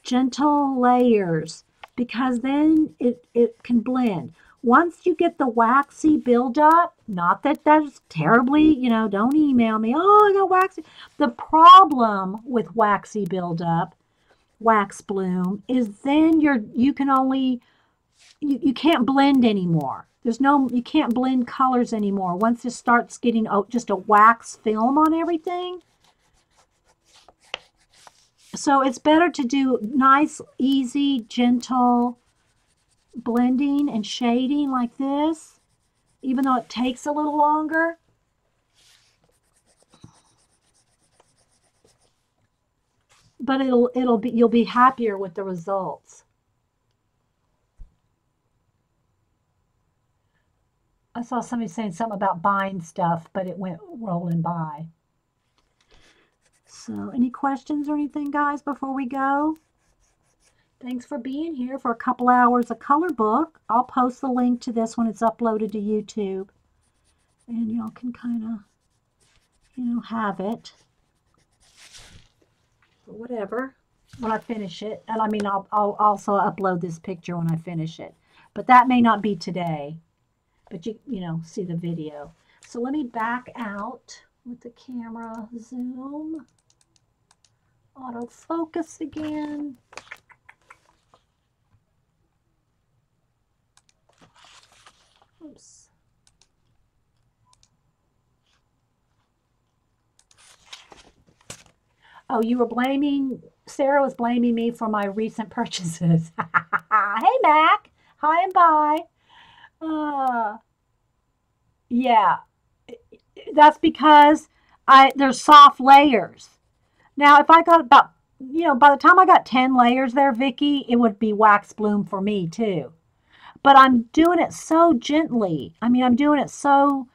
A: gentle layers because then it can blend. Once you get the waxy buildup, not that that's terribly, you know, don't email me, oh, I got waxy. The problem with waxy buildup, wax bloom, is then you can't blend anymore. You can't blend colors anymore. Once it starts getting just a wax film on everything. So it's better to do nice, easy, gentle blending and shading like this, even though it takes a little longer. But you'll be happier with the results. I saw somebody saying something about buying stuff, but it went rolling by. So any questions or anything, guys, before we go? Thanks for being here for a couple hours of color book. I'll post the link to this when it's uploaded to YouTube. And y'all can kind of, you know, have it. Or whatever, when I finish it. And I mean, I'll also upload this picture when I finish it. But that may not be today. But you know, see the video. So let me back out with the camera. Zoom. Autofocus again. Oops. Oh, you were blaming, Sarah was blaming me for my recent purchases. Hey, Mac. Hi and bye. Yeah, that's because there's soft layers. Now, if I got about, you know, by the time I got 10 layers there, Vicki, it would be wax bloom for me too. But I'm doing it so gently. I mean, I'm doing it so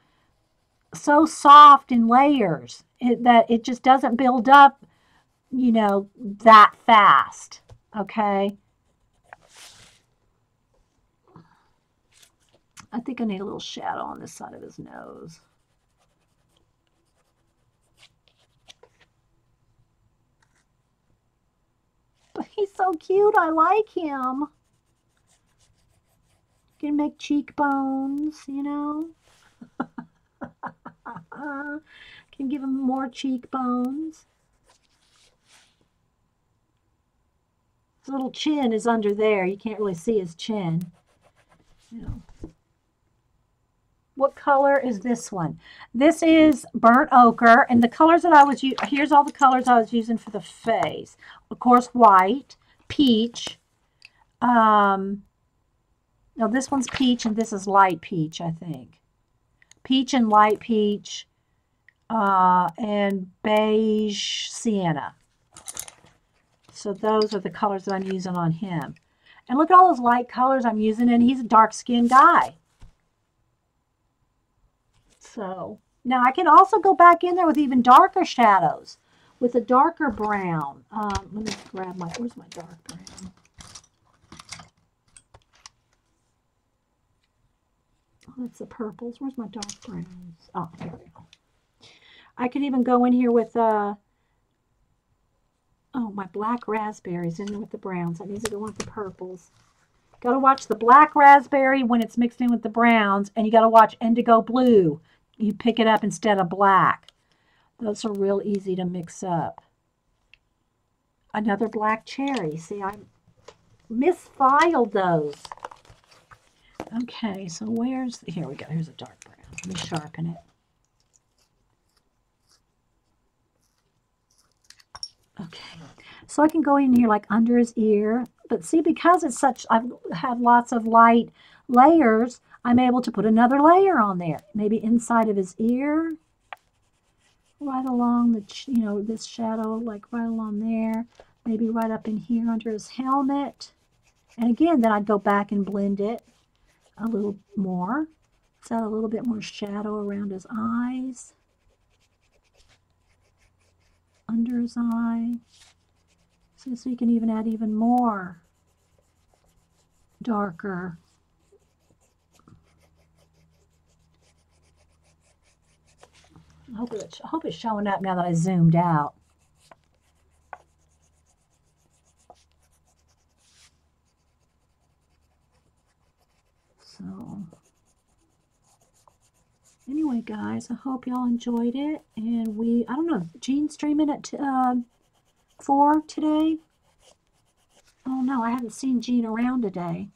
A: soft in layers that it just doesn't build up, you know, that fast. Okay. I think I need a little shadow on this side of his nose. But he's so cute. I like him. Can make cheekbones, you know. Can give him more cheekbones. His little chin is under there. You can't really see his chin. You know. What color is this one? This is burnt ochre, and the colors that I was using, here's all the colors I was using for the face. Of course, white, peach. No, this one's peach, and this is light peach, I think. peach and light peach, and beige sienna. So those are the colors that I'm using on him. And look at all those light colors I'm using, and he's a dark-skinned guy. So now I can also go back in there with even darker shadows, with a darker brown. Let me grab my, where's my dark brown? Oh, that's the purples. Where's my dark browns? Oh, here we go. I could even go in here with, oh, my black raspberries in there with the browns. That needs to go with the purples. Got to watch the black raspberry when it's mixed in with the browns, and you got to watch indigo blue. You pick it up instead of black. Those are real easy to mix up. Another black cherry. See, I misfiled those. Okay, so where's, here we go. Here's a dark brown. Let me sharpen it. Okay, so I can go in here like under his ear. But see, because it's such, I've had lots of light layers, I'm able to put another layer on there. Maybe inside of his ear. Right along the, you know, this shadow, like right along there. Maybe right up in here under his helmet. And again, then I'd go back and blend it a little more. So a little bit more shadow around his eyes. Under his eye. So you can even add even more darker. I hope it's showing up now that I zoomed out. So anyway, guys, I hope y'all enjoyed it. And I don't know, Jean's streaming at 4 today. Oh no, I haven't seen Jean around today.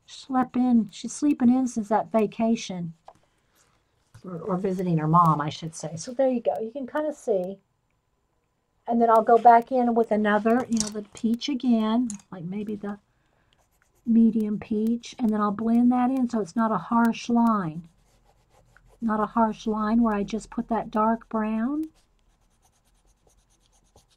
A: She's sleeping in since that vacation. Or visiting her mom, I should say. So there you go. You can kind of see. And then I'll go back in with another, you know, the peach again, like maybe the medium peach. And then I'll blend that in so it's not a harsh line. Not a harsh line where I just put that dark brown.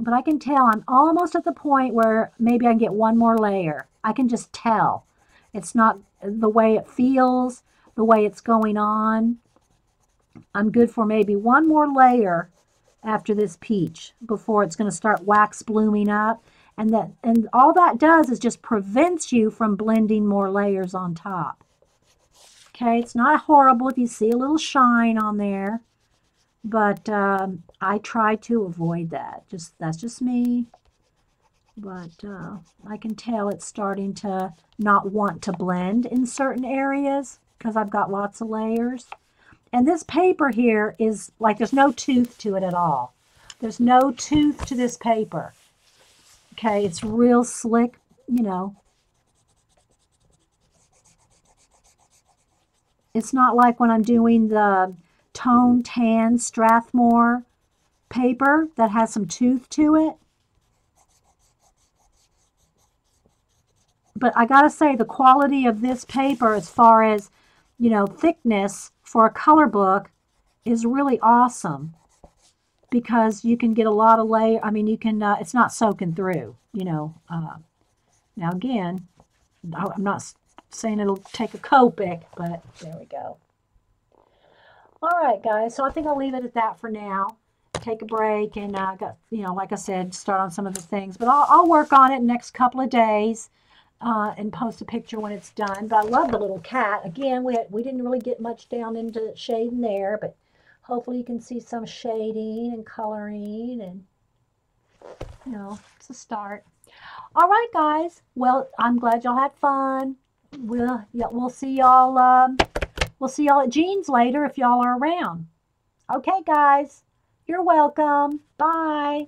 A: But I can tell I'm almost at the point where maybe I can get one more layer. I can just tell. It's not the way it feels, the way it's going on. I'm good for maybe one more layer after this peach before it's going to start wax blooming up. And all that does is just prevents you from blending more layers on top. Okay, it's not horrible if you see a little shine on there, but I try to avoid that. That's just me. But I can tell it's starting to not want to blend in certain areas because I've got lots of layers. And this paper here is like there's no tooth to it at all. There's no tooth to this paper. Okay, it's real slick, you know. It's not like when I'm doing the Tone Tan Strathmore paper that has some tooth to it. But I gotta say, the quality of this paper as far as, you know, thickness for a color book is really awesome because you can get a lot of layer. I mean, you can, it's not soaking through, you know. Now again, I'm not saying it'll take a Copic, but there we go. All right, guys, so I think I'll leave it at that for now. Take a break and got, you know, like I said, start on some of the things, but I'll work on it in the next couple of days. And post a picture when it's done. But I love the little cat. Again, we didn't really get much down into shading there, but hopefully you can see some shading and coloring, and you know, it's a start. All right, guys. Well, I'm glad y'all had fun. We'll see y'all. We'll see y'all at Jean's later if y'all are around. Okay, guys. You're welcome. Bye.